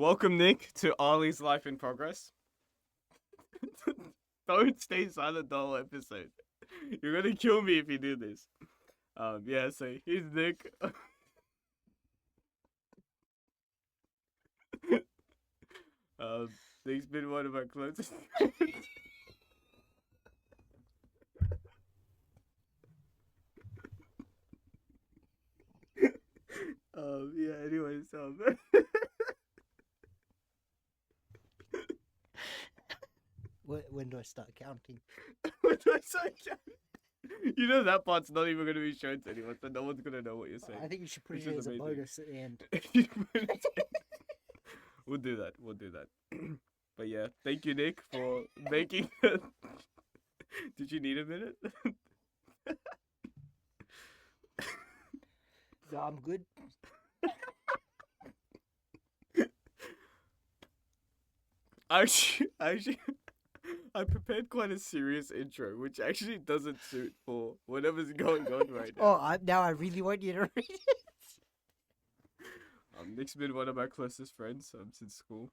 Welcome, Nick, to Ollie's Life in Progress. Don't stay silent the whole episode. You're gonna kill me if you do this. Yeah, so here's Nick. Nick's been one of my closest friends. Yeah, anyways, When do I start counting? what do I say? You know that part's not even gonna be shown to anyone, so no one's gonna know what you're saying. I think you should put Which it is as a amazing. bonus at the end. We'll do that. We'll do that. But yeah, thank you, Nick, for making. Did you need a minute? No, I'm good. Actually, I prepared quite a serious intro, which actually doesn't suit for whatever's going on right now. Now I really want you to read it. Nick's been one of my closest friends since school.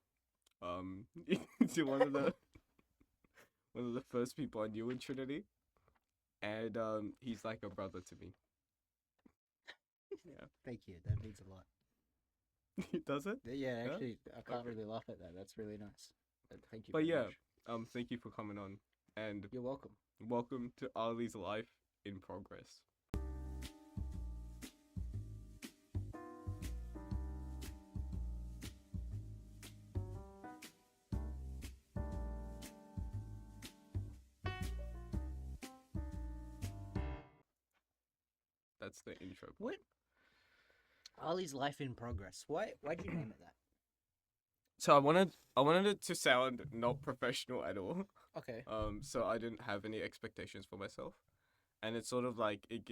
He's one of the first people I knew in Trinity, and he's like a brother to me. Yeah, Thank you. That means a lot. does it? Yeah, actually, I can't Okay. really laugh at that. That's really nice. Thank you. But very yeah, much. thank you for coming on, and You're welcome. welcome to Ali's Life in Progress. That's the intro. What? Ollie's life in progress. Why'd you name it that? So I wanted it to sound not professional at all. Okay. So I didn't have any expectations for myself, and it's sort of like it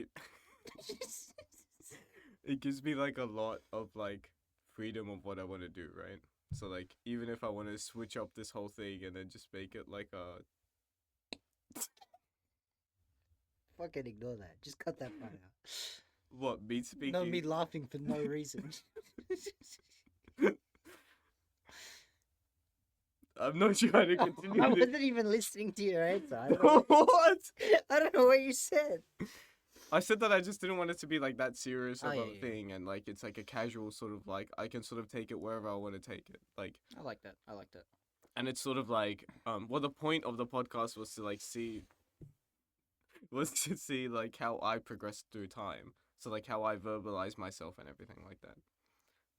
gives me like a lot of like freedom of what I want to do, right? So like even if I want to switch up this whole thing and then just make it like a Fucking ignore that. Just cut that part out. what me speaking. No, me laughing for no reason. I'm not trying to continue. I this. wasn't even listening to your answer. I don't know What? I don't know what you said. I said that I just didn't want it to be like that serious of Oh, a yeah. thing, and like it's like a casual sort of like I can sort of take it wherever I want to take it, like, I like that. and it's sort of like well, the point of the podcast was to like see like how I progressed through time, so like how I verbalize myself and everything like that.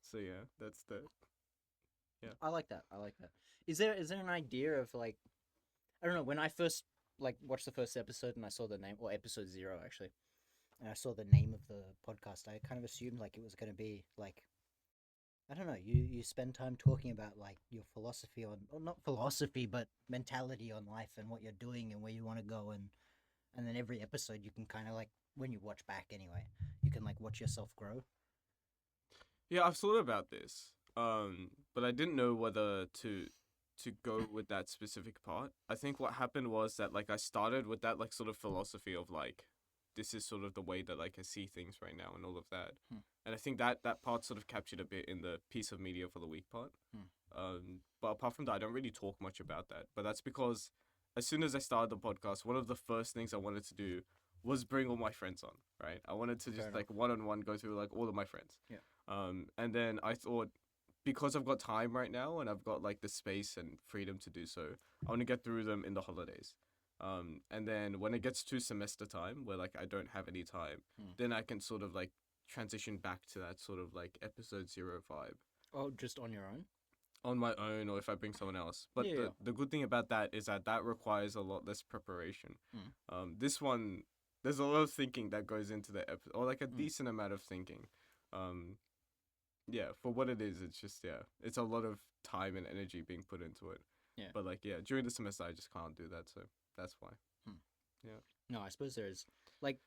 So yeah, that's the I like that. Is there an idea of like, I don't know, when I first like watched the first episode and I saw the name, or episode 0 actually, and I saw the name of the podcast, I kind of assumed like it was going to be like, I don't know, you spend time talking about like your philosophy on, or not philosophy, but mentality on life and what you're doing and where you want to go, and then every episode you can kind of like, when you watch back anyway, you can like watch yourself grow. yeah. I've thought about this, but I didn't know whether to go with that specific part. I think what happened was that like I started with that like sort of philosophy of like this is sort of the way that like I see things right now and all of that. Hmm. And I think that part sort of captured a bit in the piece of media for the week part. But apart from that, I don't really talk much about that. But that's because as soon as I started the podcast, one of the first things I wanted to do was bring all my friends on, right? I wanted to Fair just enough. like one on one go through like all of my friends. Yeah. And then I thought because I've got time right now and I've got like the space and freedom to do so, I want to get through them in the holidays. And then when it gets to semester time where like I don't have any time, then I can sort of like transition back to that sort of like episode 0 vibe Oh, just on your own? on my own or if I bring someone else. But Yeah. the good thing about that is that requires a lot less preparation. This one, there's a lot of thinking that goes into the episode, or like a decent amount of thinking. Yeah, for what it is, it's just, yeah, it's a lot of time and energy being put into it. Yeah. But like, yeah, during the semester, I just can't do that, so that's why. No, I suppose there is. Like,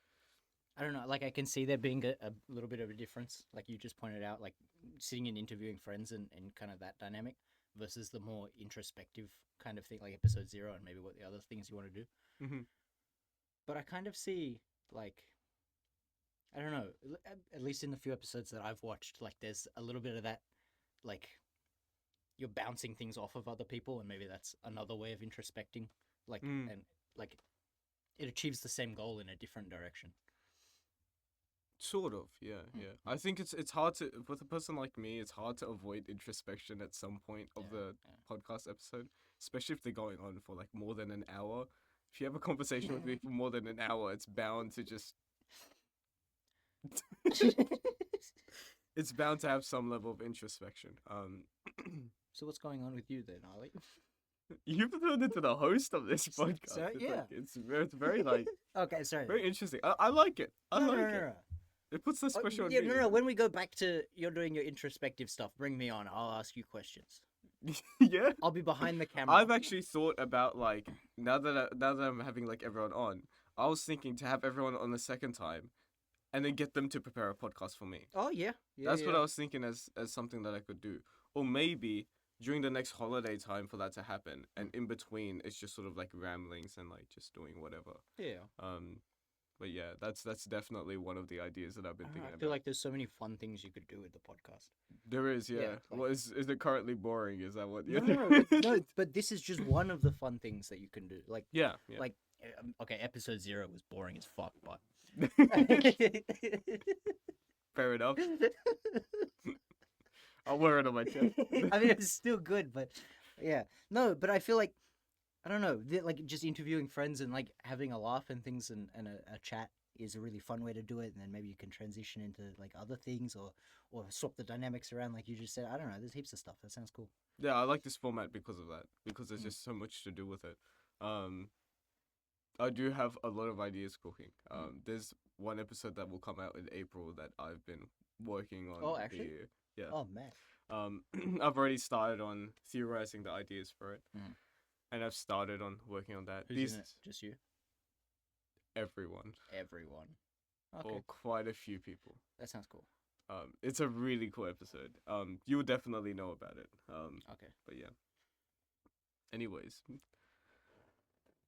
I don't know. Like, I can see there being a little bit of a difference. Like you just pointed out, like sitting and interviewing friends and kind of that dynamic versus the more introspective kind of thing, like episode 0 and maybe what the other things you want to do. Mm-hmm. But I kind of see, like, I don't know, at least in the few episodes that I've watched, like there's a little bit of that, like, you're bouncing things off of other people, and maybe that's another way of introspecting. Like Mm. and like it achieves the same goal in a different direction. Sort of, yeah, Mm. yeah. I think it's hard to with a person like me. It's hard to avoid introspection at some point of Yeah, the yeah. podcast episode, especially if they're going on for like more than an hour. If you have a conversation with me for more than an hour, it's bound to just it's bound to have some level of introspection. So what's going on with you then, Ali? You've turned into the host of this podcast. So, it's yeah. like it's very like Okay, sorry. very interesting. I like it. I No, like no, no, it. no. It puts the Oh, pressure on yeah, me. no. When we go back to you're doing your introspective stuff, bring me on. I'll ask you questions. Yeah. I'll be behind the camera. I've actually thought about like now that I'm having like everyone on, I was thinking to have everyone on the second time, and then get them to prepare a podcast for me. Oh yeah, yeah. That's yeah. what I was thinking as something that I could do, or maybe during the next holiday time for that to happen, and in between it's just sort of like ramblings and like just doing whatever. Yeah. But yeah, that's definitely one of the ideas that I've been I thinking feel about. like there's so many fun things you could do with the podcast. There is, yeah. Yeah, like- Well, is it currently boring? Is that what? No, you're no, but this is just one of the fun things that you can do. Like, Yeah, yeah. like, okay, episode 0 was boring as fuck, but Fair enough. I'll wear it on my chest. I mean, it's still good, but yeah, no, but I feel like I don't know, like just interviewing friends and like having a laugh and things and a chat is a really fun way to do it, and then maybe you can transition into like other things or swap the dynamics around, like you just said. I don't know. There's heaps of stuff. That sounds cool. Yeah, I like this format because of that. Because there's Mm. just so much to do with it. I do have a lot of ideas cooking. There's one episode that will come out in April that I've been working on. Oh, actually? Yeah. Oh man. I've already started on theorizing the ideas for it, Mm. and I've started on working on that. Who's in it? Just you? Everyone, Everyone. Okay, or quite a few people. that sounds cool. It's a really cool episode. You will definitely know about it. Okay. But yeah. Anyways,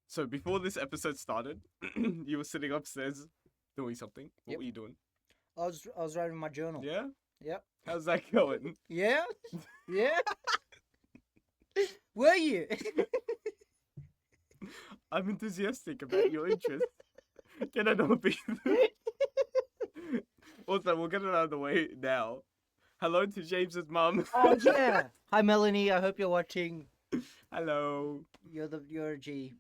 so before this episode started, you were sitting upstairs doing something. What Yep. were you doing? I was writing my journal. Yeah. Yep. How's that going? Yeah. Yeah. Were you? I'm enthusiastic about your interest. Can I not be? Also, we'll get it out of the way now. Hello to James's mum. Oh yeah. Hi Melanie. I hope you're watching. Hello. You're a G.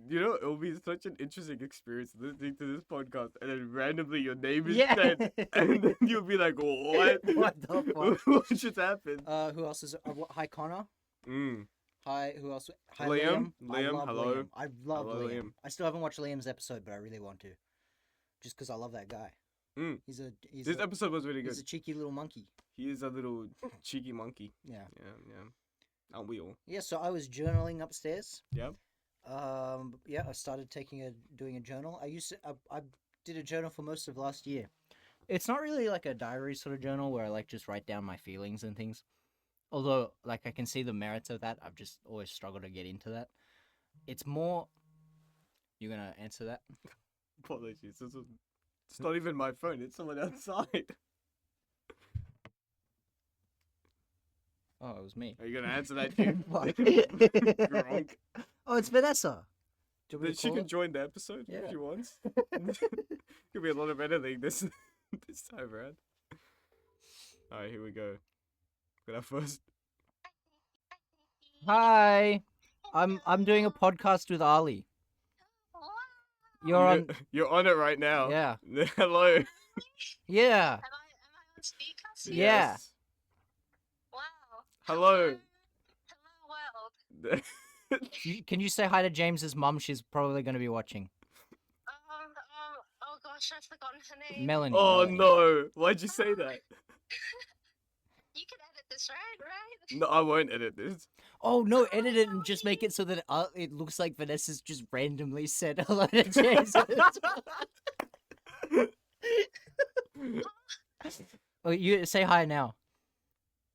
It'll be such an interesting experience listening to this podcast, and then randomly your name is Yeah. said, and then you'll be like, "What? What the fuck? What just happened?" Who else is? Hi Connor. Mm. Hi. Who else? Hi Liam. Liam. I Liam, love hello. Liam. I love Hello, Liam. Liam. I still haven't watched Liam's episode, but I really want to. Just because I love that guy. Mm. He's This a, episode was really good. he's a cheeky little monkey. He is a little cheeky monkey. Yeah. Yeah. Aren't we all? Yeah. So I was journaling upstairs. Yeah. Yeah, I started doing a journal. I did a journal for most of last year. It's not really like a diary sort of journal where I like just write down my feelings and things. Although like I can see the merits of that, I've just always struggled to get into that. It's more. You're gonna answer that? Apologies. It's not even my phone. It's someone outside. Oh, it was me. Are you gonna answer that, too? Fuck. Gronk. Oh, it's Vanessa. Do you want me Then to she call can her? join the episode Yeah. if she wants. Could be a lot of editing this time around. Alright, here we go. Got our first. Hi, I'm doing a podcast with Ali. You're on. You're on it right now. Yeah. Hello. Yeah. Am I on speaker? Yeah. Yes. Wow. Hello. Hello world. Can you say hi to James's mum? She's probably going to be watching. Oh gosh, I've forgotten her name. Melanie. Oh Melanie. no! Why'd you say that? You can edit this, right? No, I won't edit this. Oh no! Edit it and just make it so that it looks like Vanessa's just randomly said hello to James. Oh, you say hi now.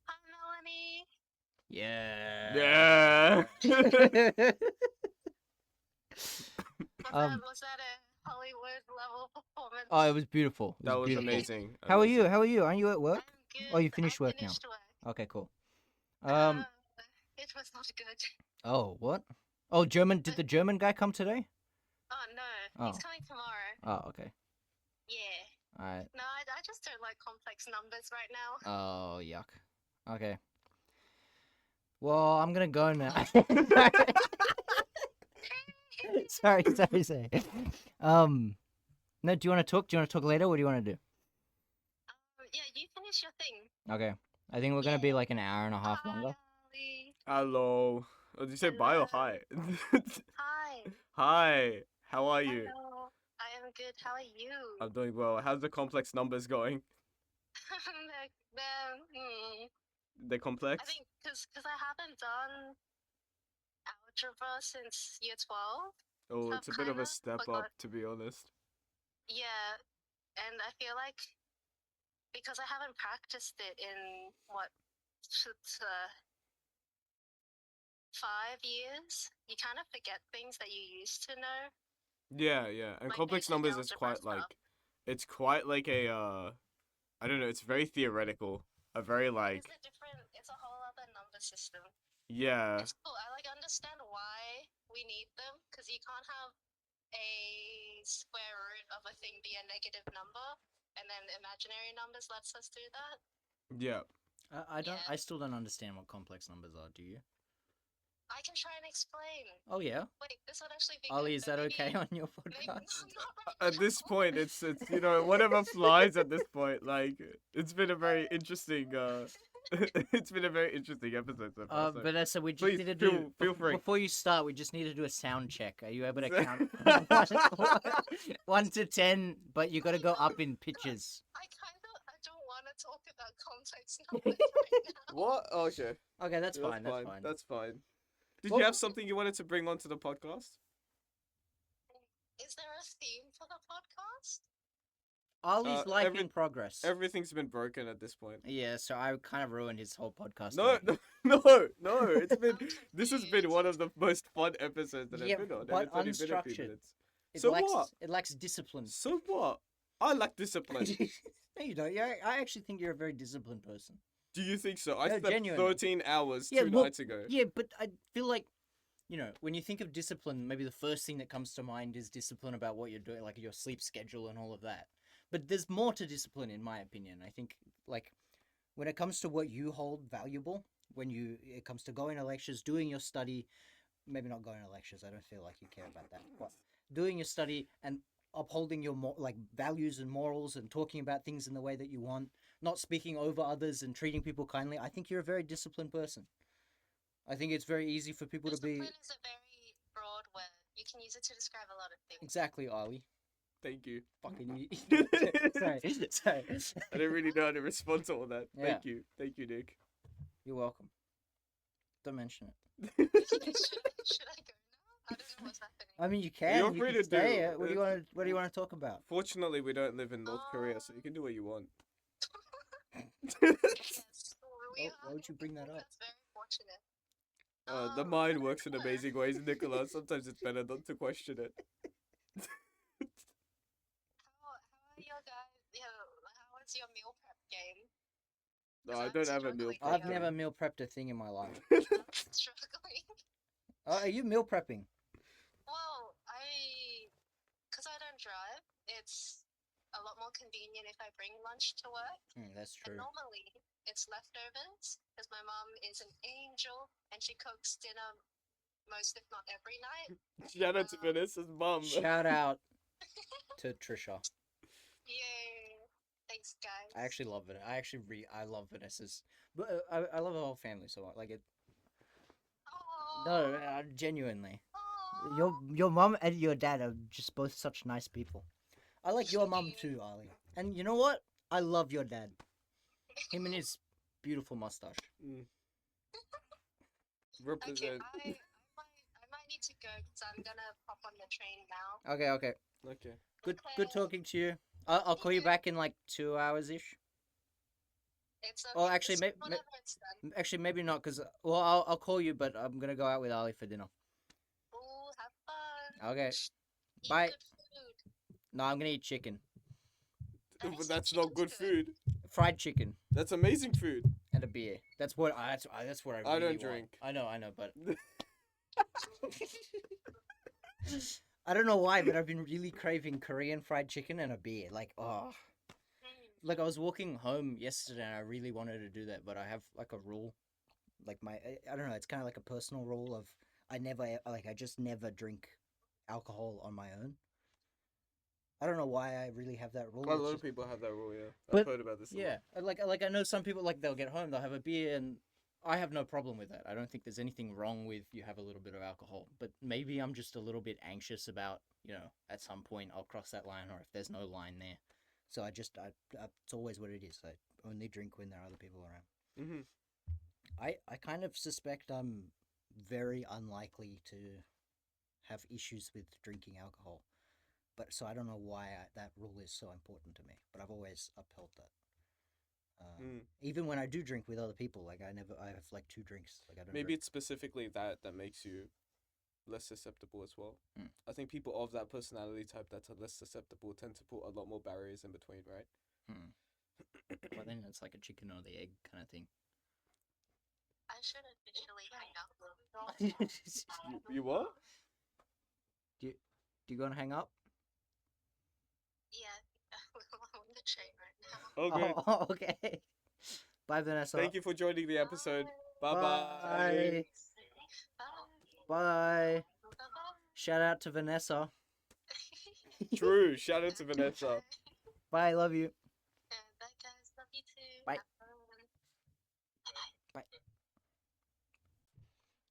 Hi, Melanie. Yeah. Yeah. Was that a Hollywood level performance? Oh, it was beautiful. It That was beautiful. amazing. How are you? How are you? Aren't you at work? I'm good. Oh, you finished I work now. finished work. Okay, cool. It was not good. Oh, what? Oh, German. Did the German guy come today? Oh no, he's Oh. coming tomorrow. Oh, okay. Yeah. Alright. No, I just don't like complex numbers right now. Oh, yuck. Okay. Well, I'm gonna go now. sorry. No, do you want to talk? Do you want to talk later? What do you want to do? Yeah, you finish your thing. Okay. I think we're gonna be like an hour and a half Hi, longer. Ali. Hello. Oh, did you say bye or hi? Hi. Hi. How are you? Hello. I am good. How are you? I'm doing well. How's the complex numbers going? They're I complex? think because I haven't done algebra since year 12. Oh, So it's a I've bit of a kinda step up, forgot. to be honest. Yeah, and I feel like because I haven't practiced it in what, it's, 5 years, you kind of forget things that you used to know, Yeah, yeah. And like complex basic numbers is algebra quite stuff. like it's quite like a I don't know, it's very theoretical. A very like It's a whole other number system. yeah. It's cool. I like understand why we need them because you can't have a square root of a thing be a negative number, and then imaginary numbers lets us do that. Yeah. I don't. Yeah. I still don't understand what complex numbers are. Do you? I can try and explain. Oh yeah. Wait, this would actually be Ollie, good. is that okay on your Maybe podcast? not right At this now. point it's whatever flies at this point. Like it's been a very interesting it's been a very interesting episode so far. So Vanessa, we just please need to do feel free. before you start. We just need to do a sound check. Are you able to So- count 1 to 10? But you got to go up in pitches. I don't want to talk about complex numbers right now. What? Okay. Okay, that's Yeah, fine. That's fine. That's fine. Did Well- you have something you wanted to bring onto the podcast? Is there a theme for the podcast? Ollie's liking progress. Everything's been broken at this point. Yeah, so I kind of ruined his whole podcast. No, today. no. It's been this has been one of the most fun episodes that Yeah, I've been on. but And it's only been a few unstructured. minutes. It So lacks, what? It lacks discipline. So what? I lack discipline. No, you don't. Yeah, I actually think you're a very disciplined person. Do you think so? I No, slept genuinely. 13 hours Yeah, two well, nights ago. Yeah, but I feel like, when you think of discipline, maybe the first thing that comes to mind is discipline about what you're doing, like your sleep schedule and all of that. But there's more to discipline, in my opinion. I think, like, when it comes to what you hold valuable, it comes to going to lectures, doing your study, maybe not going to lectures, I don't feel like you care about that, but doing your study and upholding your values and morals and talking about things in the way that you want, not speaking over others and treating people kindly, I think you're a very disciplined person. I think it's very easy for people to be... Discipline is a very broad word. You can use it to describe a lot of things. Exactly, Ollie. Thank you. Fucking sorry. I don't really know how to respond to all that. Yeah. Thank you, Nick. You're welcome. Don't mention it. Should I go now? I don't know what's happening. I mean, you can. You're You free can to stay. do. What do you want to? What do you want to talk about? Fortunately, we don't live in North Korea, so you can do what you want. Yes, Why would you bring that up? That's very fortunate. The mind works in amazing ways, Nicola. Sometimes it's better not to question it. How are your guys? Yeah, how is your meal prep game? No, I don't have a meal struggling. prep. I've never meal prepped a thing in my life. I'm struggling. Are you meal prepping? Well, because I don't drive, it's a lot more convenient if I bring lunch to work. That's And true. normally it's leftovers because my mom is an angel and she cooks dinner most, if not every night. Shout out to Vanessa's mum. Shout out to Trisha. Yay! Thanks, guys. I actually love it. I love Vanessa's. But I love her whole family so much. Like it. No, genuinely. Your mom and your dad are just both such nice people. I like your mum too, Ali. And you know what? I love your dad. Him and his beautiful mustache. Represent. Okay, I might need to go because I'm gonna pop on the train now. Okay. Okay. Good talking to you. I'll call you back in like 2 hours ish. It's okay. Oh, actually, just whenever it's done. Actually, maybe not, because I'll call you, but I'm gonna go out with Ali for dinner. Ooh, have fun. Okay. Eat Bye. good food. No, I'm gonna eat chicken, But that's not good food. fried chicken, That's amazing food. and a beer. That's what I really I don't want. drink. I know, but I don't know why, but I've been really craving Korean fried chicken and a beer. Like, oh, like I was walking home yesterday and I really wanted to do that, but I have like a rule, like I don't know, it's kind of like a personal rule of I just never drink alcohol on my own. I don't know why I really have that rule. A it's lot just- of people have that rule, yeah. But- I've heard about this a Yeah, like I know some people like they'll get home, they'll have a beer, and I have no problem with that. I don't think there's anything wrong with you have a little bit of alcohol, but maybe I'm just a little bit anxious about at some point I'll cross that line, or if there's no line there. So I it's always what it is. I only drink when there are other people around. Mm-hmm. I kind of suspect I'm very unlikely to have issues with drinking alcohol. But so I don't know why that rule is so important to me, but I've always upheld that. Even when I do drink with other people, like I have like 2 drinks. Like I don't. Maybe it's specifically that makes you less susceptible as well. I think people of that personality type that are less susceptible tend to put a lot more barriers in between, right? Well, then it's like a chicken or the egg kind of thing. I should officially hang up. You what? Do you gonna hang up? Yeah, I'm on the train right now. Okay. Oh, okay. Bye, Vanessa. Thank you for joining the episode. Bye bye. Bye. Bye. Bye. Bye-bye. Shout out to Vanessa. True. Shout out to Vanessa. Bye. Love you. Bye, guys. Love you too. Bye. Have fun. Bye.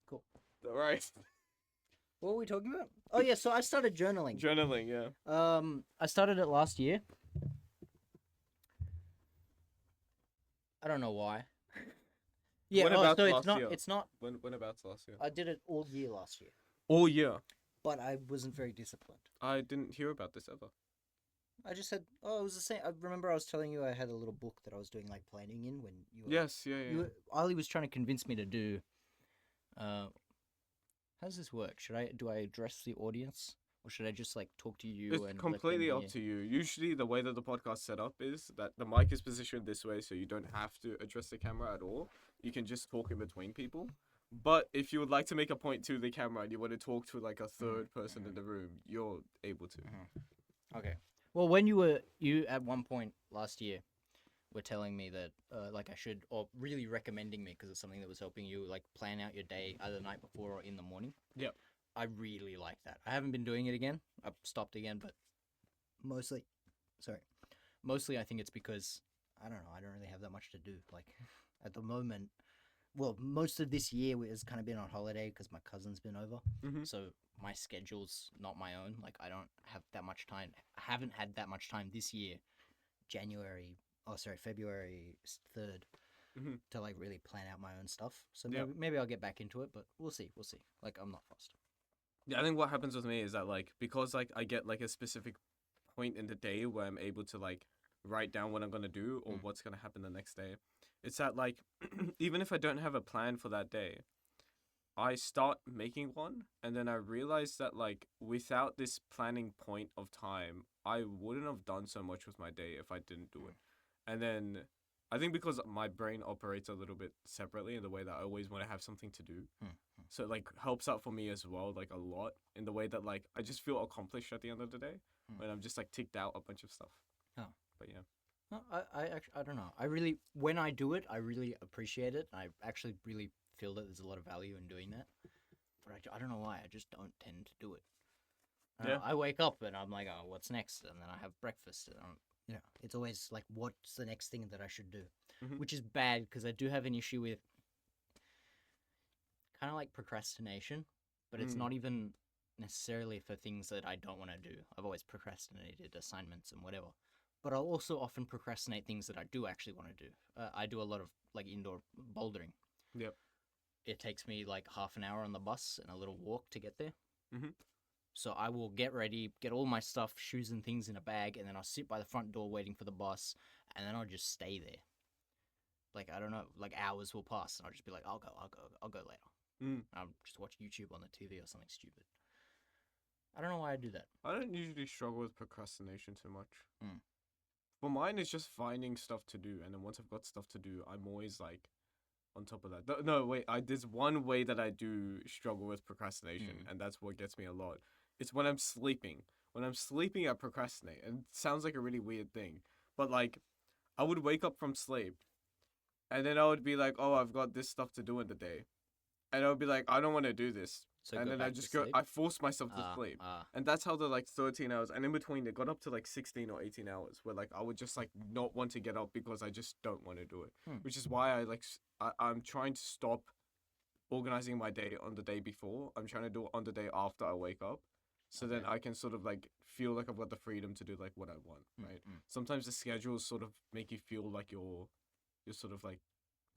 Cool. All right. What were we talking about? Oh yeah, so I started journaling. Journaling, yeah. I started it last year. I don't know why. Yeah, When about so last year? it's not. When about last year? I did it all year last year, All year. but I wasn't very disciplined. I didn't hear about this ever. I just said, oh, it was the same. I remember I was telling you I had a little book that I was doing like planning in when you were. Yes, yeah. Ali was trying to convince me to do. How does this work? Do I address the audience, or should I just like talk to you? It's and completely up to you. Usually, the way that the podcast set up is that the mic is positioned this way, so you don't have to address the camera at all. You can just talk in between people. But if you would like to make a point to the camera and you want to talk to like a third person in the room, you're able to. Okay. Well, when you at one point last year were telling me that like I should, or really recommending me because it's something that was helping you like plan out your day either the night before or in the morning. Yep. I really like that. I haven't been doing it again. I've stopped again, but mostly I think it's because I don't know. I don't really have that much to do. Like at the moment, well, most of this year has kind of been on holiday because my cousin's been over. Mhm. So my schedule's not my own. Like I don't have that much time. I haven't had that much time this year, February 3rd, Mhm. to like really plan out my own stuff. So Yep. maybe I'll get back into it, but we'll see. Like I'm not fussed. Yeah, I think what happens with me is that like because like I get like a specific point in the day where I'm able to like write down what I'm gonna do or what's gonna happen the next day. It's that like even if I don't have a plan for that day, I start making one and then I realize that like without this planning point of time, I wouldn't have done so much with my day if I didn't do it. And then I think because my brain operates a little bit separately in the way that I always want to have something to do. So it like helps out for me as well, like a lot in the way that like I just feel accomplished at the end of the day when I'm just like ticked out a bunch of stuff. Oh. But yeah. No, I actually I don't know. I really when I do it, I really appreciate it. I actually really feel that there's a lot of value in doing that. But I don't know why. I just don't tend to do it. Yeah. I wake up and I'm like, oh, what's next? And then I have breakfast. And it's always like, what's the next thing that I should do? Mhm. Which is bad because I do have an issue with kind of like procrastination, but it's not even necessarily for things that I don't want to do. I've always procrastinated assignments and whatever. But I'll also often procrastinate things that I do actually want to do. I do a lot of like indoor bouldering. Yep. It takes me like half an hour on the bus and a little walk to get there. Mhm. So I will get ready, get all my stuff, shoes and things in a bag, and then I'll sit by the front door waiting for the bus, and then I'll just stay there. Like, I don't know, like hours will pass, and I'll just be like, I'll go later. I'll just watch YouTube on the TV or something stupid. I don't know why I do that. I don't usually struggle with procrastination too much. For mine, it's just finding stuff to do, and then once I've got stuff to do, I'm always like on top of that. No, wait. There's one way that I do struggle with procrastination, and that's what gets me a lot. It's when I'm sleeping. When I'm sleeping, I procrastinate, and it sounds like a really weird thing, but like, I would wake up from sleep, and then I would be like, oh, I've got this stuff to do in the day, and I would be like, I don't want to do this, So and go then I back to just go. sleep? I force myself to sleep. Ah. And that's how the like 13 hours, and in between it got up to like 16 or 18 hours where like I would just like not want to get up because I just don't want to do it. Which is why I'm trying to stop organizing my day on the day before. I'm trying to do it on the day after I wake up. So then Okay. I can sort of like feel like I've got the freedom to do like what I want, right? Sometimes the schedules sort of make you feel like you're sort of like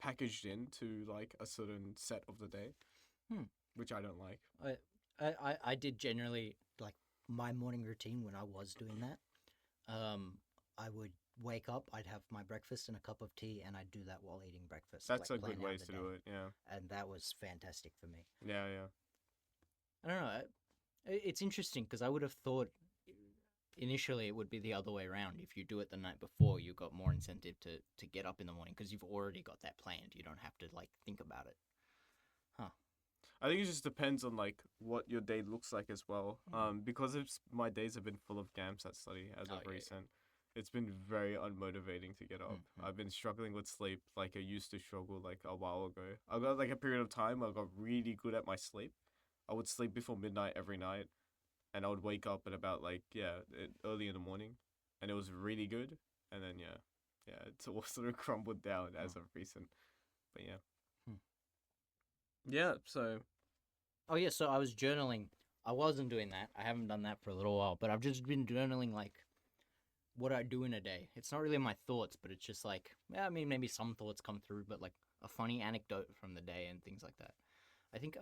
packaged into like a certain set of the day. Which I don't like. I did generally like my morning routine when I was doing that. I would wake up, I'd have my breakfast and a cup of tea, and I'd do that while eating breakfast. That's like, a good plan out way the to day. do it, yeah. And that was fantastic for me. Yeah, yeah. I don't know. It's interesting because I would have thought initially it would be the other way around. If you do it the night before, you got more incentive to get up in the morning because you've already got that planned. You don't have to like think about it. I think it just depends on like what your day looks like as well. Because my days have been full of GAMSAT study as of recent. It's been very unmotivating to get up. I've been struggling with sleep like I used to struggle like a while ago. I got like a period of time where I got really good at my sleep. I would sleep before midnight every night, and I would wake up at about like early in the morning, and it was really good. And then it's all sort of crumbled down as of recent. But yeah. Yeah, so. Oh yeah, so I was journaling. I wasn't doing that. I haven't done that for a little while, but I've just been journaling like what I do in a day. It's not really my thoughts, but it's just like, I mean, maybe some thoughts come through, but like a funny anecdote from the day and things like that. I think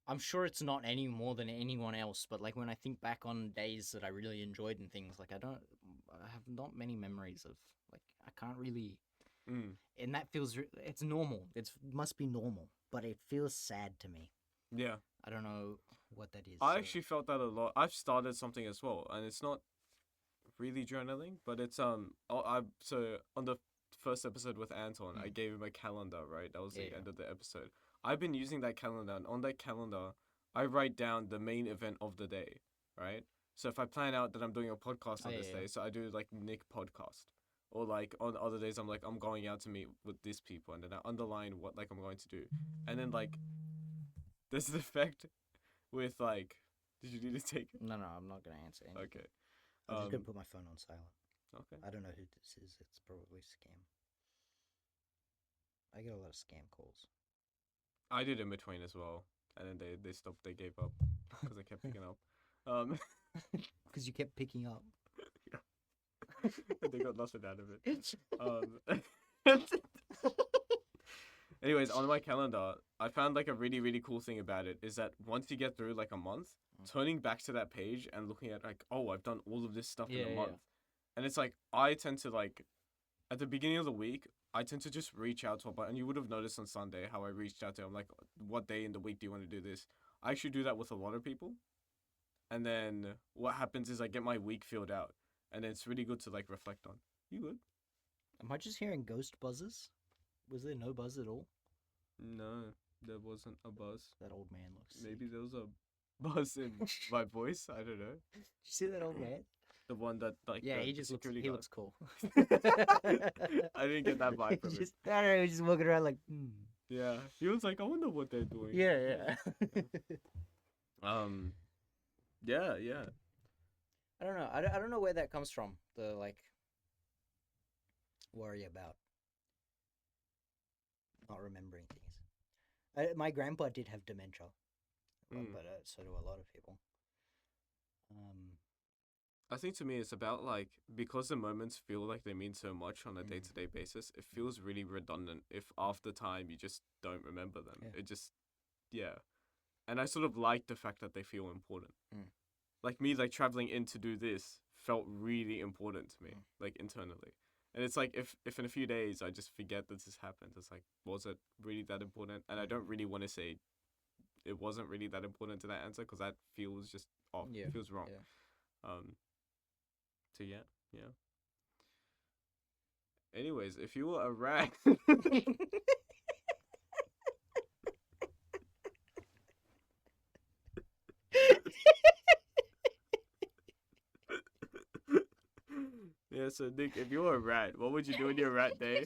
I'm sure it's not any more than anyone else, but like when I think back on days that I really enjoyed and things, like I have not many memories of, like, I can't really, and that feels, it's normal. It must be normal, but it feels sad to me. Yeah. I don't know what that is. I actually felt that a lot. I've started something as well, and it's not really journaling, but it's so on the first episode with Anton, I gave him a calendar, right? That was the end of the episode. I've been using that calendar, and on that calendar, I write down the main event of the day, right? So if I plan out that I'm doing a podcast on this day, so I do like Nick podcast, or like on other days I'm like I'm going out to meet with these people, and then I underline what like I'm going to do, and then like there's an effect with like. Did you need to take it? No, I'm not gonna answer anything. Okay. I'm just gonna put my phone on silent. Okay. I don't know who this is. It's probably scam. I get a lot of scam calls. I did in between as well, and then they stopped. They gave up because I kept picking up. Because you kept picking up. They got nothing out of it. Anyways, on my calendar, I found like a really, really cool thing about it is that once you get through like a month, turning back to that page and looking at like, oh, I've done all of this stuff in a month. And it's like, I tend to like, at the beginning of the week, I tend to just reach out to a bunch, and you would have noticed on Sunday how I reached out to them, like, what day in the week do you want to do this? I actually do that with a lot of people. And then what happens is I get my week filled out, and it's really good to like reflect on. You good? Am I just hearing ghost buzzes? Was there no buzz at all? No, there wasn't a buzz. That old man looks Maybe sick. there was a buzz in my voice. I don't know. Did you see that old man? The one that like he just looks. He looks cool. I didn't get that vibe from him. I don't know. He's just walking around like. Yeah, he was like, I wonder what they're doing. Yeah. Yeah. I don't know. I don't know where that comes from. The like worry about not remembering things. My grandpa did have dementia, but so do a lot of people. I think to me it's about like, because the moments feel like they mean so much on a day-to-day basis, it feels really redundant if after time you just don't remember them. It just, and I sort of like the fact that they feel important. Like me, like traveling in to do this felt really important to me, like internally. And it's like, if in a few days I just forget that this happened, it's like, was it really that important? And I don't really want to say it wasn't really that important to that answer, because that feels just off. It feels wrong. So yeah. Anyways, if you were a rat, yeah. So Nick, if you were a rat, what would you do in your rat day?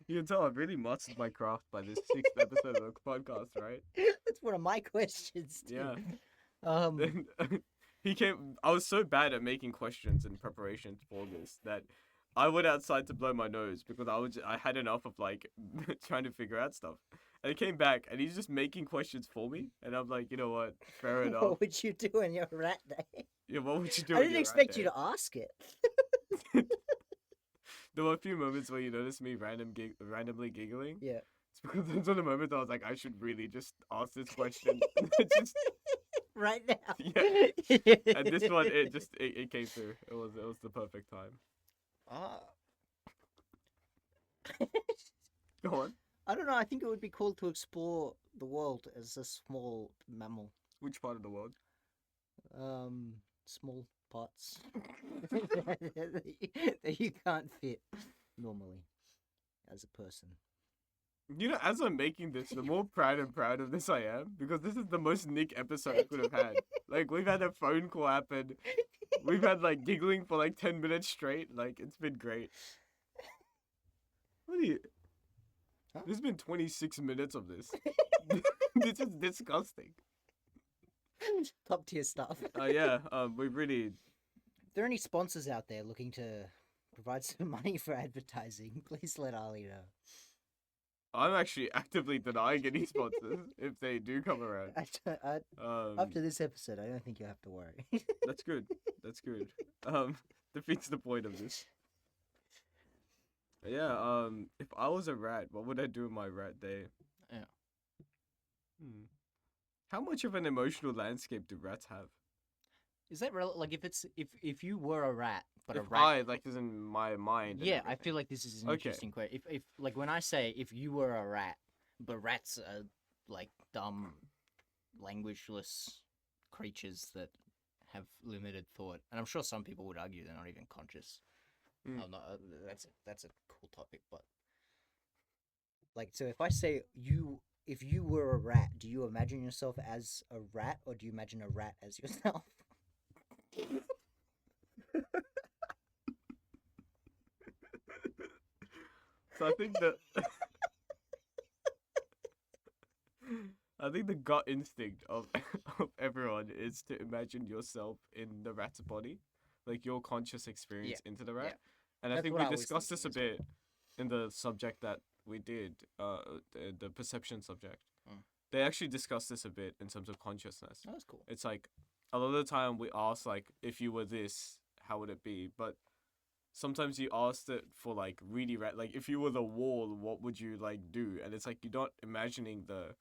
You can tell I've really mastered my craft by this sixth episode of the podcast, right? That's one of my questions. Too. Yeah. Um. He came. I was so bad at making questions in preparation for this that I went outside to blow my nose because I had enough of like trying to figure out stuff. And he came back and he's just making questions for me, and I'm like, you know what? Fair enough. What would you do in your rat day? Yeah, what would you do? I on didn't your rat expect you day? to ask it. There were a few moments where you noticed me randomly giggling. Yeah. It's because those are the moments I was like, I should really just ask this question. Just Right now. Yeah. And this one, it came through. It was the perfect time. Go on. I don't know. I think it would be cool to explore the world as a small mammal. Which part of the world? Small parts that you can't fit normally as a person. You know, as I'm making this, the more proud of this I am because this is the most Nick episode I could have had. Like we've had a phone call happen. We've had like giggling for like 10 minutes straight. Like it's been great. What are you? Huh? There's been 26 minutes of this. This is disgusting. Top tier stuff. Yeah. We really. If there are any sponsors out there looking to provide some money for advertising, please let Ali know. I'm actually actively denying any sponsors if they do come around. After this episode, I don't think you have to worry. That's good. That's good. Defeats the point of this. Yeah. If I was a rat, what would I do in my rat day? Yeah. How much of an emotional landscape do rats have? Is that like if you were a rat, but a If rat? I like is in my mind. and Yeah, I everything. feel like this is an Okay. interesting question. If like when I say if you were a rat, but rats are like dumb, languageless creatures that have limited thought, and I'm sure some people would argue they're not even conscious. Mm. Oh, no, that's a cool topic, but like so if I say if you were a rat, do you imagine yourself as a rat or do you imagine a rat as yourself? So I think that I think the gut instinct of of everyone is to imagine yourself in the rat's body, like your conscious experience into the rat. yeah. And I That's think what we I was discussed this a thinking bit in the subject that we did, the perception subject. Mm. They actually discussed this a bit in terms of consciousness. Oh, that's cool. It's like a lot of the time we ask like, if you were this, how would it be? But sometimes you asked it for like really like if you were the wall, what would you like do? And it's like you're not imagining the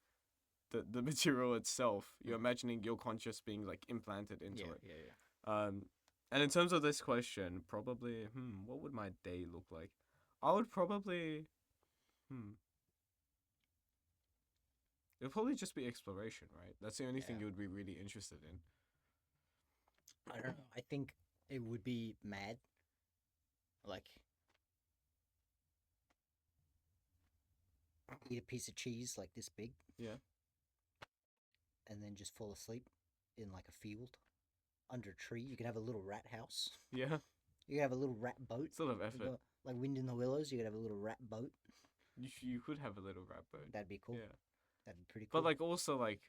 material itself. You're imagining your conscious being like implanted into it. Yeah. And in terms of this question, probably, what would my day look like? I would probably, it would probably just be exploration, right? That's the only thing Yeah. you would be really interested in. I don't know. I think it would be mad. Like eat a piece of cheese like this big. Yeah. And then just fall asleep in like a field under a tree. You could have a little rat house. Yeah, You could have a little rat boat. it's a lot of You effort. go- like Wind in the Willows, you could have a little rat boat. You could have a little rat boat. That'd be cool. Yeah. That'd be pretty cool. But like also like,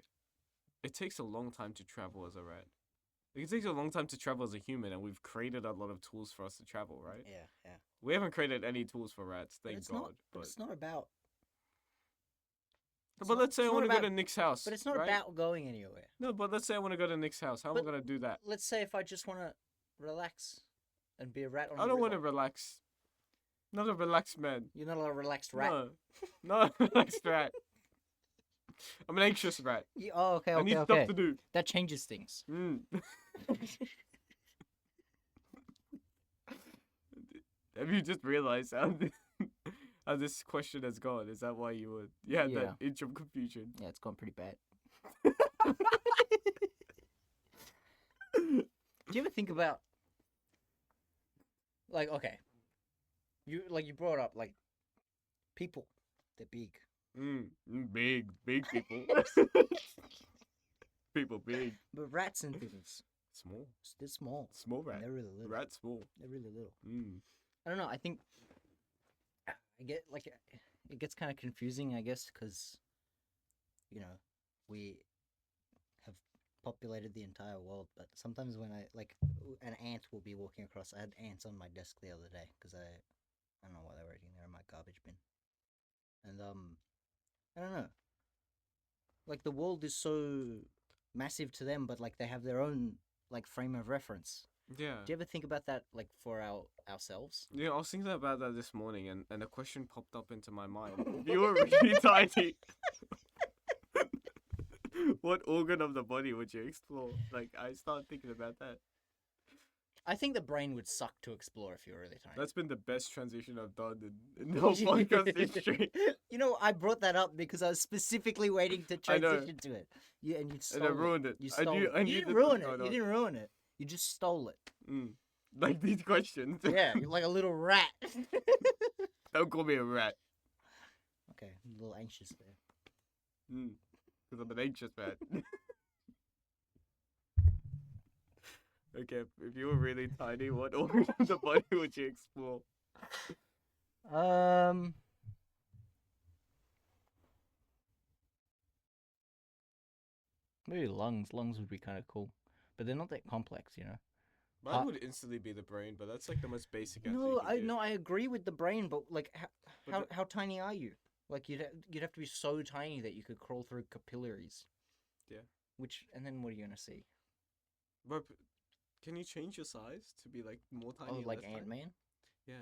it takes a long time to travel as a rat. Like, it takes a long time to travel as a human, and we've created a lot of tools for us to travel, right? yeah. We haven't created any tools for rats, But thank it's God. not. But it's not about. it's But not- let's say it's I not want to go about- to Nick's house. But it's not right? about going anywhere. No, but let's say I want to go to Nick's house. How am I But- gonna do that? Let's say if I just want to relax and be a rat on I the don't want to river. relax. Not a relaxed man. You're not a relaxed rat. No, not a relaxed rat. I'm an anxious rat. Oh, okay, I need okay. stuff to do. That changes things. Have you just realized how how this question has gone. Is that why you would? Yeah, Yeah. that inch of confusion. Yeah, it's gone pretty bad. Do you ever think about like okay, you brought up like people, they're big. Big people. People big. But rats and things, Small. they're small. Small and rat. they're really little. Rat small. They're really little. Mm. I don't know. I think I get like it gets kind of confusing, I guess, because you know we have populated the entire world. But sometimes when I like an ant will be walking across. I had ants on my desk the other day because I don't know why they were eating there in my garbage bin. And I don't know. Like the world is so massive to them, but like they have their own like frame of reference. Yeah. Do you ever think about that like for ourselves? Yeah, I was thinking about that this morning, and a question popped up into my mind. If you were really tiny, what organ of the body would you explore? Like, I started thinking about that. I think the brain would suck to explore if you're really tiny. That's been the best transition I've done in the whole podcast history. You know, I brought that up because I was specifically waiting to I know. transition to it. Yeah, and you stole And I ruined it. You I stole knew- it. I You knew didn't this ruin was it. going You on. didn't ruin it. You just stole it. Like these questions. Yeah, you're like a little rat. Don't call me a rat. Okay, I'm a little anxious there. Because I'm an anxious man. Okay, if you were really tiny, what organ of the body would you explore? Maybe lungs. Lungs would be kind of cool, but they're not that complex, you know. Mine Heart- would instantly be the brain, but that's like the most basic answer. No, you can I give. no, I agree with the brain, but like But how tiny are you? Like you'd have to be so tiny that you could crawl through capillaries. Yeah. And then what are you gonna see? But can you change your size to be like more tiny? Oh, or like less tiny? Ant-Man? Yeah.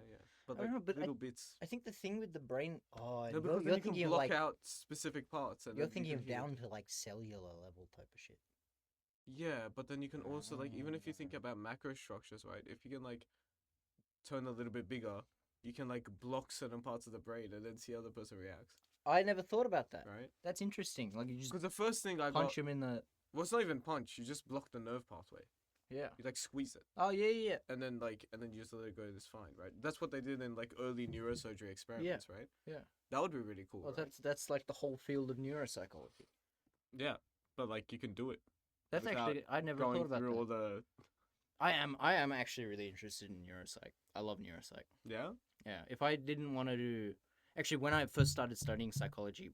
But I like don't know, but little bits. I think the thing with the brain. Oh, No, because then you're you can thinking of block like out specific parts. And you're then you thinking can of heal. down to like cellular level type of shit. Yeah, but then you can also like even if you think about macro structures, right? If you can like turn a little bit bigger, you can like block certain parts of the brain and then see how the person reacts, I never thought about that. right? That's interesting. Like you just Because the first thing I punch got, him in the. well, it's not even punch. You just block the nerve pathway. Yeah. You like squeeze it, Oh yeah. and then you just let it go. It's fine, right? That's what they did in like early neurosurgery experiments, right? Yeah. That would be really cool. Well, right? that's like the whole field of neuropsychology. Yeah, but like you can do it. That's Without actually I never going thought about through that. all the I am actually really interested in neuropsych. I love neuropsych. yeah. Yeah. If I didn't want to do, actually, when I first started studying psychology,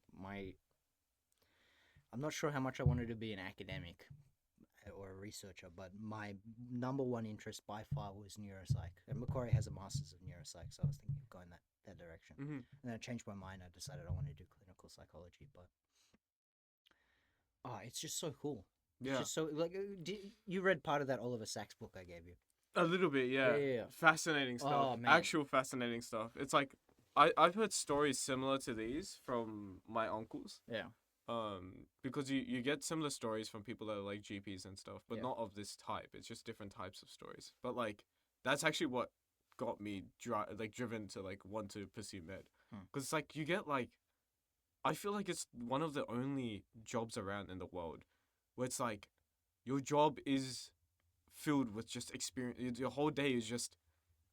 I'm not sure how much I wanted to be an academic or a researcher, but my number one interest by far was neuropsych. And Macquarie has a master's of neuropsych, so I was thinking of going that direction. Mm-hmm. And then I changed my mind. I decided I wanted to do clinical psychology, but it's just so cool. It's Yeah, just so like you read part of that Oliver Sacks book I gave you. a little bit. Yeah. Yeah. Fascinating stuff. Oh, man. Actual fascinating stuff. It's like I've heard stories similar to these from my uncles. Yeah. Because you get similar stories from people that are like GPs and stuff, but Yeah. not of this type. It's just different types of stories. But like that's actually what got me driven to like want to pursue med. Because it's like you get like, I feel like it's one of the only jobs around in the world where it's like your job is filled with just experience. Your whole day is just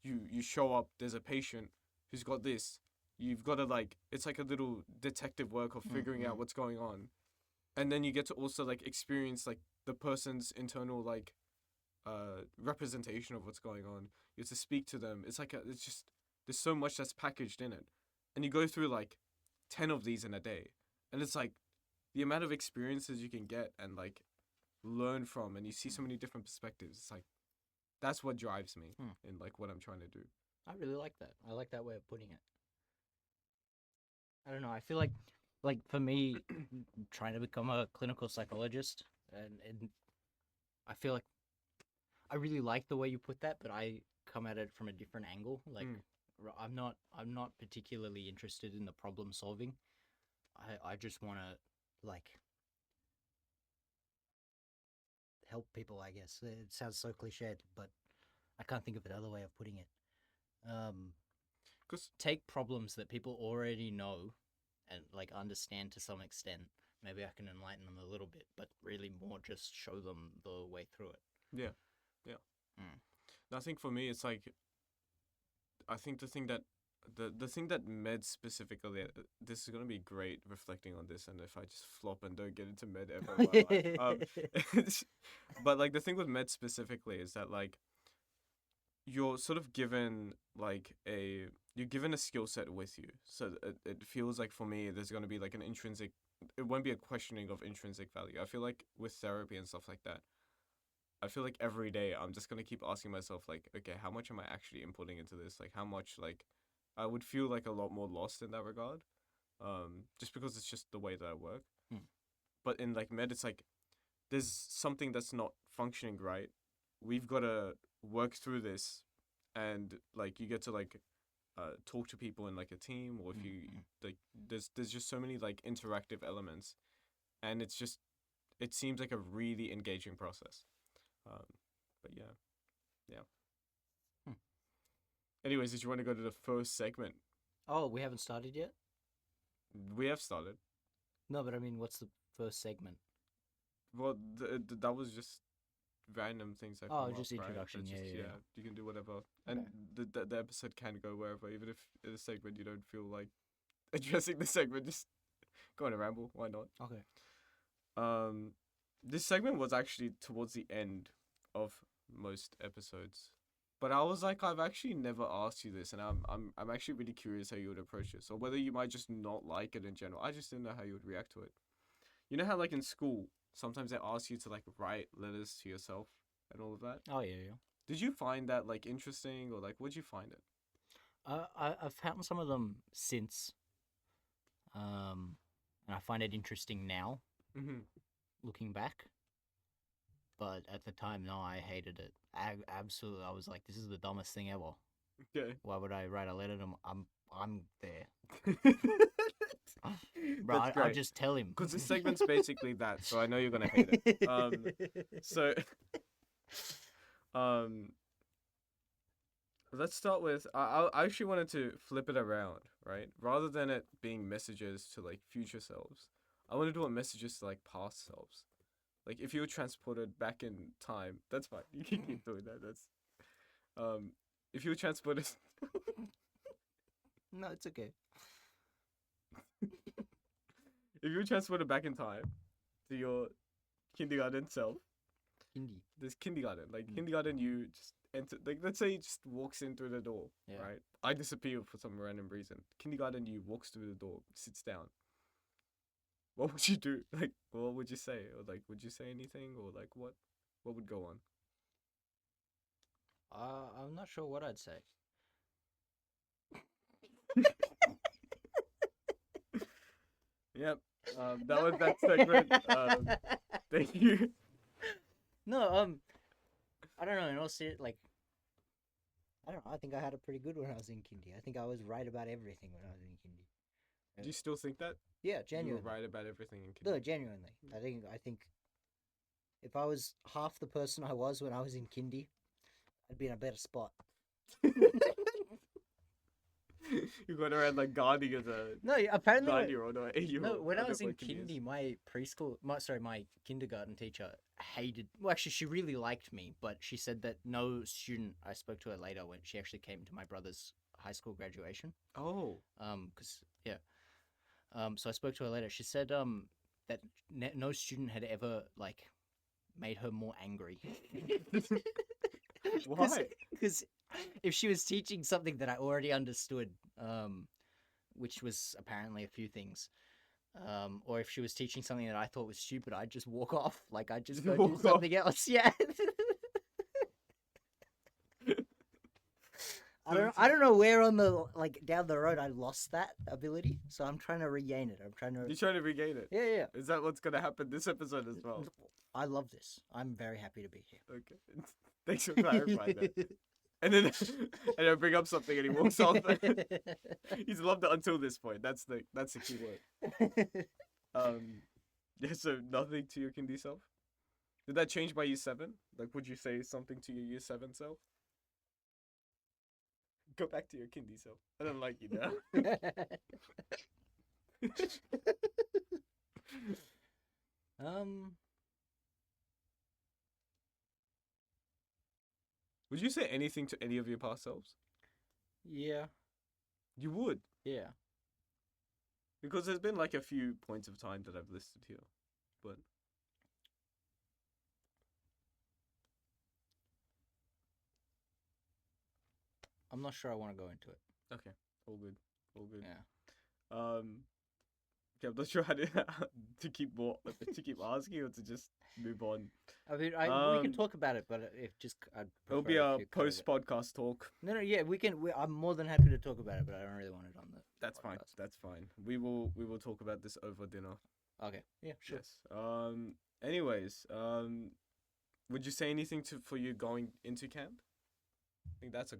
you show up. There's a patient who's got this. You've got to like, it's like a little detective work of figuring out what's going on, and then you get to also like experience like the person's internal like representation of what's going on. You have to speak to them. It's like it's just there's so much that's packaged in it, and you go through like 10 of these in a day, and it's like the amount of experiences you can get and like learn from, and you see so many different perspectives. It's like that's what drives me in like what I'm trying to do. I really like that. I like that way of putting it. I don't know. I feel like for me, trying to become a clinical psychologist, and I feel like I really like the way you put that, but I come at it from a different angle. Like I'm not particularly interested in the problem solving. I just want to like help people. I guess it sounds so cliched, but I can't think of another way of putting it. 'Cause- take problems that people already know and like understand to some extent. Maybe I can enlighten them a little bit, but really more just show them the way through it. Yeah. I think for me, it's like, I think the thing that med specifically, this is gonna be great reflecting on this, and if I just flop and don't get into med ever in my life. But like the thing with med specifically is that like you're sort of given like you're given a skill set with you, so it feels like for me there's gonna be like an intrinsic. It won't be a questioning of intrinsic value. I feel like with therapy and stuff like that, I feel like every day I'm just gonna keep asking myself like, okay, how much am I actually inputting into this? Like, how much like I would feel like a lot more lost in that regard, just because it's just the way that I work. But in like med, it's like there's something that's not functioning right. We've got to work through this, and like you get to like talk to people in like a team, or if you like there's just so many like interactive elements, and it seems like a really engaging process. But yeah. Anyways, did you want to go to the first segment? Oh, we haven't started yet? We have started. No, but I mean, what's the first segment? Well, that was just random things that Oh, come just up, right? introduction, That's yeah. You can do whatever. And Okay. the episode can go wherever, even if in a segment you don't feel like addressing the segment, just go on a ramble. Why not? Okay. This segment was actually towards the end of most episodes. But I was like, I've actually never asked you this, and I'm actually really curious how you would approach this, or whether you might just not like it in general. I just didn't know how you would react to it. You know how like in school, sometimes they ask you to like write letters to yourself and all of that. Oh, yeah. Did you find that like interesting, or like would you find it? I've found some of them since, and I find it interesting now, looking back. But at the time, no, I hated it. Absolutely, I was like, this is the dumbest thing ever. Okay. Why would I write a letter to him? I'm there. Bro, That's I'll great. just tell him. Because this segment's basically that, so I know you're gonna hate it. So, let's start with. I actually wanted to flip it around, right? Rather than it being messages to like future selves, I want to do a messages to like past selves. Like if you were transported back in time, that's fine. You can keep doing that. That's, if you were transported. No, it's okay. If you were transported back in time to your kindergarten self, Hindi. this kindergarten, like kindergarten, you just enter, like let's say he just walks in through the door, Yeah. right? I disappear for some random reason. Kindergarten, you walks through the door, sits down. What would you do? Like, what would you say? Or like, would you say anything? Or like, what would go on? I'm not sure what I'd say. Yep. That was that segment. Thank you. No, I don't know. In all seriousness, like, I don't know. I think I had it pretty good when I was in kindy. I think I was right about everything when I was in kindy. Do you still think that? Yeah, You genuinely. were right about everything in No, kindergarten. genuinely. I think if I was half the person I was when I was in kindy, I'd be in a better spot. You going around like guarding as a No, apparently. 9-year-old or 8-year-old. No, when I don't was know in what kid is. kindy, my kindergarten teacher hated. Well, actually, she really liked me, but she said that no student. I spoke to her later when she actually came to my brother's high school graduation. Oh. So I spoke to her later. She said that no student had ever like made her more angry. Why? Because if she was teaching something that I already understood, which was apparently a few things, or if she was teaching something that I thought was stupid, I'd just walk off. Like I'd just go do Walk off. something else. Yeah. I don't know where on the down the road I lost that ability, so I'm trying to regain it. You're trying to regain it. Yeah. Is that what's gonna happen this episode as well? I love this. I'm very happy to be here. Okay. Thanks for clarifying that. And then I bring up something and he walks off. He's loved it until this point. That's the key word. Yeah, so nothing to your kindy self? Did that change by year 7? Like would you say something to your year 7 self? Go back to your kindy self. I don't like you now. um, Would you say anything to any of your past selves? yeah, You would, yeah. because there's been like a few points of time that I've listed here, but I'm not sure I want to go into it. okay, all good, all good. Yeah. Okay, I'm not sure how to to keep asking or to just move on. I mean, we can talk about it, but if just I'd It'll prefer be a if you covered it. post-podcast talk. No, yeah, we can. I'm more than happy to talk about it, but I don't really want it on the. That's fine. podcast. That's fine. We will talk about this over dinner. Okay. Yeah. Sure. Yes. Anyways, would you say anything for you going into camp? I think that's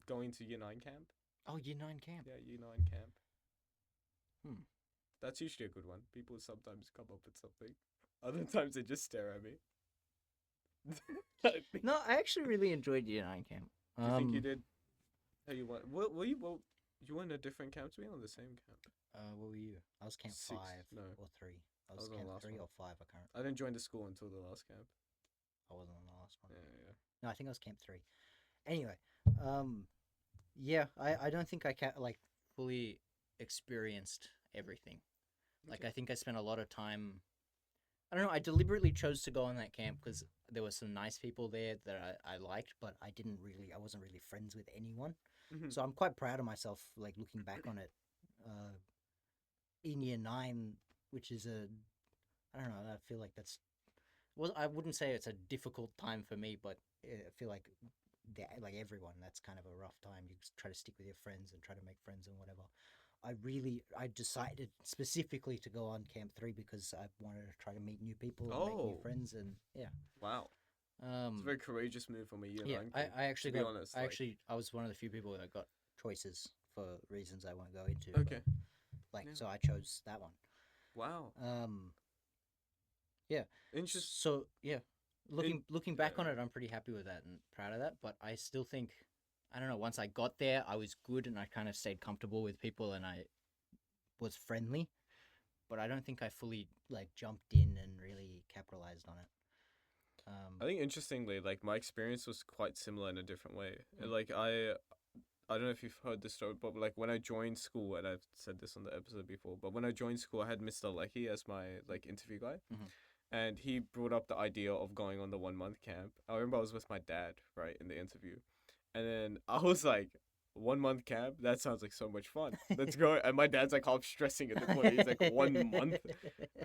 going to Year 9 camp. Oh, Year 9 camp. Yeah, Year 9 camp. Hmm. That's usually a good one. People sometimes come up with something. Other times they just stare at me. No, I actually really enjoyed Year 9 camp. Do you think you did? How you want? You were in a different camp to me or the same camp? What were you? I was camp 6, 5 no. or 3. I was was on the camp last 3 one. or 5. I can't. I didn't join the school until the last camp. I wasn't on the last one. Yeah. No, I think I was camp 3. Anyway, yeah, I don't think I fully experienced everything. Like, Okay. I think I spent a lot of time. I don't know. I deliberately chose to go on that camp because there were some nice people there that I liked, but I wasn't really friends with anyone. Mhm. So I'm quite proud of myself, like looking back on it, in Year 9, which is I don't know. I feel like I wouldn't say it's a difficult time for me, but I feel like like everyone, that's kind of a rough time. You just try to stick with your friends and try to make friends and whatever. I decided specifically to go on camp 3 because I wanted to try to meet new people and make new Oh. friends, and yeah. Wow. It's a very courageous move from a Year 9 I kid, actually to be got. honest. I was one of the few people that got choices for reasons I won't go into. Okay. but, Yeah. so I chose that one. Wow. Yeah. Interesting. So yeah, looking back on yeah. it, I'm pretty happy with that and proud of that. But I still think, I don't know. Once I got there, I was good and I kind of stayed comfortable with people and I was friendly. But I don't think I fully jumped in and really capitalized on it. I think interestingly, like my experience was quite similar in a different way. Mm. Like I don't know if you've heard this story, but like when I joined school, and I've said this on the episode before, but when I joined school, I had Mr. Lecky as my interview guy, Mhm. and he brought up the idea of going on the 1 month camp. I remember I was with my dad right in the interview, and then I was like, 1 month camp? That sounds like so much fun. Let's go. And my dad's like half stressing at the point. He's like 1 month,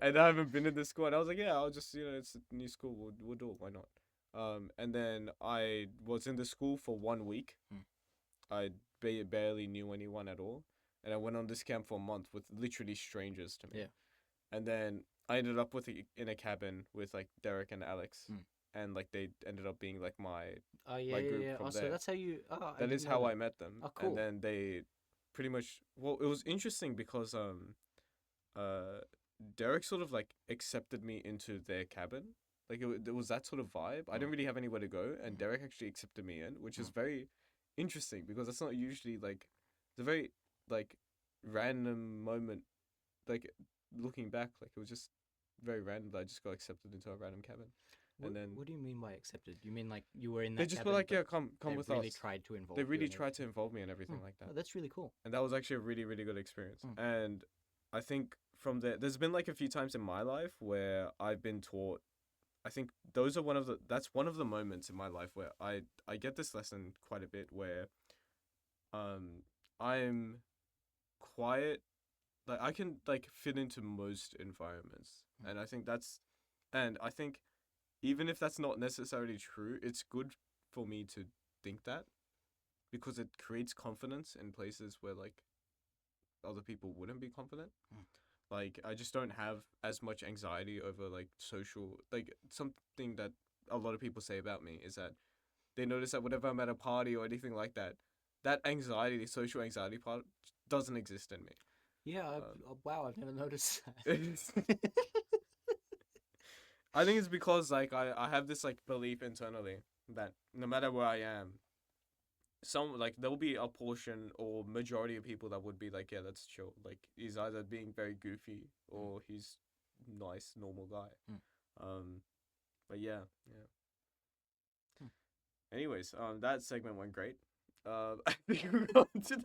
and I haven't been in this school. And I was like, yeah, I'll just it's a new school. We'll do it. Why not? And then I was in the school for 1 week. Hmm. I barely knew anyone at all, and I went on this camp for a month with literally strangers to me. Yeah. And then I ended up in a cabin with like Derek and Alex, Hmm. and like they ended up being like my Oh yeah, my yeah, group yeah. from Oh, so there. that's how you. Oh, I That didn't is know how that. I met them. Oh, cool. And then they pretty much, well, it was interesting because Derek sort of like accepted me into their cabin. Like it was that sort of vibe. I didn't really have anywhere to go, and Mhm. Derek actually accepted me in, which is Mm. very interesting because that's not usually like, it's a very like random moment. Like looking back, like it was just very random that I just got accepted into a random cabin. What, And then what do you mean by accepted? You mean like you were in that? they just cabin, were like, but yeah, come they with really us. tried to involve. They you really and tried to everything. involve me and everything Hmm. like that. Oh, that's really cool. And that was actually a really, really good experience. Mm. And I think from there's been like a few times in my life where I've been taught. I think that's one of the moments in my life where I get this lesson quite a bit where I'm quiet, like I can like fit into most environments. Mm. And I think even if that's not necessarily true, it's good for me to think that, because it creates confidence in places where like other people wouldn't be confident. Mm. Like I just don't have as much anxiety over like social, like something that a lot of people say about me is that they notice that whenever I'm at a party or anything like that, that anxiety, the social anxiety part, doesn't exist in me. Yeah. Wow, I've never noticed that. I think it's because like I have this like belief internally that no matter where I am, some like there will be a portion or majority of people that would be like, yeah, that's chill. Like he's either being very goofy or he's nice, normal guy. Mm. But yeah. Hmm. Anyways, that segment went great. I think we're on to the.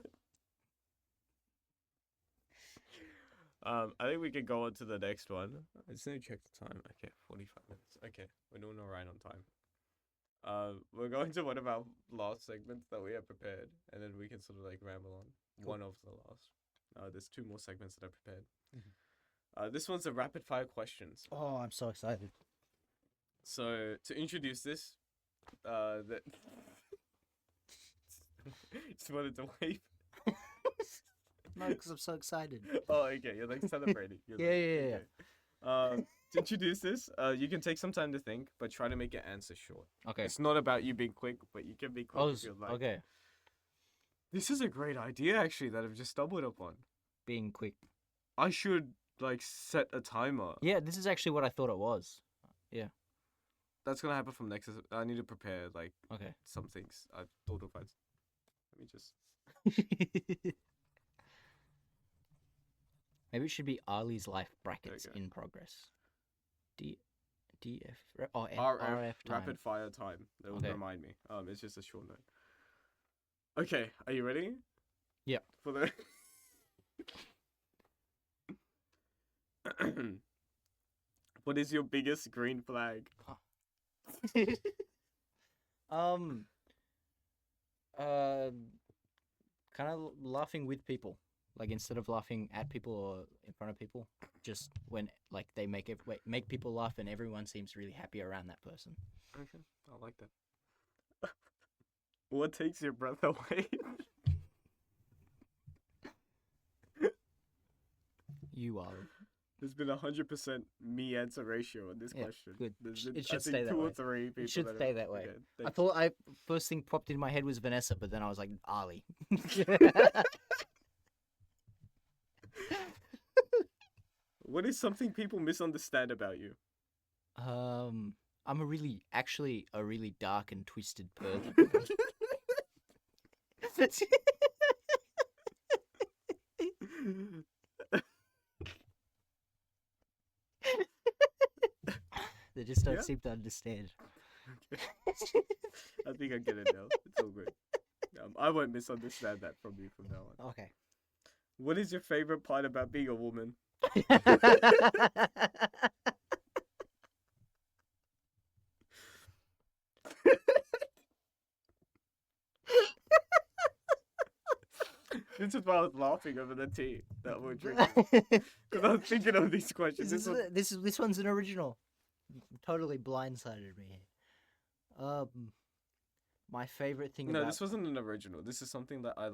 I think we can go on to the next one. I just need to check the time. Okay, 45 minutes. Okay, we're doing all right on time. We're going to one of our last segments that we have prepared, and then we can sort of like ramble on. Cool. One of the last. There's 2 more segments that I prepared. Mhm. This one's the rapid fire questions. Oh, I'm so excited. So to introduce this, that just wanted to wave. No, because I'm so excited. Oh, okay. You're like celebrating. You're Yeah, like, yeah. okay. To introduce this, you can take some time to think, but try to make your answer short. Okay. It's not about you being quick, but you can be quick Oh, if you like. okay. This is a great idea, actually, that I've just stumbled upon. Being quick. I should like set a timer. Yeah, this is actually what I thought it was. That's gonna happen from next. I need to prepare like Okay. some things. I thought of. Let me just. Maybe it should be Ali's life brackets go. in progress. DF oh RF RF time. rapid fire time. That will Okay. remind me. It's just a short note. Okay, are you ready? Yeah. For the. What is your biggest green flag? Kind of laughing with people, like instead of laughing at people or in front of people, just when like they make people laugh and everyone seems really happy around that person. Okay, I like that. What takes your breath away? You are. There's been 100% me answer ratio on this Yeah, question. good. There's It been, should I think stay that 2 or way. 3 people. It should that stay have- that way. Okay, I thanks. thought first thing popped in my head was Vanessa, but then I was like Ali. What is something people misunderstand about you? I'm actually a really dark and twisted person. They just don't Yeah. seem to understand. I think I get it now. It's all good. I won't misunderstand that from you from now on. Okay. What is your favorite part about being a woman? This is why I was laughing over the tea that we're drinking. Because I was thinking of these questions. This one's an original. Totally blindsided me here. My favorite thing No, about this wasn't an original. This is something that I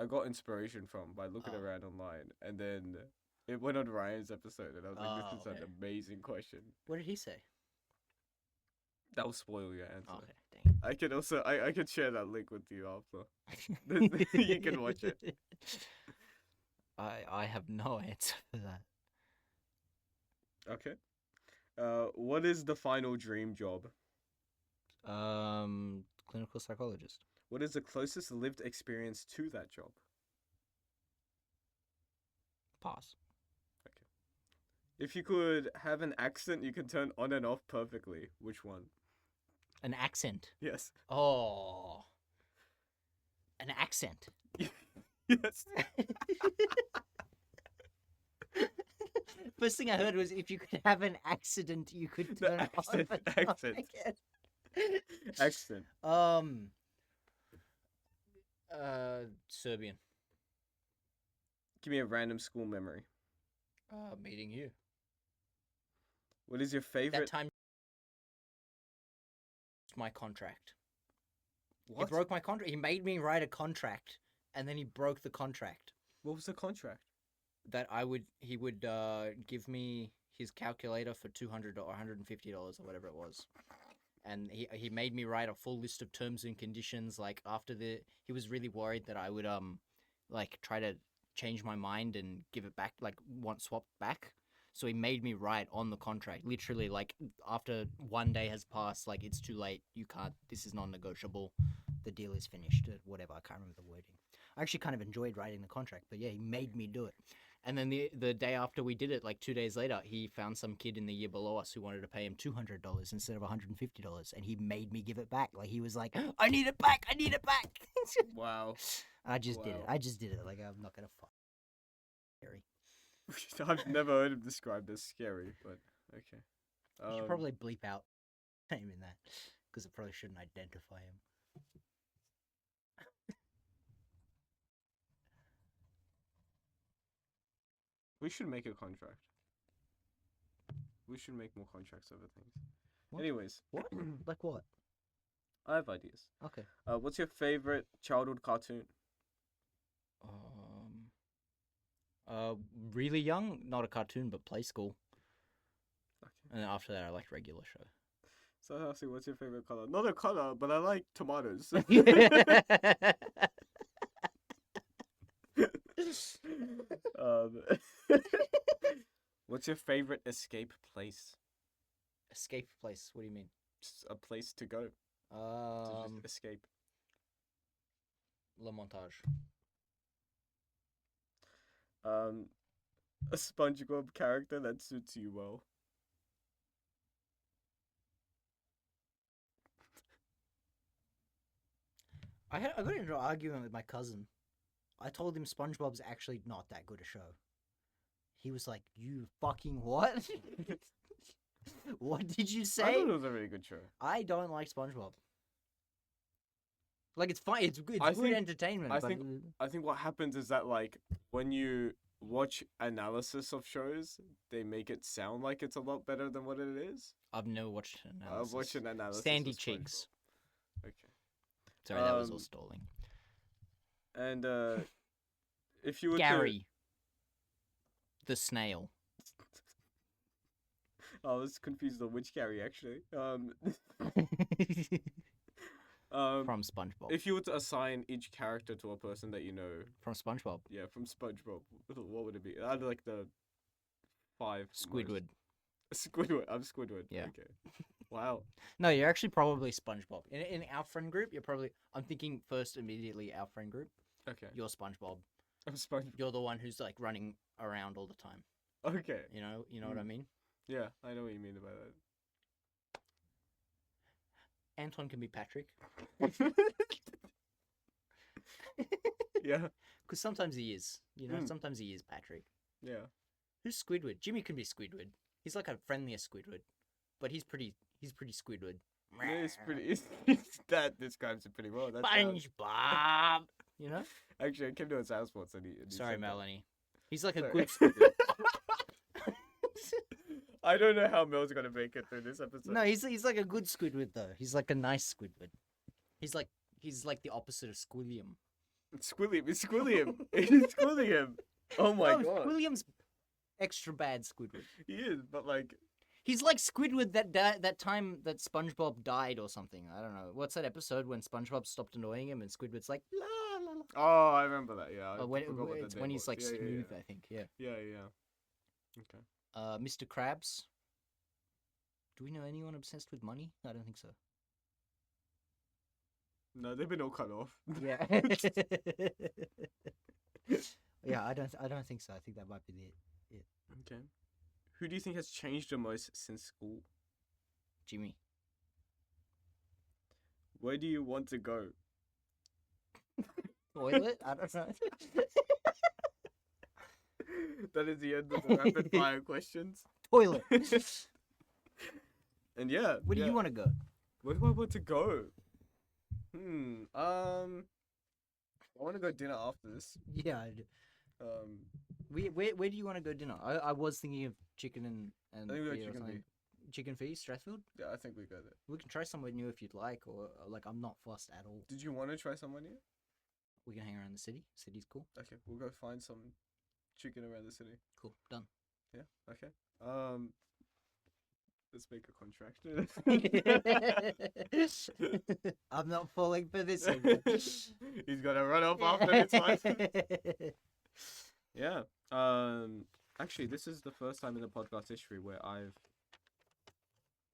got inspiration from by looking Oh. around online, and then it went on Ryan's episode, and I was like, Oh, "This is an okay. amazing question." What did he say? That will spoil your answer. Oh, okay, dang. I could also I could share that link with you after. You can watch it. I have no answer for that. Okay. What is the final dream job? Clinical psychologist. What is the closest lived experience to that job? Pass. If you could have an accent you can turn on and off perfectly, which one? An accent. Yes. Oh. An accent. Yes. First thing I heard was if you could have an accident, you could No, turn accent, on and off accent. again. Accent. Serbian. Give me a random school memory. Meeting you. What is your That favorite? time. My contract. What? He broke my contract. He made me write a contract, and then he broke the contract. What was the contract? That he would give me his calculator for $200 or $150 or whatever it was, and he made me write a full list of terms and conditions. Like he was really worried that I would like try to change my mind and give it back, like want swapped back. So he made me write on the contract, literally like after 1 day has passed, like it's too late, you can't, this is non-negotiable, the deal is finished. Whatever, I can't remember the wording. I actually kind of enjoyed writing the contract, but yeah, he made me do it. And then the day after we did it, like 2 days later, he found some kid in the year below us who wanted to pay him $200 instead of $150, and he made me give it back. Like he was like, "I need it back! I need it back!" Wow. I just did it. Wow. I just did it. Like I'm not gonna fuck. Scary. I've never heard him described as scary, but okay. You should probably bleep out name in that because it probably shouldn't identify him. We should make a contract. We should make more contracts over things. What? Anyways, What? Like what? I have ideas. Okay. What's your favorite childhood cartoon? Really young, not a cartoon, but Play School. Okay. And then after that, I liked regular show. So I'll see. What's your favorite color? Not a color, but I like tomatoes. um, what's your favorite escape place? Escape place. What do you mean? Just a place to go to just escape. La Montage. A SpongeBob character that suits you well. I got into an argument with my cousin. I told him SpongeBob's actually not that good a show. He was like, "You fucking what? What did you I say?" thought it was a really good show. I don't like SpongeBob. Like it's fine. It's good. It's I good think- entertainment. I but think- I think what happens is that like when you watch analysis of shows, they make it sound like it's a lot better than what it is. I've never watched an analysis. I've watched an analysis. Sandy of Cheeks. SpongeBob. Okay. Sorry, that was all Um, stalling. And if you were Gary. The snail. I was confused on which Gary actually. From SpongeBob. If you were to assign each character to a person that you know, From SpongeBob. yeah, from SpongeBob, what would it be? I'd like the 5. Squidward. Squidward. I'm Squidward. Yeah. Okay. Wow. No, you're actually probably SpongeBob. In our friend group, you're probably. I'm thinking first immediately our friend group. Okay. You're SpongeBob. I'm SpongeBob. You're the one who's like running around all the time. Okay. You know what I mean? Yeah, I know what you mean about Anton can be Patrick. that. Yeah. Because sometimes he is. Mm. Sometimes he is Patrick. Yeah. Who's Squidward? Jimmy can be Squidward. He's like a friendlier Squidward, but he's pretty Squidward. Yeah, it's pretty. That describes it pretty well. That's SpongeBob. actually, I came to his house once and he Sorry, said that. Melanie. He's like a Sorry. good Squidward. I don't know how Mel's gonna make it through this episode. No, he's like a good Squidward though. He's like a nice Squidward. He's like the opposite of Squilliam. Squilliam. It's Squilliam. It's Squilliam. Oh my No, god. Squilliam's extra bad Squidward. He is, but like, He's like Squidward that time that SpongeBob died or something. I don't know. What's that episode when SpongeBob stopped annoying him and Squidward's like la la la. oh, I remember that. Yeah. I But when forgot what the it's name when he's was. like Yeah, yeah, smooth, yeah. I think. Yeah. Yeah, yeah. Okay. Mr. Krabs. Do we know anyone obsessed with money? I don't think so. No, they've been all cut off. Yeah. Yeah, I don't think so. I think that might be it. Okay. Who do you think has changed the most since school? Jimmy. Where do you want to go? Toilet? I don't know. That is the end of the rapid fire questions. Toilet. And yeah. Where do yeah. you want to go? Where do I want to go? I want to go dinner after this. Yeah. I do. Where do you want to go dinner? I was thinking of chicken and I think we go feet or chicken something. feet. Chicken feet, Strathfield. Yeah, I think we go there. We can try somewhere new if you'd like, or like I'm not fussed at all. Did you want to try someone new? We can hang around the city. City's cool. Okay, we'll go find some chicken around the city. Cool. Done. Yeah. Okay. Let's make a contract. I'm not falling for this anymore. He's gonna run off after this one. Yeah. Actually, this is the first time in the podcast history where I've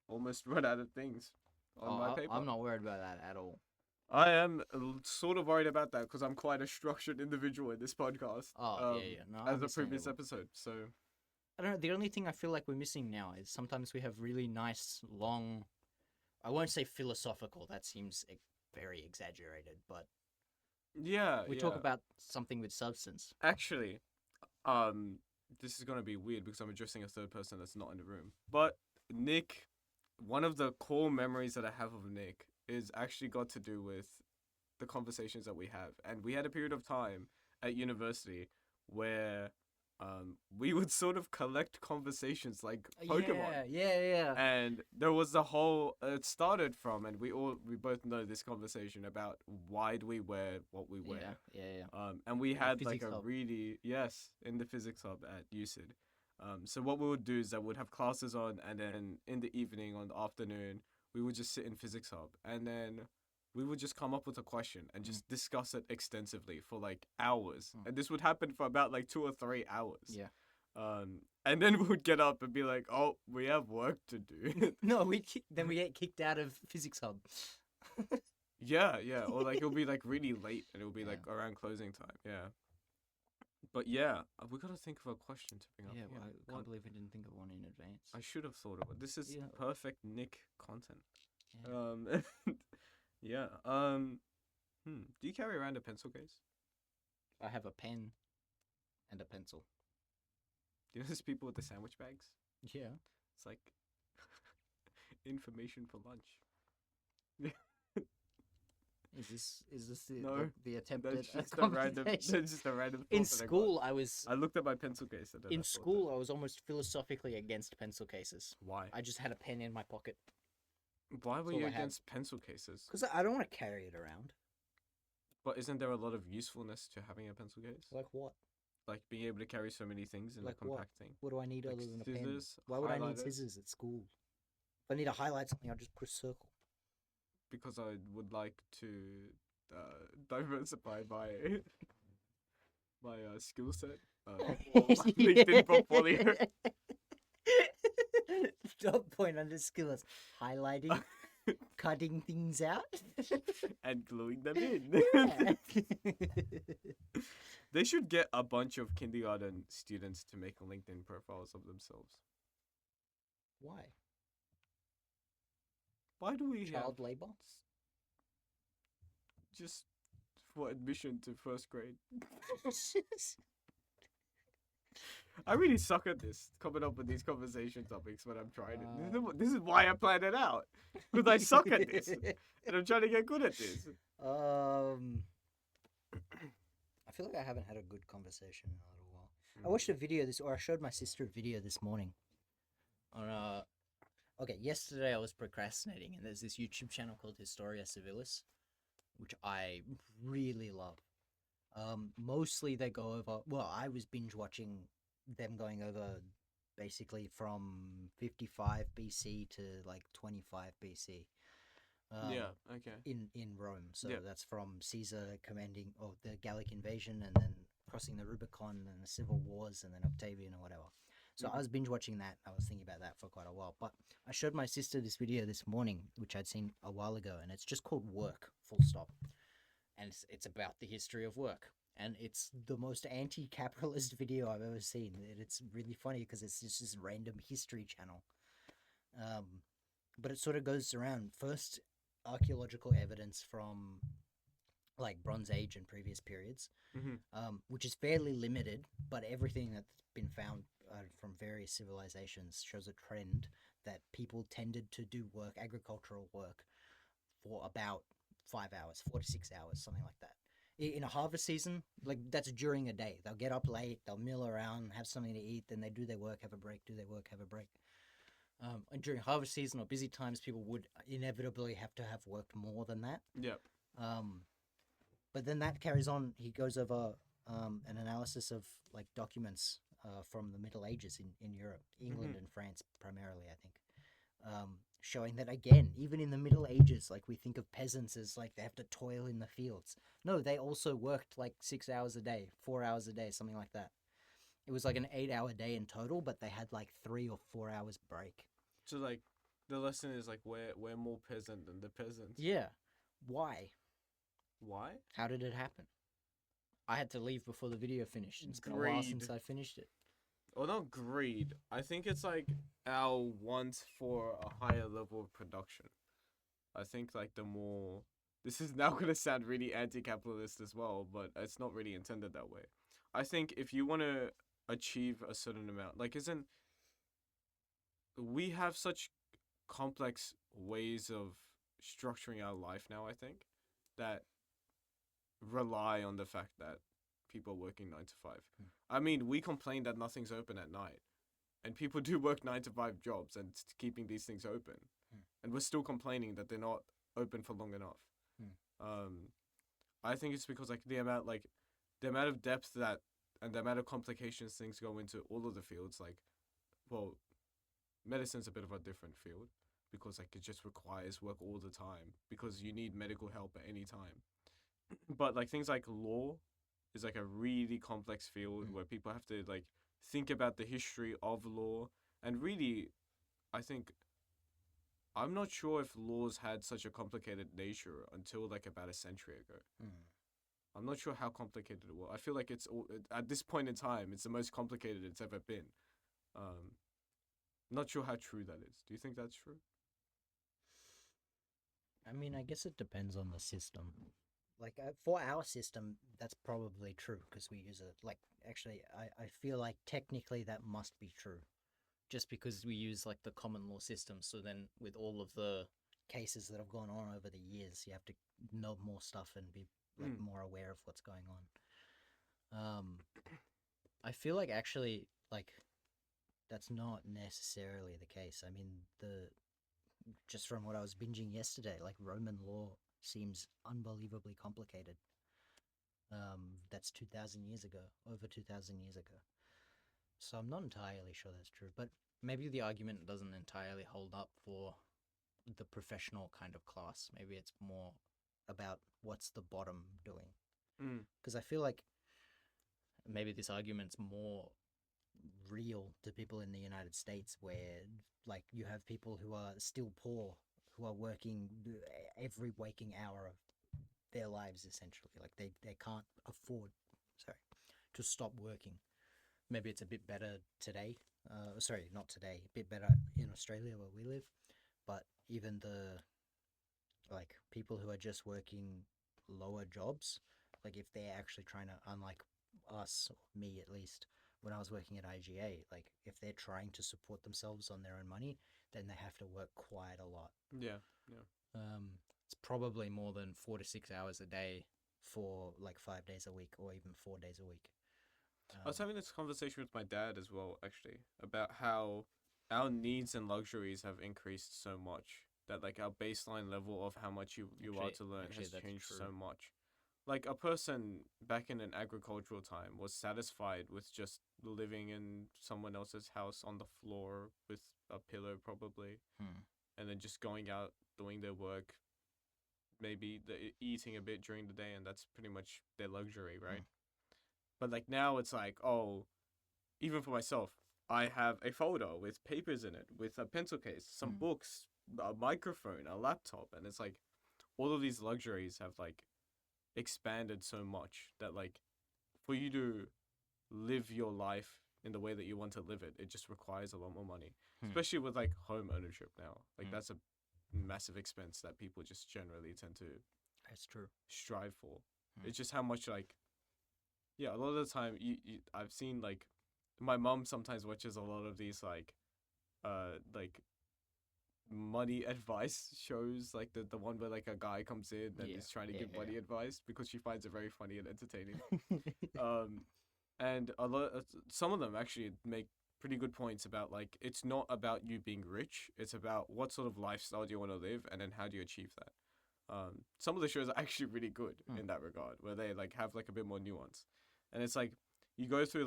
almost run out of things on my paper. I'm not worried about that at all. I am sort of worried about that because I'm quite a structured individual in this podcast. Oh, yeah. No, As the previous understandable. episode. So I don't know. The only thing I feel like we're missing now is sometimes we have really nice, long. I won't say philosophical. That seems very exaggerated, but yeah, we talk about something with substance. Actually, um, this is gonna be weird because I'm addressing a third person that's not in the room. But Nick, one of the core memories that I have of Nick is actually got to do with the conversations that we have. And we had a period of time at university where we would sort of collect conversations like Pokemon. Yeah. And there was the whole it started from, and we both know this conversation about why do we wear what we wear. Yeah. And we In the had like physics a hub. really yes in the physics hub at UCID. So what we would do is that we'd have classes on, and then in the evening on the afternoon we would just sit in physics hub, and then we would just come up with a question and just discuss it extensively for like hours. And this would happen for about like 2 or 3 hours. Yeah. And then we would get up and be like, "Oh, we have work to do." No, then we get kicked out of physics hub. Yeah, or like it'll be like really late, and it'll be Yeah. like around closing time. Yeah. But yeah, we gotta think of a question to bring up. Yeah, well, I what- can't believe we didn't think of one in advance. I should have thought of it. This is Yeah. perfect Nick content. Yeah. Yeah. Do you carry around a pencil case? I have a pen and a pencil. Do you know those people with the sandwich bags? Yeah. It's like information for lunch. Is this No, the attempt That's at just a random. That's conversation? just a random. In thought that I got. school, I was I looked at my pencil case. And then I in thought that. school. I was almost philosophically against pencil cases. Why? I just had a pen in my pocket Why were That's all you I had. against pencil cases? because I don't want to carry it around. But isn't there a lot of usefulness to having a pencil case? Like what? Like being able to carry so many things in Like a what? compact thing. What do I need Like other than a pen? scissors, Why would I need highlighters? scissors at school? If I need to highlight something, I'll just put a circle. Because I would like to diversify my my skill set. LinkedIn portfolio. Top point under skills: highlighting, cutting things out. And gluing them in. Yeah. They should get a bunch of kindergarten students to make LinkedIn profiles of themselves. Why? Why do we have Child labor? just for admission to first grade? I really suck at this, coming up with these conversation topics when I'm trying it. This is why I planned it out. Because I suck at this. And I'm trying to get good at this. I feel like I haven't had a good conversation in a little while. I watched a video I showed my sister a video this morning. On okay, yesterday I was procrastinating, and there's this YouTube channel called Historia Civilis, which I really love. Mostly they go over. Well, I was binge watching them going over basically from 55 BC to like 25 BC. Yeah, okay. In Rome. So Yeah. that's from Caesar commanding the Gallic invasion, and then crossing the Rubicon, and the civil wars, and then Octavian or whatever. So I was binge watching that. I was thinking about that for quite a while. But I showed my sister this video this morning, which I'd seen a while ago, and it's just called Work, full stop. And it's about the history of work. And it's the most anti-capitalist video I've ever seen. It's really funny because it's just this random history channel. But it sort of goes around first archaeological evidence from like Bronze Age and previous periods, which is fairly limited, but everything that's been found from various civilizations shows a trend that people tended to do agricultural work, for about 5 hours, 4 to 6 hours, something like that. In a harvest season, like that's during a day. They'll get up late, they'll mill around, have something to eat, then they do their work, have a break, do their work, have a break. And during harvest season or busy times, people would inevitably have to have worked more than that. Yep. But then that carries on. He goes over an analysis of like documents from the Middle Ages in Europe, England and France primarily, I think. Showing that again, even in the Middle Ages, like we think of peasants as like they have to toil in the fields. No, they also worked like 6 hours a day, 4 hours a day, something like that. It was like an 8-hour day in total, but they had like 3 or 4 hours break. So like the lesson is like we're more peasant than the peasants. Yeah. Why? Why? How did it happen? I had to leave before the video finished. It's been a while since I finished it. Well, not greed. I think it's like our want for a higher level of production. I think like the more this is now gonna sound really anti-capitalist as well, but it's not really intended that way. I think if you want to achieve a certain amount, like isn't we have such complex ways of structuring our life now, I think, that rely on the fact that people are working 9 to 5. I mean, we complain that nothing's open at night, and people do work 9 to 5 jobs and keeping these things open, and we're still complaining that they're not open for long enough. I think it's because the amount of depth that and the amount of complications things go into all of the fields. Like, well, medicine's a bit of a different field because it just requires work all the time because you need medical help at any time. But things like law is a really complex field where people have to think about the history of law, and really, I think I'm not sure if laws had such a complicated nature until about a century ago. I'm not sure how complicated it was. I feel like at this point in time, it's the most complicated it's ever been. Not sure how true that is. Do you think that's true? I mean, I guess it depends on the system. For our system, that's probably true because we use it. Actually, I feel like technically that must be true, just because we use the common law system. So then, with all of the cases that have gone on over the years, you have to know more stuff and be more aware of what's going on. I feel like actually that's not necessarily the case. I mean, just from what I was binging yesterday, Roman law seems unbelievably complicated. That's 2,000 years ago, over 2,000 years ago. So I'm not entirely sure that's true, but maybe the argument doesn't entirely hold up for the professional kind of class. Maybe it's more about what's the bottom doing. Because I feel like maybe this argument's more real to people in the United States, where you have people who are still poor, who are working every waking hour of their lives, essentially. They can't afford to stop working. Maybe it's a bit better today. Not today. A bit better in Australia where we live. But even the people who are just working lower jobs, if they're actually trying to, unlike us, or me at least, when I was working at IGA, if they're trying to support themselves on their own money, then they have to work quite a lot. Yeah. It's probably more than 4 to 6 hours a day for 5 days a week or even 4 days a week. I was having this conversation with my dad as well, actually, about how our needs and luxuries have increased so much that our baseline level of how much you are to learn has changed so much. A person back in an agricultural time was satisfied with just living in someone else's house on the floor with a pillow probably, and then just going out, doing their work, maybe eating a bit during the day, and that's pretty much their luxury, right? But now it's even for myself, I have a folder with papers in it, with a pencil case, some books, a microphone, a laptop, and it's all of these luxuries have expanded so much that for you to live your life in the way that you want to live it, it just requires a lot more money, especially with home ownership now. That's a massive expense that people just generally tend to strive for. It's just how much a lot of the time I've seen my mom sometimes watches a lot of these money advice shows, the one where a guy comes in and is trying to give money advice because she finds it very funny and entertaining. And some of them actually make pretty good points about it's not about you being rich, it's about what sort of lifestyle do you want to live and then how do you achieve that. Some of the shows are actually really good in that regard, where they have a bit more nuance, and it's you go through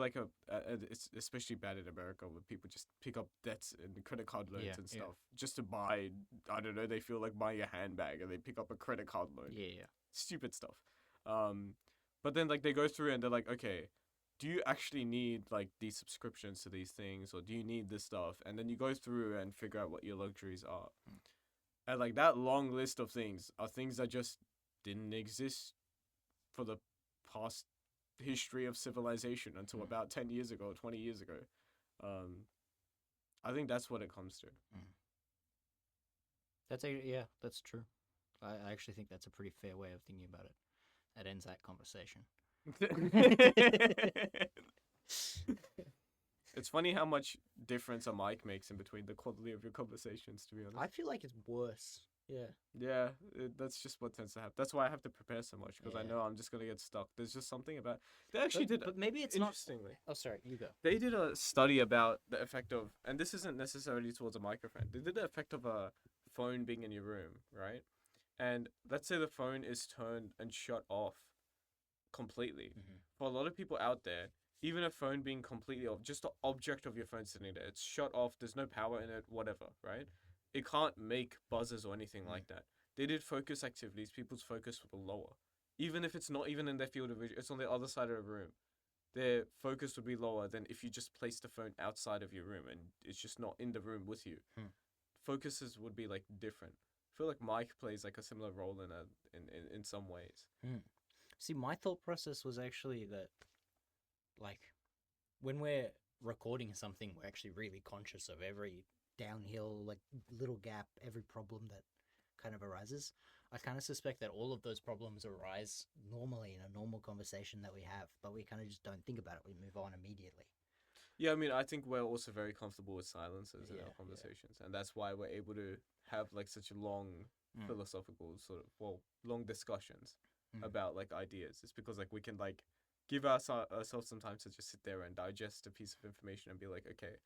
it's especially bad in America where people just pick up debts and credit card loans and stuff just to buy, I don't know, they feel like buying a handbag and they pick up a credit card loan. Stupid stuff. But then they go through and they're okay, do you actually need these subscriptions to these things, or do you need this stuff? And then you go through and figure out what your luxuries are. And that long list of things are things that just didn't exist for the past history of civilization until about 10 years ago, 20 years ago. I think that's what it comes to. That's true. I actually think that's a pretty fair way of thinking about it. That ends that conversation. It's funny how much difference a mic makes in between the quality of your conversations, to be honest. I feel like it's worse. Yeah. Yeah, that's just what tends to happen. That's why I have to prepare so much, because I Yeah. know I'm just going to get stuck. There's just something about... They actually But maybe it's not. interestingly. Oh, sorry. You go. They did a study about the effect of, and this isn't necessarily towards a microphone. They did the effect of a phone being in your room, right? And let's say the phone is turned and shut off completely. For a lot of people out there, even a phone being completely off, just the object of your phone sitting there, it's shut off, there's no power in it, whatever, right? It can't make buzzes or anything like that. They did focus activities, people's focus would be lower. Even if it's not even in their field of vision, it's on the other side of the room. Their focus would be lower than if you just place the phone outside of your room and it's just not in the room with you. Focuses would be like different. I feel like mic plays like a similar role in some ways. See, my thought process was actually that, like, when we're recording something, we're actually really conscious of every downhill, like, little gap, every problem that kind of arises. I kind of suspect that all of those problems arise normally in a normal conversation that we have, but we kind of just don't think about it. We move on immediately. Yeah, I mean, I think we're also very comfortable with silences in Yeah, our conversations, and that's why we're able to have like such long philosophical long discussions about like ideas. It's because like we can like give ourselves some time to just sit there and digest a piece of information and be like, okay.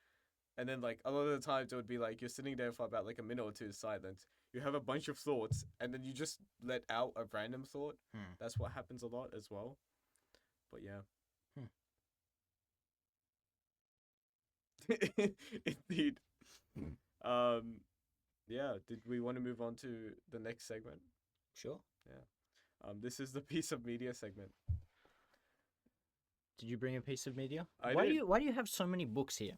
And then like a lot of the times it would be like you're sitting there for about like a minute or two silent. You have a bunch of thoughts and then you just let out a random thought. That's what happens a lot as well. But yeah. Indeed. Yeah, did we want to move on to the next segment? Sure. Yeah. This is the piece of media segment. Did you bring a piece of media? I Why did. do you have so many books here?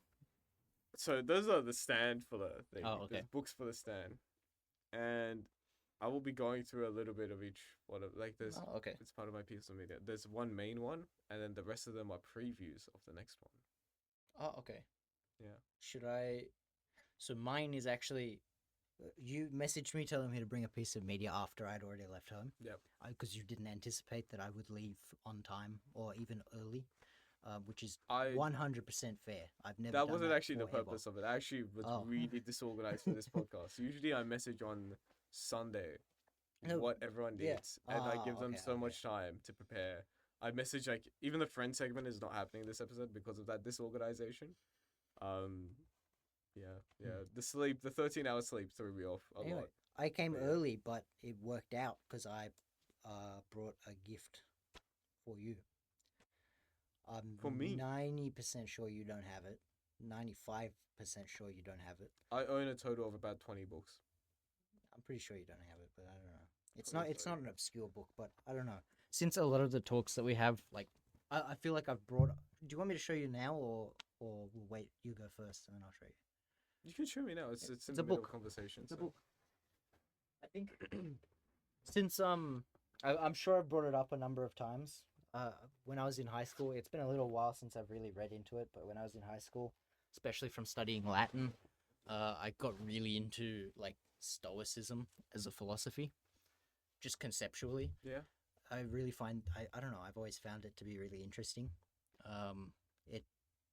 So those are the stand for the thing. Oh, okay. There's books for the stand. And I will be going through a little bit of each one of like this. Oh, okay. It's part of my piece of media. There's one main one, and then the rest of them are previews of the next one. Oh, okay. Yeah. Should I? So mine is actually. You messaged me telling me to bring a piece of media after I'd already left home. Yep. Because you didn't anticipate that I would leave on time or even early, which is I 100% fair. I've never. that done wasn't that actually the before, ever. purpose of it. I actually was Oh. really disorganized for this podcast. Usually I message on Sunday No, what everyone yeah. needs, and I give them Okay, so okay. much time to prepare. I message like even the friend segment is not happening this episode because of that disorganization. Yeah. The 13-hour sleep threw me off a Anyway, lot. I came But yeah. early, but it worked out because I brought a gift for you. I'm For me? 90% sure you don't have it. 95% sure you don't have it. I own a total of about 20 books. I'm pretty sure you don't have it, but I don't know. It's Probably not. It's so. not an obscure book, but I don't know. Since a lot of the talks that we have, like, I feel like I've brought. Do you want me to show you now, or we'll wait? You go first, and then I'll show you. You can show me now. It's in It's the a middle book. of conversation. It's a so- book. I think since I'm sure I've brought it up a number of times. When I was in high school, it's been a little while since I've really read into it, but when I was in high school, especially from studying Latin, I got really into like Stoicism as a philosophy, just conceptually. Yeah. I really find I don't know, I've always found it to be really interesting. It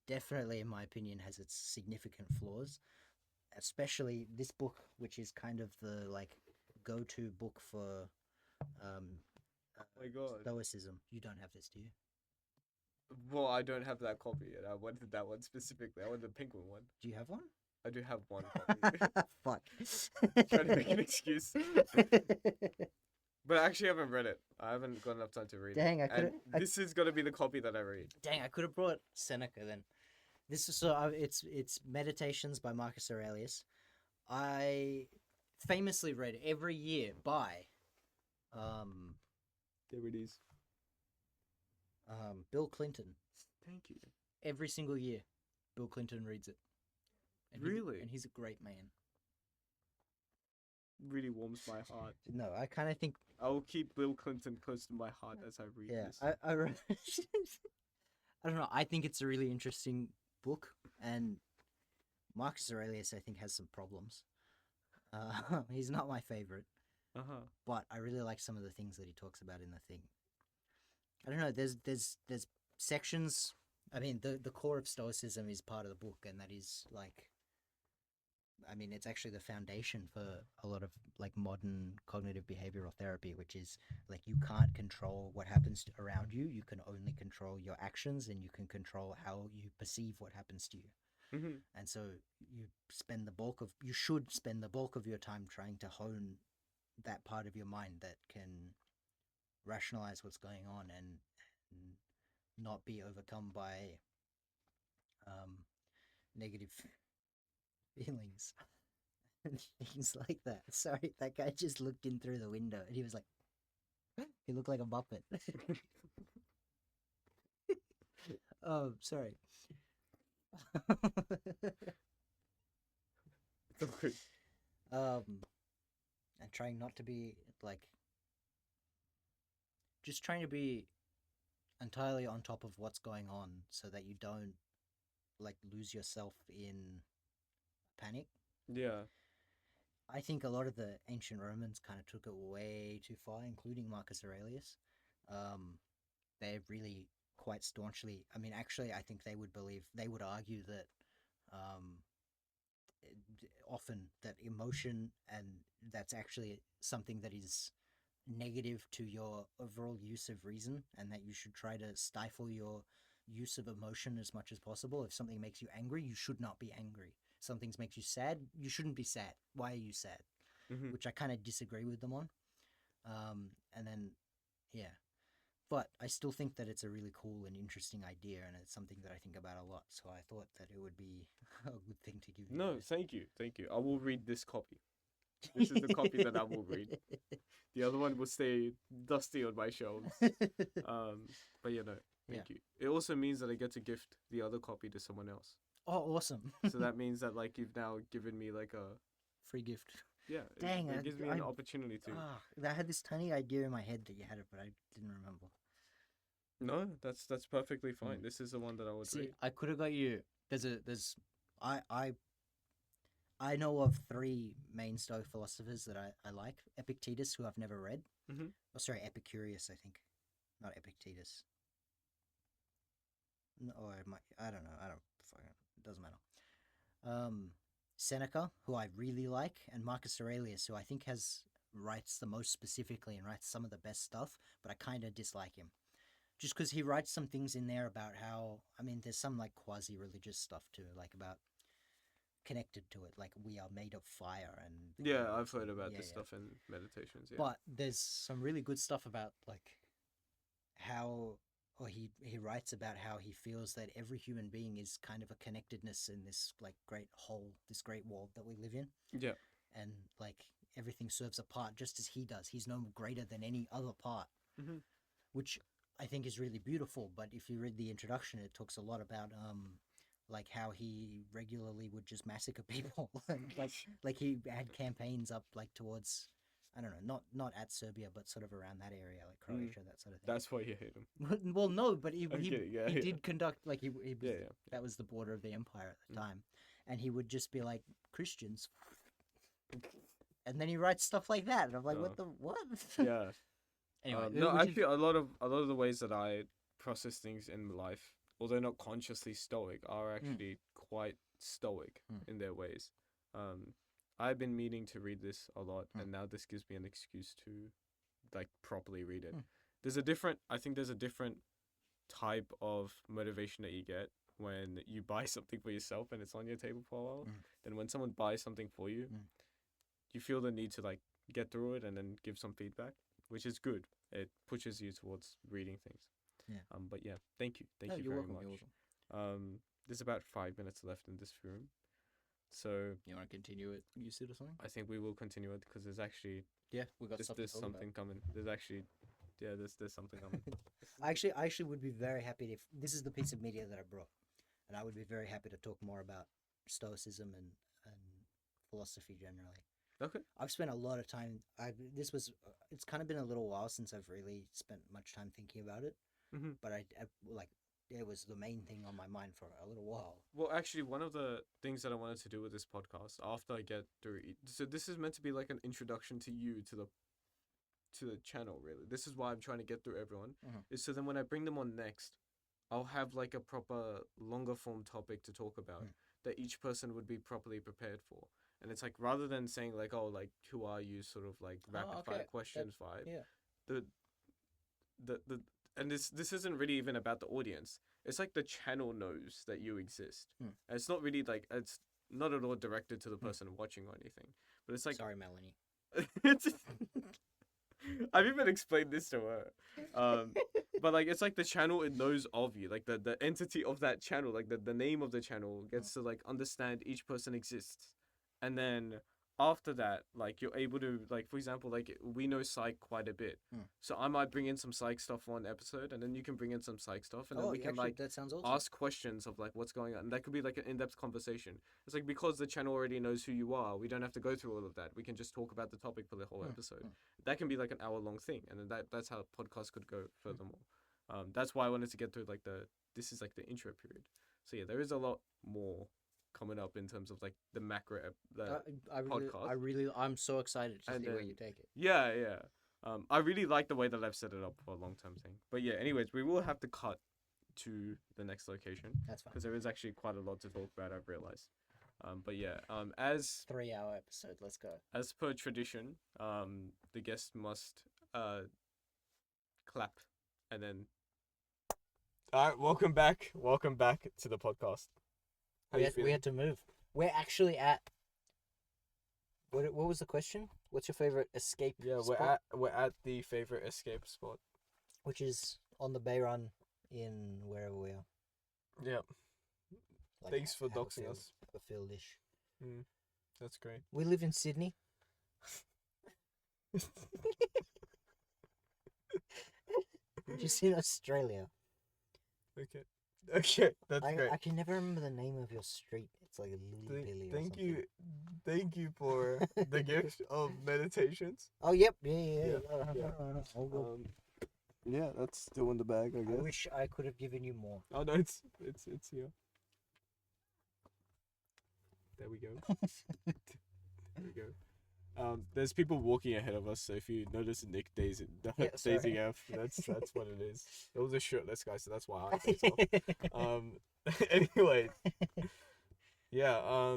definitely, in my opinion, has its significant flaws, especially this book, which is kind of the like go-to book for Oh my god. Stoicism. You don't have this, do you? Well, I don't have that copy yet. I wanted that one specifically. I wanted the penguin one. Do you have one? I do have one copy. Fuck. Trying to make an excuse. But I actually haven't read it. I haven't got enough time to read Dang, it. I could've- And this is going to be the copy that I read. Dang, I could have brought Seneca then. This is it's Meditations by Marcus Aurelius. I famously read every year by There it is. Bill Clinton. Thank you. Every single year, Bill Clinton reads it. And Really? and he's a great man. really warms my heart. No, I kind of think I will keep Bill Clinton close to my heart as I read yeah. this. I don't know. I think it's a really interesting book, and Marcus Aurelius I think has some problems. He's not my favorite, but I really like some of the things that he talks about in the thing. I don't know. There's sections. I mean, the core of Stoicism is part of the book, and that is like, I mean, it's actually the foundation for a lot of like modern cognitive behavioral therapy, which is like you can't control what happens around you. You can only control your actions, and you can control how you perceive what happens to you. And so you should spend the bulk of your time trying to hone that part of your mind that can rationalize what's going on and not be overcome by negative feelings and things like that. Sorry, that guy just looked in through the window and he was like, he looked like a Muppet. Oh, sorry. And trying not to be like, just trying to be entirely on top of what's going on so that you don't like lose yourself in panic. Yeah. I think a lot of the ancient Romans kind of took it way too far, including Marcus Aurelius. They really quite staunchly, I mean, actually, I think they would argue that often that emotion, and that's actually something that is negative to your overall use of reason, and that you should try to stifle your use of emotion as much as possible. If something makes you angry, you should not be angry. Something makes you sad, you shouldn't be sad. Why are you sad? Which I kind of disagree with them on. And then, yeah. But I still think that it's a really cool and interesting idea, and it's something that I think about a lot. So I thought that it would be a good thing to give you. No, thank you. I will read this copy. This is the copy that I will read. The other one will stay dusty on my shelves. But you know, thank you. It also means that I get to gift the other copy to someone else. Oh, awesome. So that means that like you've now given me like a free gift. Yeah. Dang, it gives me an opportunity to. I had this tiny idea in my head that you had it, but I didn't remember. No, that's perfectly fine. This is the one that I would read. I could have got you. I know of 3 main Stoic philosophers that I like. Epictetus, who I've never read. Oh, sorry, Epicurus, I think. Not Epictetus. No, or I don't know. It doesn't matter. Seneca, who I really like, and Marcus Aurelius, who I think writes the most specifically and writes some of the best stuff, but I kind of dislike him. Just because he writes some things in there about how, I mean, there's some like quasi-religious stuff too, like about connected to it, like we are made of fire, and yeah, I've heard about this stuff in meditations. Yeah, but there's some really good stuff about like how, or he writes about how he feels that every human being is kind of a connectedness in this like great whole, this great world that we live in. Yeah, and like everything serves a part just as he does. He's no greater than any other part, which I think is really beautiful. But if you read the introduction, it talks a lot about like how he regularly would just massacre people. like he had campaigns up like towards, I don't know, not at Serbia, but sort of around that area, like Croatia, that sort of thing. That's why you hate him. Well, no, but he yeah. did conduct, like he was, that was the border of the empire at the time, and he would just be like, Christians, and then he writes stuff like that, and I'm like, what? Yeah. Anyway, no, actually, a lot of the ways that I process things in life, although not consciously stoic, are actually quite stoic in their ways. I've been meaning to read this a lot, and now this gives me an excuse to like properly read it. I think there's a different type of motivation that you get when you buy something for yourself and it's on your table for a while. Then when someone buys something for you, you feel the need to like get through it and then give some feedback, which is good. It pushes you towards reading things. Yeah. But yeah, thank you very welcome, much. You're welcome. There's about 5 minutes left in this room, so you want to continue it? Use it or something? I think we will continue it because there's actually we got there's something coming. There's actually there's something coming. I actually would be very happy if this is the piece of media that I brought, and I would be very happy to talk more about Stoicism and philosophy generally. Okay. I've spent a lot of time. It's kind of been a little while since I've really spent much time thinking about it. Mhm. But I like it was the main thing on my mind for a little while. Well, actually, one of the things that I wanted to do with this podcast after I get through, so this is meant to be like an introduction to you to the channel. Really, this is why I'm trying to get through everyone. Mhm. Is so then when I bring them on next, I'll have like a proper longer form topic to talk about that each person would be properly prepared for. And it's like rather than saying like, oh, like who are you, sort of like rapid fire okay. questions vibe. Yeah. The the and this isn't really even about the audience. It's like the channel knows that you exist. And it's not really like it's not at all directed to the person watching or anything. But it's like Sorry, Melanie. it's I've even explained this to her. But like it's like the channel, it knows of you. Like the entity of that channel, like the name of the channel gets to like understand each person exists. And then after that, like you're able to like, for example, like we know psych quite a bit. So I might bring in some psych stuff one episode, and then you can bring in some psych stuff, and then we can actually, like that sounds awesome. ask questions of like what's going on. And that could be like an in-depth conversation. It's like because the channel already knows who you are, we don't have to go through all of that. We can just talk about the topic for the whole episode. That can be like an hour-long thing, and then that's how podcasts could go furthermore. That's why I wanted to get through like this is like the intro period. So yeah, there is a lot more coming up in terms of like the macro podcast. I'm so excited to And see where then- you take it. Yeah. I really like the way that I've set it up for a long-term thing. But yeah, anyways, we will have to cut to the next location That's fine. because there is actually quite a lot to talk about, I've realized. But yeah, as 3-hour episode. Let's go. as per tradition, the guest must clap and then. All right, welcome back. Welcome back to the podcast. How you We feeling? had to move. We're actually at. What was the question? What's your favorite escape? Yeah, spot? we're at the favorite escape spot. Which is on the Bay Run in wherever we are. Yep, Like thanks for doxing Haberfield- us. Haberfield-ish. That's great. We live in Sydney. Just in Australia. Okay, that's great. I can never remember the name of your street. It's like Lily Billy or Thank something. thank you for the gift of meditations. Oh, yep. Yeah. Yeah. All good. Yeah, that's still in the bag, I I guess. wish I could have given you more. Oh no, it's here. There we go. There we go. There's people walking ahead of us, so if you notice Nick dazing sorry. F, that's what it is. It was a shirtless guy, so that's why I dazed off. Anyway. Yeah,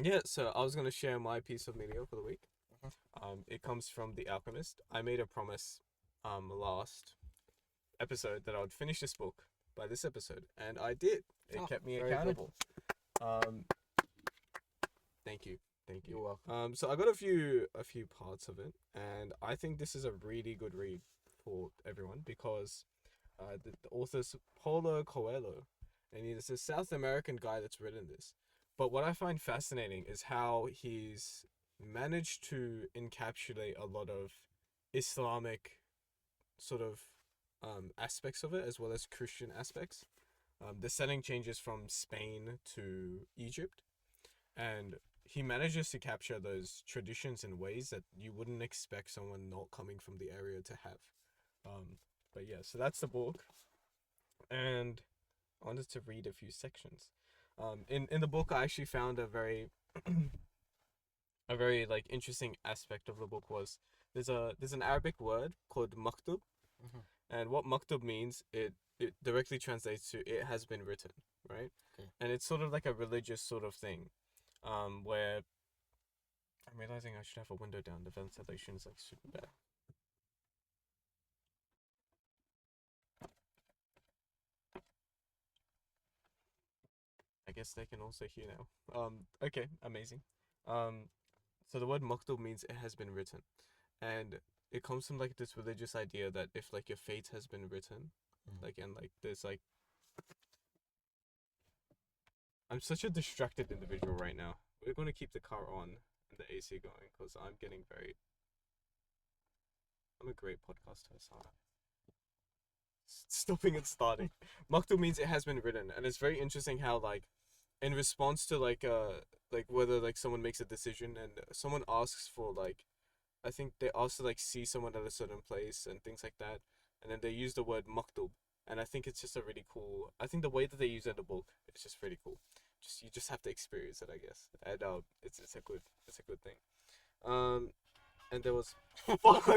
yeah, so I was gonna share my piece of media for the week. It comes from The Alchemist. I made a promise last episode that I would finish this book by this episode, and I did. It kept me very good. accountable. Thank you. You're welcome. So I got a few parts of it, and I think this is a really good read for everyone because the author's Paulo Coelho, and he's a South American guy that's written this. But what I find fascinating is how he's managed to encapsulate a lot of Islamic sort of aspects of it, as well as Christian aspects. The setting changes from Spain to Egypt, and he manages to capture those traditions in ways that you wouldn't expect someone not coming from the area to have. But yeah, so that's the book, and I wanted to read a few sections. In the book, I actually found a very a very like interesting aspect of the book was there's an Arabic word called maktub, and what maktub means, it directly translates to it has been written, right? Okay. And it's sort of like a religious sort of thing, where I'm realizing I should have a window down. The ventilation is like super bad. I guess they can also hear now. Okay, amazing. So the word maktub means it has been written, and it comes from like this religious idea that if like your fate has been written, like and like there's like I'm such a distracted individual right now. We're going to keep the car on and the AC going because I'm a great podcast host. Stopping and starting. Maktub means it has been written, and it's very interesting how like in response to like whether like someone makes a decision and someone asks for like I think they ask to like see someone at a certain place and things like that, and then they use the word maktub, and I think it's just a really cool. I think the way that they use it in the book is just really cool. Just you just have to experience it, I guess, and it's a good thing. Um, and there was fuck.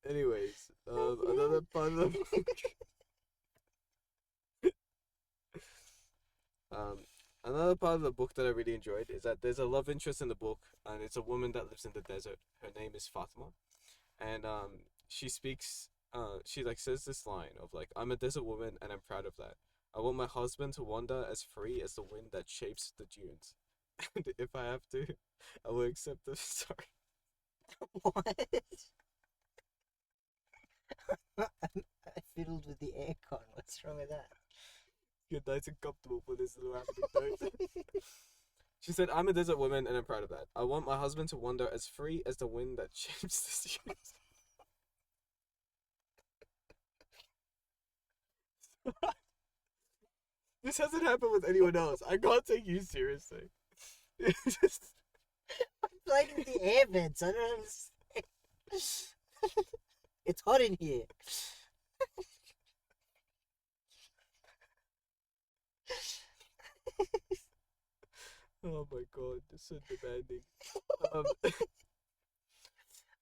Anyways, another part of the book. Um, another part of the book that I really enjoyed is that there's a love interest in the book, and it's a woman that lives in the desert. Her name is Fatima, and she speaks. She like says this line of like, "I'm a desert woman, and I'm proud of that. I want my husband to wander as free as the wind that shapes the dunes, and if I have to, I will accept the sorry." What? I fiddled with the aircon. What's wrong with that? You're nice and comfortable for this little anecdote. She said, "I'm a desert woman, and I'm proud of that. I want my husband to wander as free as the wind that shapes the dunes." This hasn't happened with anyone else. I can't take you seriously. It's just... Like with the air vents. I don't understand. It's hot in here. Oh my god, it's so demanding. Um,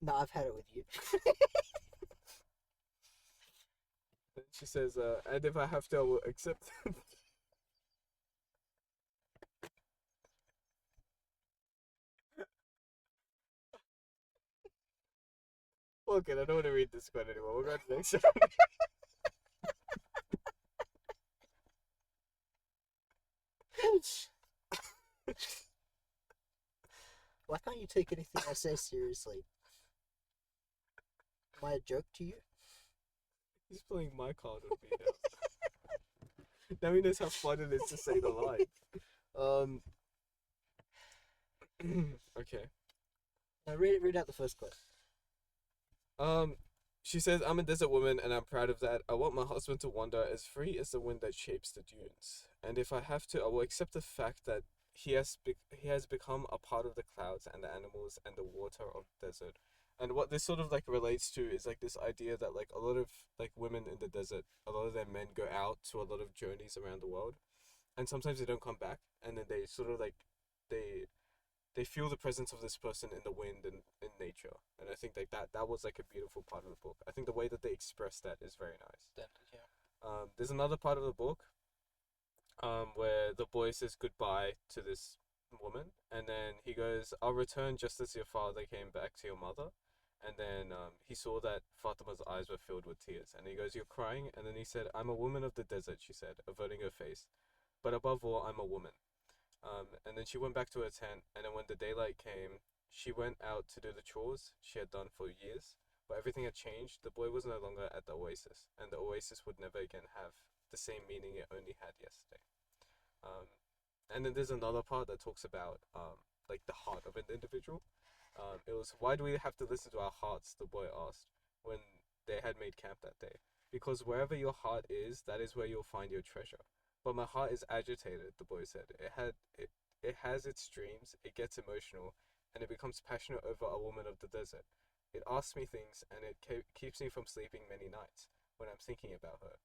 No, I've had it with you. she says, and if I have to, I will accept. Okay, I don't want to read this one anymore. We'll go to the next one. Why can't you take anything I say seriously? Am I a joke to you? He's playing my card on me now. Now he knows how fun it is to say the line. Okay. Now read out the first quote. She says, "I'm a desert woman, and I'm proud of that. I want my husband to wander as free as the wind that shapes the dunes. And if I have to, I will accept the fact that he has become a part of the clouds and the animals and the water of the desert." And what this sort of like relates to is like this idea that like a lot of like women in the desert, a lot of their men go out to a lot of journeys around the world, and sometimes they don't come back, and then they sort of like they they feel the presence of this person in the wind and in nature, and I think like that was like a beautiful part of the book. I think the way that they express that is very nice. Yeah. There's another part of the book where the boy says goodbye to this woman, and then he goes, "I'll return just as your father came back to your mother." And then he saw that Fatima's eyes were filled with tears, and he goes, "You're crying?" And then he said, "I'm a woman of the desert," she said, averting her face. "But above all, I'm a woman." And then she went back to her tent, and then when the daylight came, she went out to do the chores she had done for years. But everything had changed. The boy was no longer at the oasis, and the oasis would never again have the same meaning it only had yesterday. Um, and then there's another part that talks about like the heart of an individual. It was, "Why do we have to listen to our hearts?" the boy asked when they had made camp that day. "Because wherever your heart is, that is where you'll find your treasure." "But my heart is agitated," the boy said. It has its dreams, it gets emotional, and it becomes passionate over a woman of the desert. It asks me things, and it keeps me from sleeping many nights when I'm thinking about her."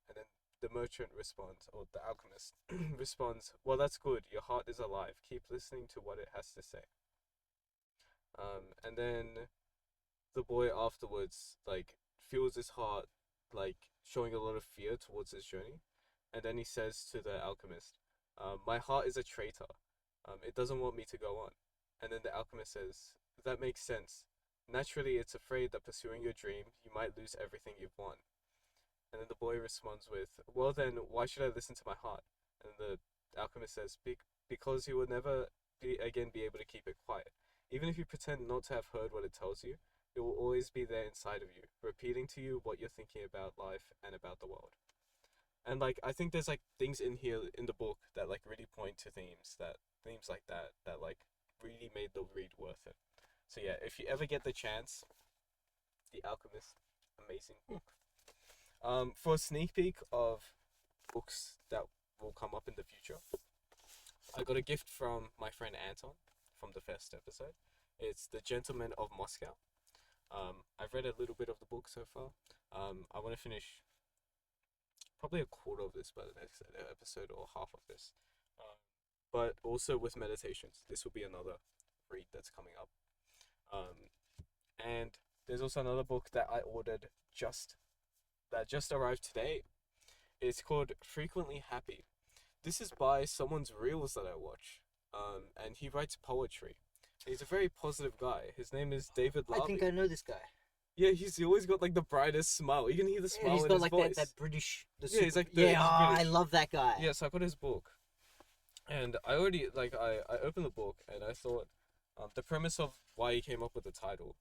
And then the merchant responds, or the alchemist responds, "Well, that's good. Your heart is alive. Keep listening to what it has to say." And then the boy afterwards, like, feels his heart, like, showing a lot of fear towards his journey. And then he says to the alchemist, "My heart is a traitor. It doesn't want me to go on." And then the alchemist says, "That makes sense. Naturally, it's afraid that pursuing your dream, you might lose everything you've won." And then the boy responds with, "Well then, why should I listen to my heart?" And the alchemist says, "Because you will never again be able to keep it quiet. Even if you pretend not to have heard what it tells you, it will always be there inside of you, repeating to you what you're thinking about life and about the world." And like I think there's like things in here in the book that like really point to themes that themes like that that like really made the read worth it. So yeah, if you ever get the chance, The Alchemist, amazing book. For a sneak peek of books that will come up in the future, I got a gift from my friend Anton from the first episode. It's The Gentleman of Moscow. I've read a little bit of the book so far. I want to finish probably a quarter of this by the next episode or half of this. But also with meditations, this will be another read that's coming up. And there's also another book that I ordered that just arrived today. It's called Frequently Happy. This is by someone's reels that I watch. And he writes poetry. He's a very positive guy. His name is David Larby. I think I know this guy. Yeah, he's always got like the brightest smile. You can hear the smile He's in got his like voice. that British. Yeah, he's like yeah. he's I British. love that guy. Yeah, so I got his book, and I already like I opened the book and I thought, the premise of why he came up with the title,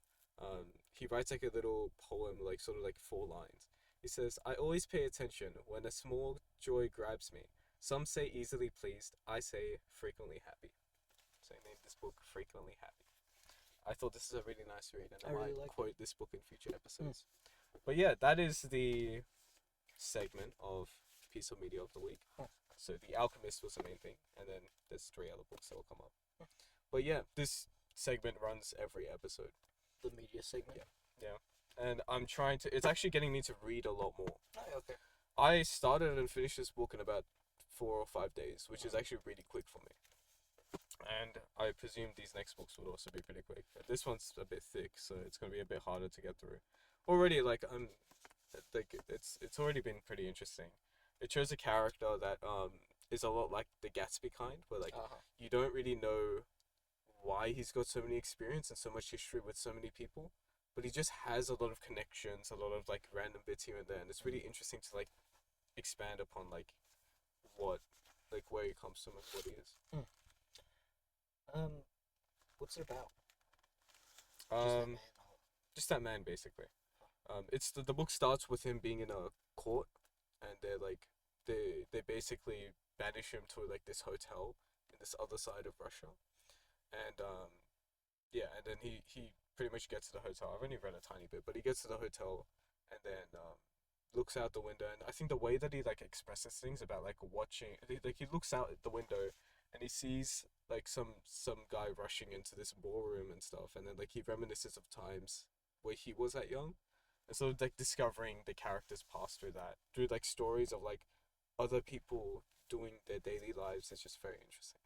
he writes like a little poem, like sort of like 4 lines. He says, "I always pay attention when a small joy grabs me. Some say easily pleased, I say frequently happy." So I named this book Frequently Happy. I thought this is a really nice read, and I really might like quote this book in future episodes. But yeah, that is the segment of piece of media of the week. So The Alchemist was the main thing, and then there's 3 other books that will come up. But yeah, this segment runs every episode. The media segment. Yeah. And I'm trying to. It's actually getting me to read a lot more. Oh, okay. I started and finished this book in about 4 or 5 days, which is actually really quick for me. And I presume these next books would also be pretty quick. This one's a bit thick, so it's gonna be a bit harder to get through. Already, like it's already been pretty interesting. It shows a character that is a lot like the Gatsby kind, where like you don't really know why he's got so many experience and so much history with so many people, but he just has a lot of connections, a lot of like random bits here and there, and it's really interesting to like expand upon like where he comes from and what he is. What's it about? Just that man basically. It's the book starts with him being in a court, and they basically banish him to like this hotel in this other side of Russia, and and then he pretty much gets to the hotel. I've only read a tiny bit, but he gets to the hotel, and then looks out the window, and I think the way that he like expresses things about like watching, like he looks out at the window and he sees like some guy rushing into this ballroom and stuff, and then like he reminisces of times where he was that young, and sort of like discovering the characters past through like stories of like other people doing their daily lives. It's just very interesting.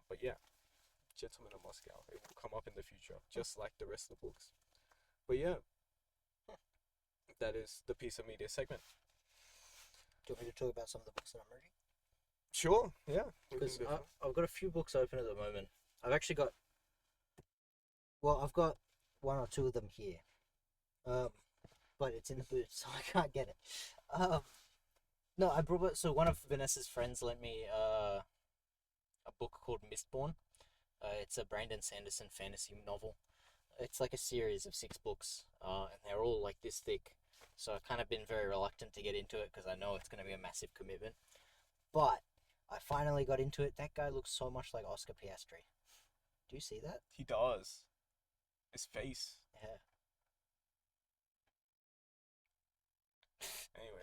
But yeah, Gentleman of Moscow, it will come up in the future, just like the rest of the books. But yeah, that is the piece of media segment. Do you want me to talk about some of the books that I'm reading? Sure, yeah. Because I've got a few books open at the moment. I've actually got... Well, I've got 1 or 2 of them here. But it's in the boot, so I can't get it. No, I brought... So one of Vanessa's friends lent me a book called Mistborn. It's a Brandon Sanderson fantasy novel. It's like a series of 6 books, and they're all like this thick. So I've kind of been very reluctant to get into it because I know it's going to be a massive commitment. But I finally got into it. That guy looks so much like Oscar Piastri. Do you see that? He does. His face. Yeah.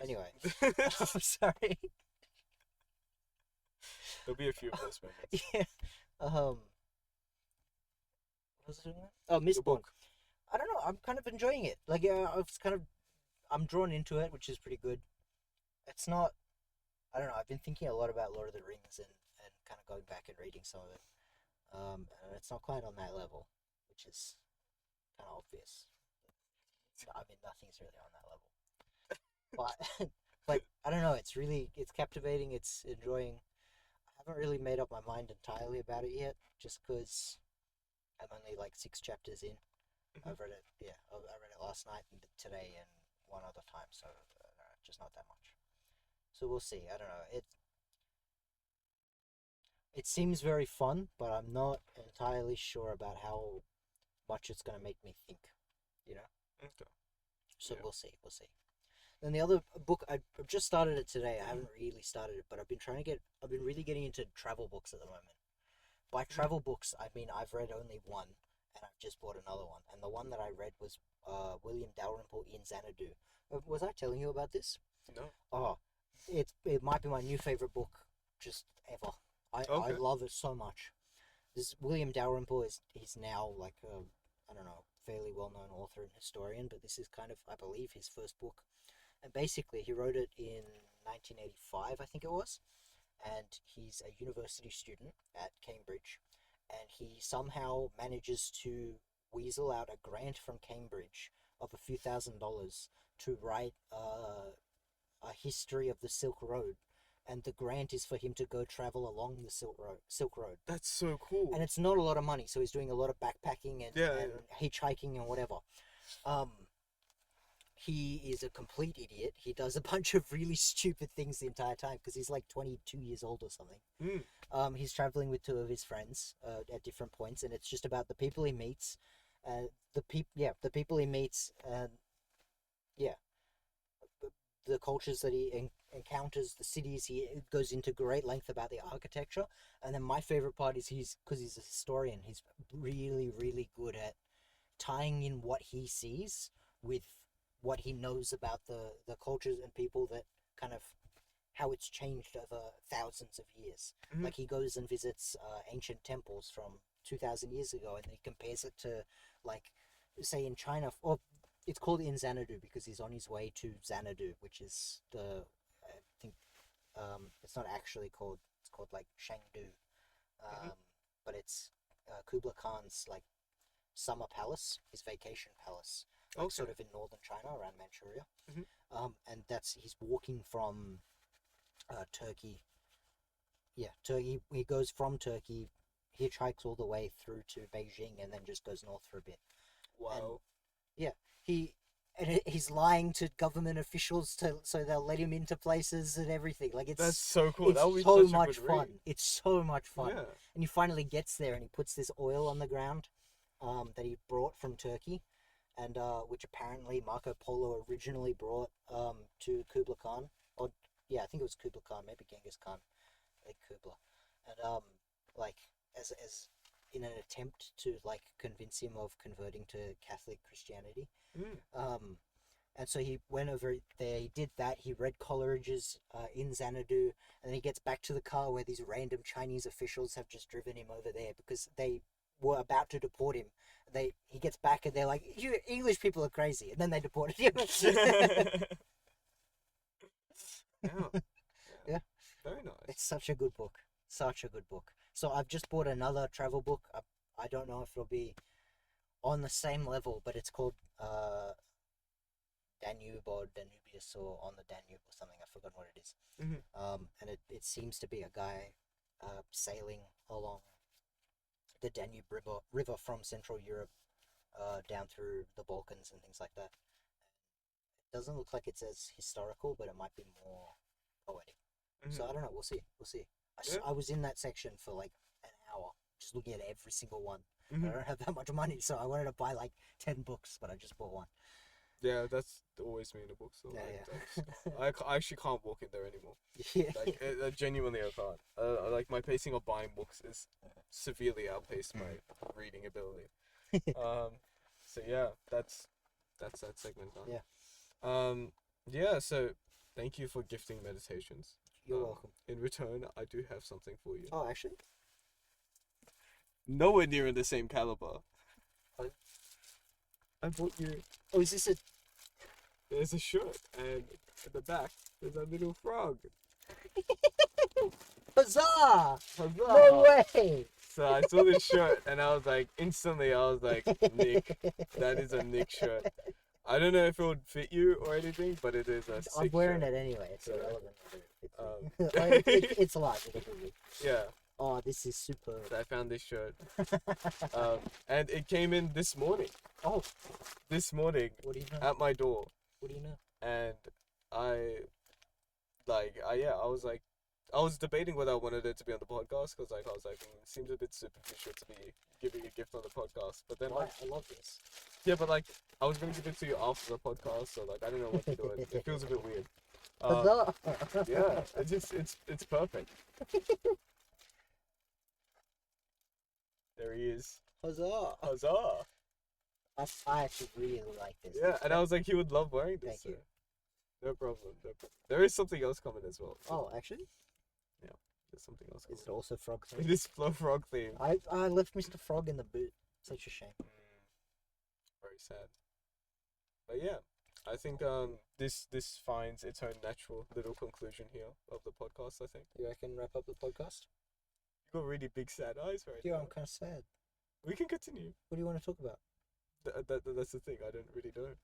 Anyways. Anyway. I'm sorry. There'll be a few of those moments. Yeah. What was it? Oh, Mistborn. I don't know. I'm kind of enjoying it. Like, I'm drawn into it, which is pretty good. It's not. I don't know. I've been thinking a lot about Lord of the Rings and kind of going back and reading some of it. And it's not quite on that level, which is kind of obvious. I mean, nothing's really on that level. But I don't know. It's captivating. It's enjoying. I haven't really made up my mind entirely about it yet, just because I'm only like 6 chapters in. I've read it. Yeah, I read it last night and today and one other time, so just not that much. So we'll see. I don't know. It seems very fun, but I'm not entirely sure about how much it's gonna make me think. You know. Okay. So Yeah. we'll see. We'll see. Then the other book, I've just started it today. I haven't really started it, but I've been really getting into travel books at the moment. by travel books, I mean I've read only one, and I've just bought another one. And the one that I read was William Dalrymple in Xanadu. Was I telling you about this? No. Oh, it might be my new favorite book, just ever. I Okay. love it so much. This William Dalrymple he's now like a, I don't know, fairly well known author and historian, but this is kind of, I believe, his first book. And basically he wrote it in 1985, I think it was, and he's a university student at Cambridge, and he somehow manages to weasel out a grant from Cambridge of a few $1,000s to write a history of the Silk Road, and the grant is for him to go travel along the Silk Road. That's so cool. And it's not a lot of money, so he's doing a lot of backpacking and, Yeah, and hitchhiking and whatever. He is a complete idiot. He does a bunch of really stupid things the entire time because he's like 22 years old or something. He's traveling with two of his friends at different points, and it's just about the people he meets, the people he meets, and the cultures that he encounters, the cities. He goes into great length about the architecture, and then my favorite part is because he's a historian. He's really, really good at tying in what he sees with what he knows about the cultures and people that kind of how it's changed over thousands of years. Like he goes and visits ancient temples from 2,000 years ago, and he compares it to, like, say in China, or it's called in Xanadu because he's on his way to Xanadu, which is I think it's not actually called, it's called like Chengdu, but it's Kublai Khan's like summer palace, his vacation palace, like sort of in northern China around Manchuria. And he's walking from Turkey. Yeah, Turkey. He goes from Turkey, hitchhikes all the way through to Beijing, and then just goes north for a bit. Wow. And, he's lying to government officials so they'll let him into places and everything. Like that's so cool. It's That would be so such a much good fun. read. It's so much fun. Yeah. And he finally gets there, and he puts this oil on the ground, that he brought from Turkey, and which apparently Marco Polo originally brought to Kublai Khan. Or yeah, I think it was Kublai Khan, maybe Genghis Khan, like Kublai, and like as in an attempt to like convince him of converting to Catholic Christianity. And so he went over there, he did that, he read Coleridge's in Xanadu, and then he gets back to the car where these random Chinese officials have just driven him over there because they were about to deport him. He gets back and they're like, "You English people are crazy," and then they deported him. Yeah. Very nice. It's such a good book. Such a good book. So I've just bought another travel book. I don't know if it'll be on the same level, but it's called Danube or Danubius or On the Danube or something. I've forgotten what it is. And it seems to be a guy sailing along the Danube river from Central Europe down through the Balkans and things like that. It doesn't look like it's as historical, but it might be more poetic. So I don't know. We'll see. I was in that section for like an hour, just looking at every single one. I don't have that much money, so I wanted to buy like 10 books, but I just bought one. Yeah, that's always me in a bookstore. Yeah. I actually can't walk in there anymore. Yeah. Like, genuinely, I can't. Like, my pacing of buying books is severely outpaced my reading ability. So yeah, that's that segment done. Yeah. Yeah. So thank you for gifting meditations. You're welcome. In return, I do have something for you. Oh, actually? Nowhere near in the same caliber. Oh. I bought you. Oh, is this a... There's a shirt, and at the back, there's a little frog. Huzzah! Huzzah! No way! So I saw this shirt, and I was like, Nick, that is a Nick shirt. I don't know if it would fit you or anything, but it is a sick I'm wearing shirt. it anyway. It's irrelevant. It's large. Yeah. Oh, this is super. So I found this shirt. And it came in this morning. Oh. This morning. What do you know? At my door. What do you know? And I was debating whether I wanted it to be on the podcast, because I was like, it seems a bit superficial to be giving a gift on the podcast. But then, Why? I love this. yeah, but like, I was going to give it to you after the podcast, so like, I don't know what to do. It feels a bit weird. Huzzah! Yeah, it's perfect. There he is. Huzzah! Huzzah! I actually really like this. Yeah, and I was like, he would love wearing this. Thank you. No problem. No problem. There is something else coming as well. Oh, actually, There's something else is coming. it also frog It themed? is frog theme. I left Mr. Frog in the boot. Such a shame. Very sad. But yeah, I think this finds its own natural little conclusion here of the podcast. I think You reckon wrap up the podcast? you got really big sad eyes right Yeah, now. I'm kind of sad. We can continue. What do you want to talk about? That's the thing. I don't really know.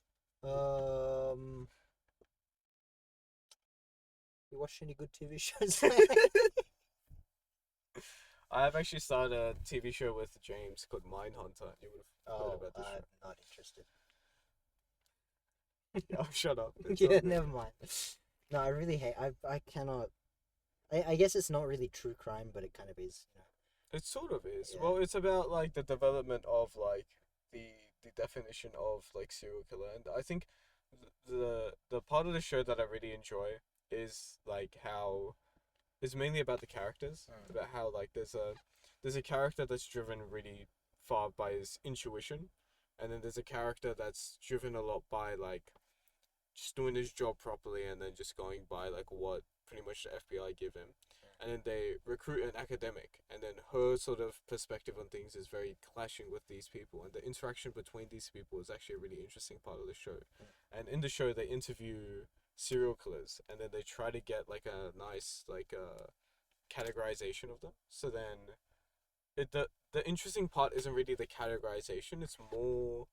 You watched any good TV shows? I have actually started a TV show with James called Mindhunter. You would have heard about this I'm show. not interested. Oh, shut up. It's Yeah, not good. never mind. No, I really hate. I cannot. I guess it's not really true crime, but it kind of is. You know. It sort of is. Yeah. Well, it's about like the development of like the definition of like serial killer, and I think the part of the show that I really enjoy is like how it's mainly about the characters, about how like there's a character that's driven really far by his intuition, and then there's a character that's driven a lot by like just doing his job properly, and then just going by like what pretty much the FBI give him. And then they recruit an academic, and then her sort of perspective on things is very clashing with these people, and the interaction between these people is actually a really interesting part of the show. And in the show, they interview serial killers, and then they try to get like a nice like categorization of them. So then, the interesting part isn't really the categorization; it's more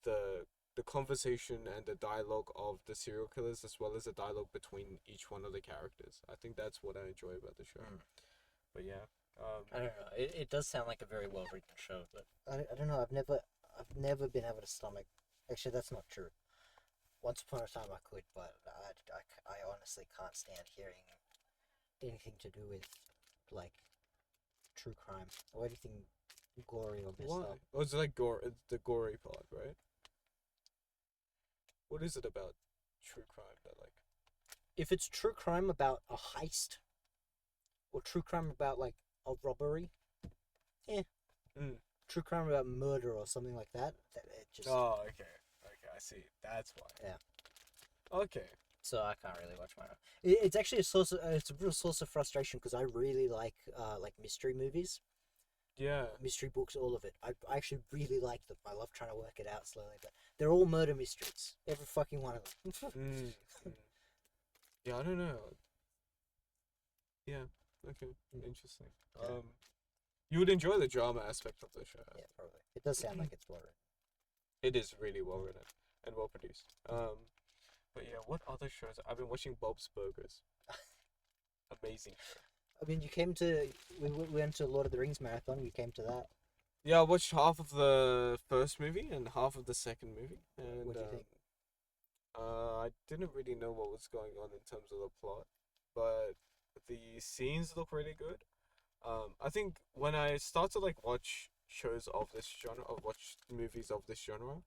the conversation and the dialogue of the serial killers, as well as the dialogue between each one of the characters. I think that's what I enjoy about the show. But yeah, I don't know. It does sound like a very well written show, but I don't know. I've never been able to stomach. Actually, that's not true. Once upon a time I could, but I honestly can't stand hearing anything to do with like true crime or anything gory or messed why? up. Oh, it's like it's the gory part, right? What is it about true crime that like? If it's true crime about a heist or true crime about like a robbery, true crime about murder or something like that, it just Oh, okay, I see. That's why. Yeah. Okay. so I can't really watch my own. It's actually a source. It's a real source of frustration because I really like mystery movies, Yeah. mystery books, all of it. I actually really like them. I love trying to work it out slowly, but they're all murder mysteries. Every fucking one of them. Yeah, I don't know. Yeah. Okay. Mm. Interesting. Yeah. You would enjoy the drama aspect of the show. Yeah, probably. It does sound like it's well written. It is really well written and well produced. But yeah, what other shows? I've been watching Bob's Burgers. Amazing show. I mean, we went to Lord of the Rings marathon. You came to that. Yeah, I watched half of the first movie and half of the second movie, and What do you think? I didn't really know what was going on in terms of the plot, but the scenes look really good. I think when I start to like watch shows of this genre, or watch movies of this genre,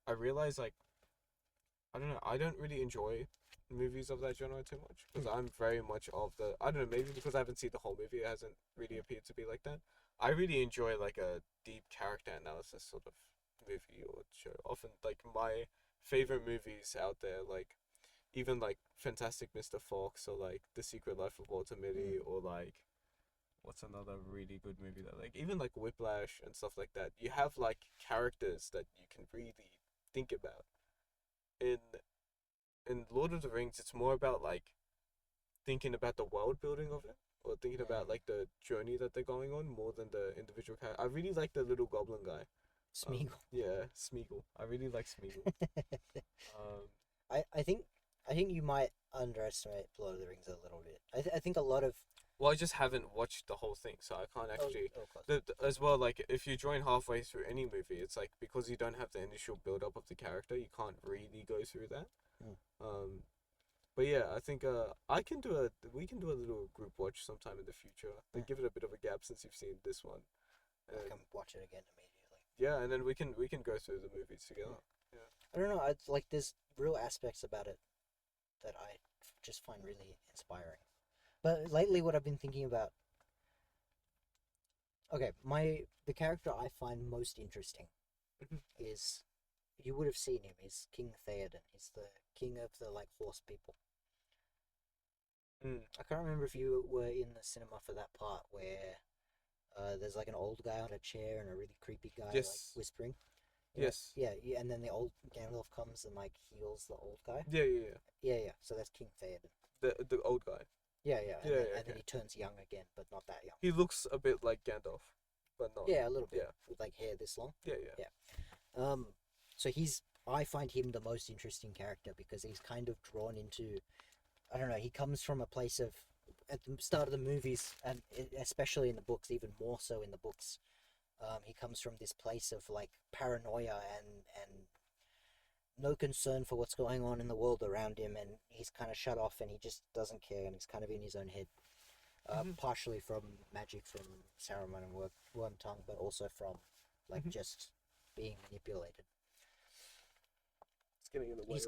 I realize like I don't know, I don't really enjoy movies of that genre too much because I'm very much of the I don't know, maybe because I haven't seen the whole movie, it hasn't really appeared to be like that. I really enjoy like a deep character analysis sort of movie or show. Often like my favorite movies out there, like even like Fantastic Mr. Fox or like The Secret Life of Walter Mitty or like what's another really good movie that like even like Whiplash and stuff like that. You have like characters that you can really think about. In Lord of the Rings, it's more about like thinking about the world building of it, or thinking about like the journey that they're going on more than the individual character. I really like the little goblin guy. Smeagol. Yeah, Smeagol. I really like Smeagol. I think you might underestimate Lord of the Rings a little bit. I think a lot of Well, I just haven't watched the whole thing, so I can't actually. of course. As well, like if you join halfway through any movie, it's like because you don't have the initial build up of the character, you can't really go through that. But yeah, I think we can do a little group watch sometime in the future. Then give it a bit of a gap since you've seen this one. I can watch it again immediately. Yeah, and then we can go through the movies together. I don't know. It's like there's real aspects about it that I just find really inspiring. But lately, what I've been thinking about, Okay, the character I find most interesting is, you would have seen him. He's King Theoden. He's the king of the like horse people. Mm. I can't remember if you were in the cinema for that part where there's like an old guy on a chair and a really creepy guy like Yes. whispering. You know? Yes. Yeah, and then the old Gandalf comes and like heals the old guy. Yeah. Yeah. So that's King Theoden. The old guy. Yeah. And, Yeah, then, yeah, and then okay. he turns young again, but not that young. He looks a bit like Gandalf, but not. Yeah, a little bit Yeah. with like hair this long. Yeah. So I find him the most interesting character because he's kind of drawn into, I don't know, he comes from a place of, at the start of the movies, and especially in the books, even more so in the books, he comes from this place of like paranoia and no concern for what's going on in the world around him, and he's kind of shut off and he just doesn't care, and he's kind of in his own head. Partially from magic from Saruman and Wormtongue, but also from like just being manipulated. It's getting in the way.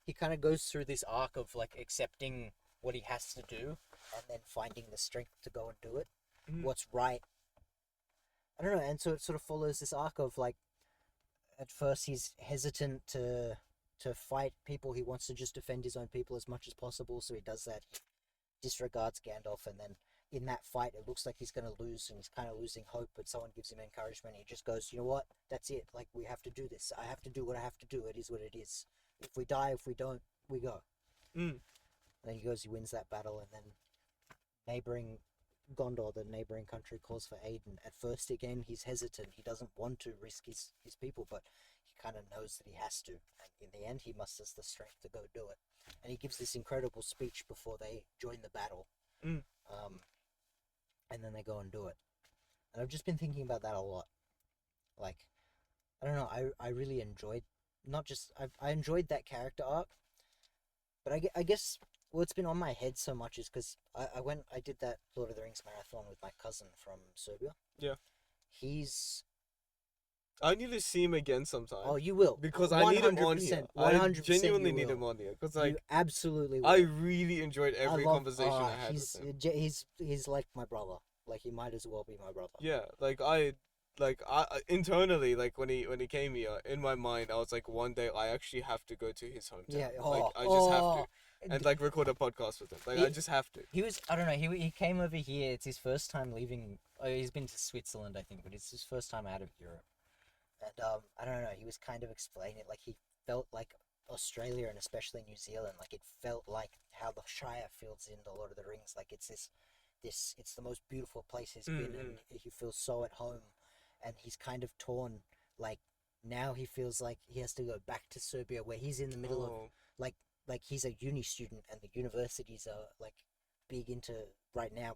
He kind of goes through this arc of like accepting what he has to do and then finding the strength to go and do it. What's right. I don't know, and so it sort of follows this arc of like, at first he's hesitant to fight people. He wants to just defend his own people as much as possible, so he does that. He disregards Gandalf, and then in that fight it looks like he's going to lose and he's kind of losing hope, but someone gives him encouragement. He just goes, you know what, that's it, like we have to do this. I have to do what I have to do. It is what it is. If we die, if we don't, we go. And then he goes, he wins that battle, and then neighboring Gondor, the neighboring country, calls for aid, and at first again he's hesitant. He doesn't want to risk his people, but he kind of knows that he has to, and in the end he musters the strength to go do it. And he gives this incredible speech before they join the battle. And then they go and do it. And I've just been thinking about that a lot. Like, I don't know, I really enjoyed, not just, I enjoyed that character arc, but I guess what's been on my head so much is because I did that Lord of the Rings marathon with my cousin from Serbia. Yeah. I need to see him again sometime. Oh, you will. Because I need him on here. 100% I genuinely need will. him on here. Because like, you absolutely will. I really enjoyed every conversation I had with him. He's like my brother. Like, he might as well be my brother. Yeah, I internally, like when he came here, in my mind I was like, one day I actually have to go to his hometown. Yeah. I just have to. And like record a podcast with him. Like, I just have to. He was, I don't know, he came over here. It's his first time leaving. Oh, he's been to Switzerland, I think, but it's his first time out of Europe. And I don't know, he was kind of explaining it, like he felt like Australia and especially New Zealand, like it felt like how the Shire feels in The Lord of the Rings. Like it's it's the most beautiful place he's been, and he feels so at home. And he's kind of torn, like now he feels like he has to go back to Serbia, where he's in the middle of like he's a uni student, and the universities are like big into right now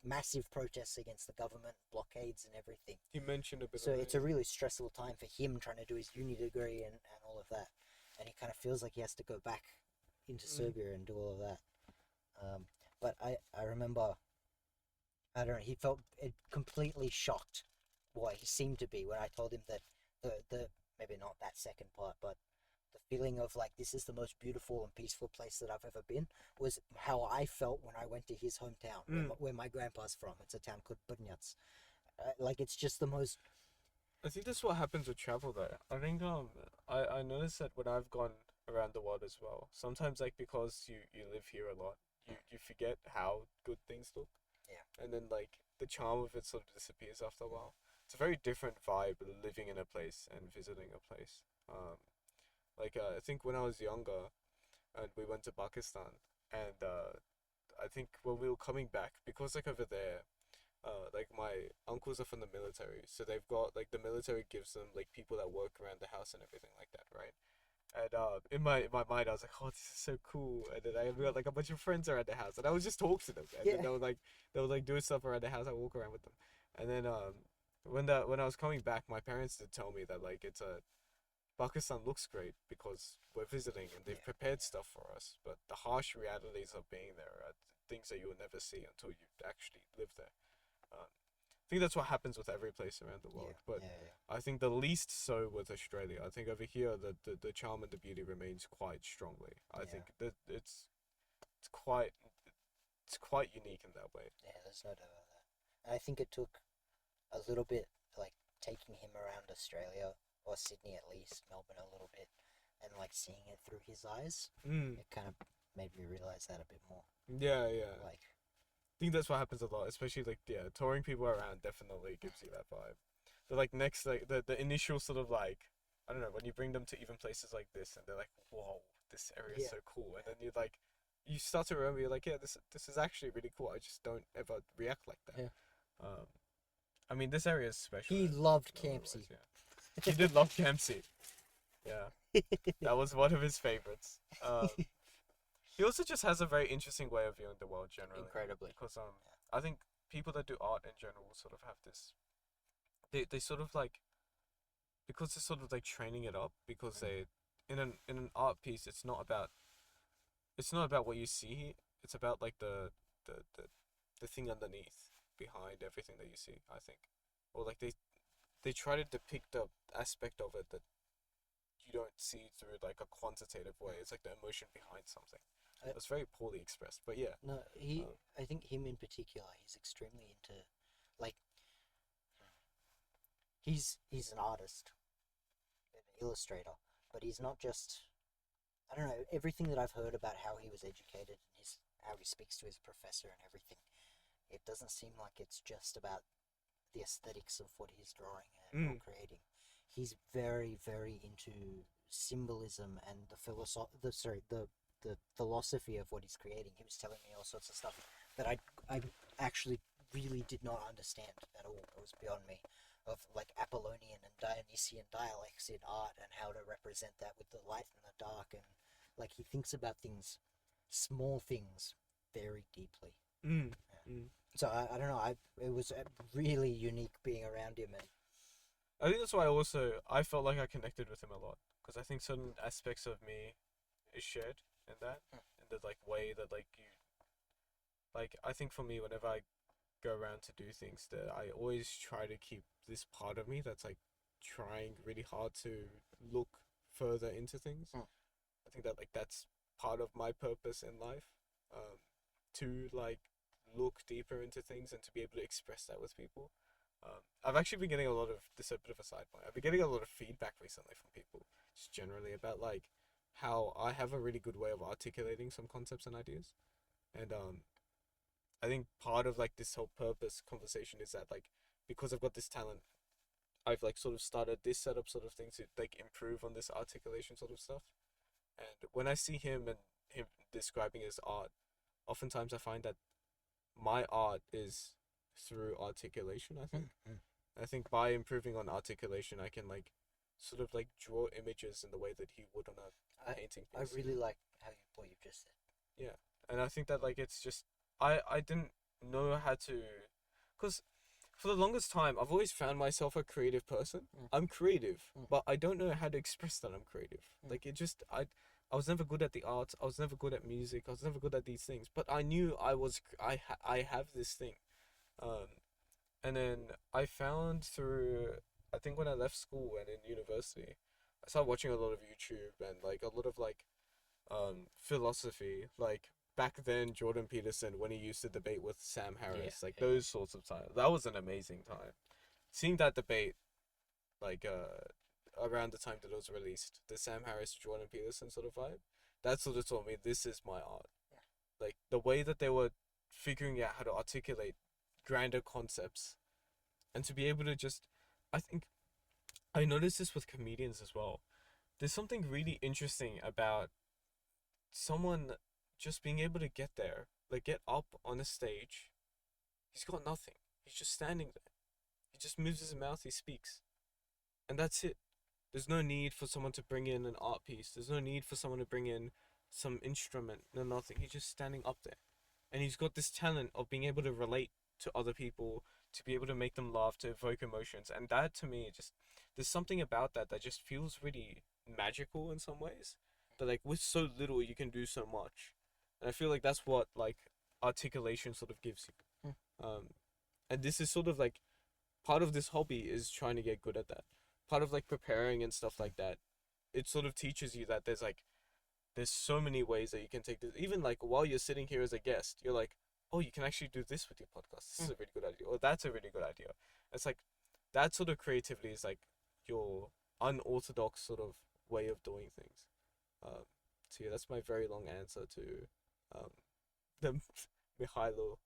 massive protests against the government, blockades and everything. He mentioned a bit. So it's a really stressful time for him trying to do his uni degree and all of that, and he kind of feels like he has to go back into Serbia and do all of that. But I remember, I don't know, he felt completely shocked. Well, he seemed to be when I told him that the maybe not that second part, but the feeling of like this is the most beautiful and peaceful place that I've ever been was how I felt when I went to his hometown, where my grandpa's from. It's a town called Brnjac. Like it's just the most. I think that's what happens with travel there. I think I noticed that when I've gone around the world as well, sometimes like because you live here a lot, you forget how good things look. Yeah. And then like the charm of it sort of disappears after a while. It's a very different vibe living in a place and visiting a place. I think when I was younger, and we went to Pakistan, and I think when we were coming back, because like over there, like my uncles are from the military, so they've got like the military gives them like people that work around the house and everything like that, right? And in my mind, I was like, oh, this is so cool. And then I got like a bunch of friends around the house, and I would just talk to them, and then they would do stuff around the house. I walk around with them, and then when I was coming back, my parents did tell me that like Pakistan looks great because we're visiting and they've prepared stuff for us, but the harsh realities of being there are things that you will never see until you actually live there. I think that's what happens with every place around the world, but I think the least so with Australia. I think over here the charm and the beauty remains quite strongly. I think that it's quite unique in that way. Yeah, there's no doubt about that. And I think it took a little bit like taking him around Australia or Sydney at least, Melbourne a little bit, and like seeing it through his eyes. It kind of made me realize that a bit more. Yeah, yeah. Like, I think that's what happens a lot, especially like touring people around definitely gives you that vibe. The like next like the initial sort of like I don't know when you bring them to even places like this and they're like, whoa, this area is Yeah. so cool, and then you like you start to remember you're like, yeah, this is actually really cool. I just don't ever react like that. Yeah. I mean this area is special. he and loved otherwise, Campsie. Yeah. He did love Campsie. Yeah, that was one of his favorites. He also just has a very interesting way of viewing the world generally. Incredibly. Because I think people that do art in general sort of have this. They sort of like, because they're sort of like training it up because they in an art piece it's not about what you see, it's about like the thing underneath behind everything that you see, I think, or like they try to depict a aspect of it that you don't see through like a quantitative way. It's like the emotion behind something. It was very poorly expressed, but yeah. No, I think him in particular, he's extremely into, like, he's an artist, an illustrator, but he's not just. I don't know, everything that I've heard about how he was educated and how he speaks to his professor and everything, it doesn't seem like it's just about the aesthetics of what he's drawing or creating. He's very, very into symbolism and the philosophy of what he's creating. He was telling me all sorts of stuff that I actually really did not understand at all. It was beyond me, of like Apollonian and Dionysian dialects in art and how to represent that with the light and the dark, and like he thinks about things, small things, very deeply. So I don't know. It was really unique being around him, and I think that's why I felt like I connected with him a lot, because I think certain aspects of me is shared in that, in the like way that like you, like I think for me whenever I go around to do things, that I always try to keep this part of me that's like trying really hard to look further into things. I think that like that's part of my purpose in life, to like look deeper into things and to be able to express that with people. I've actually been getting a lot of this, a bit of a side point. I've been getting a lot of feedback recently from people, just generally about like how I have a really good way of articulating some concepts and ideas, and I think part of like this whole purpose conversation is that like because I've got this talent, I've like sort of started this setup sort of thing to like improve on this articulation sort of stuff. And when I see him and him describing his art, oftentimes I find that my art is through articulation, I think. I think by improving on articulation, I can like sort of like draw images in the way that he would on a painting I piece. really like what you just said. Yeah, and I think that like it's just I didn't know how to, because for the longest time I've always found myself a creative person. I'm creative, but I don't know how to express that I'm creative. Like it just I was never good at the arts. I was never good at music. I was never good at these things. But I knew I have this thing, and then I found through, I think when I left school and in university, I started watching a lot of YouTube and like a lot of like philosophy, like back then Jordan Peterson when he used to debate with Sam Harris, those sorts of times. That was an amazing time. Seeing that debate, like around the time that it was released, the Sam Harris Jordan Peterson sort of vibe, that sort of told me this is my art. Like the way that they were figuring out how to articulate grander concepts, and to be able to just, I think I noticed this with comedians as well. There's something really interesting about someone just being able to get there, like get up on a stage. He's got nothing. He's just standing there. He just moves his mouth, he speaks. And that's it. There's no need for someone to bring in an art piece. There's no need for someone to bring in some instrument. No, nothing. He's just standing up there. And he's got this talent of being able to relate to other people, to be able to make them laugh, to evoke emotions. And that to me, just, there's something about that that just feels really magical in some ways. That like with so little you can do so much. And I feel like that's what like articulation sort of gives you. And this is sort of like part of this hobby is trying to get good at that. Part of like preparing and stuff like that. It sort of teaches you that there's so many ways that you can take this. Even like while you're sitting here as a guest, you're like, oh, you can actually do this with your podcast. This is a really good idea. Or that's a really good idea. It's like that sort of creativity is like your unorthodox sort of way of doing things. So yeah, that's my very long answer to um the Mihailo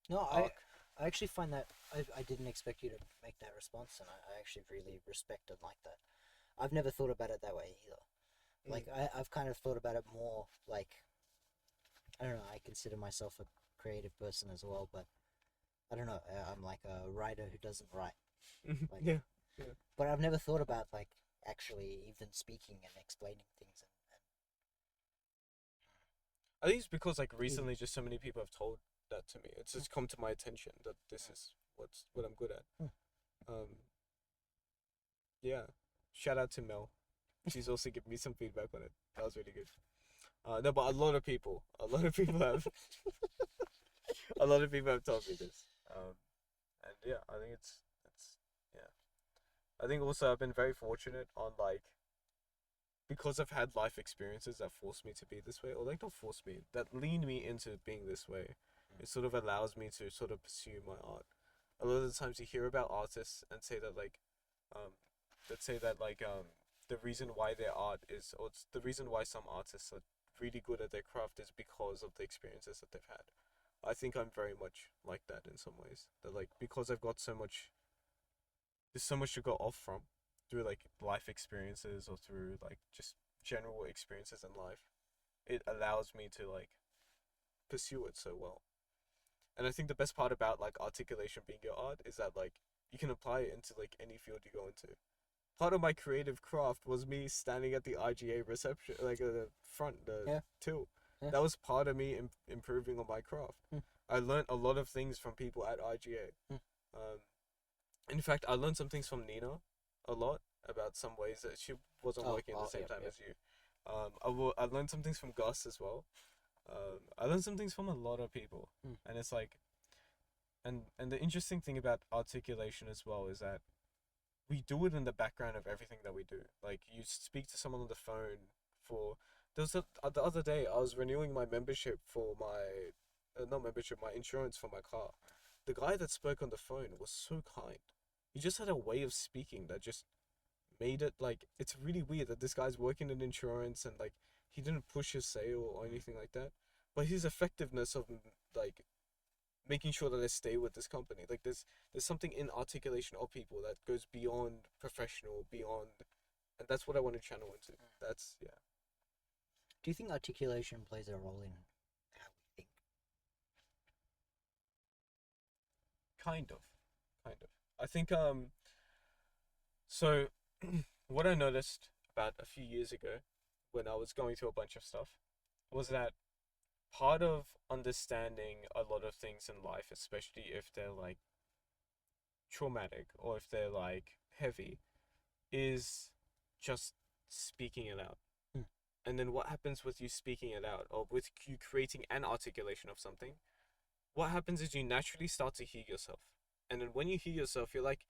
No, arc. I actually find that I didn't expect you to make that response, and I actually really respect and like that. I've never thought about it that way either. Like I've kind of thought about it more like, I don't know. I consider myself a creative person as well, but I don't know. I'm like a writer who doesn't write. Like, Yeah. but I've never thought about like actually even speaking and explaining things. I think it's because like recently just so many people have told that to me. It's just come to my attention that this is what I'm good at. Um yeah. Shout out to Mel. She's also given me some feedback on it. That was really good. No, but a lot of people have a lot of people have told me this. And yeah, I think it's yeah. I think also I've been very fortunate on like because I've had life experiences that forced me to be this way, or like not forced me, that leaned me into being this way. It sort of allows me to sort of pursue my art. A lot of the times you hear about artists and say that like, um, let's say that like the reason why their art is, or it's the reason why some artists are really good at their craft is because of the experiences that they've had. I think I'm very much like that in some ways. That like because I've got so much, there's so much to go off from through like life experiences or through like just general experiences in life. It allows me to like pursue it so well. And I think the best part about like articulation being your art is that like you can apply it into like any field you go into. Part of my creative craft was me standing at the IGA reception, like the front, the till. Yeah. That was part of me improving on my craft. I learned a lot of things from people at IGA. Um, in fact, I learned some things from Nina a lot about some ways that she wasn't working at the same time as you. I learned some things from Gus as well. I learned some things from a lot of people, and it's like, and the interesting thing about articulation as well is that we do it in the background of everything that we do. Like you speak to someone on the phone for. The other day I was renewing my membership for my, not membership, my insurance for my car. The guy that spoke on the phone was so kind. He just had a way of speaking that just made it like it's really weird that this guy's working in insurance and like he didn't push his sale or anything like that, but his effectiveness of like making sure that I stay with this company, like there's something in articulation of people that goes beyond professional, beyond, and that's what I want to channel into. That's yeah. Do you think articulation plays a role in how we think? Kind of. I think so what I noticed about a few years ago when I was going through a bunch of stuff was that part of understanding a lot of things in life, especially if they're like traumatic or if they're like heavy, is just speaking it out. And then what happens with you speaking it out or with you creating an articulation of something, what happens is you naturally start to hear yourself. And then when you hear yourself, you're like,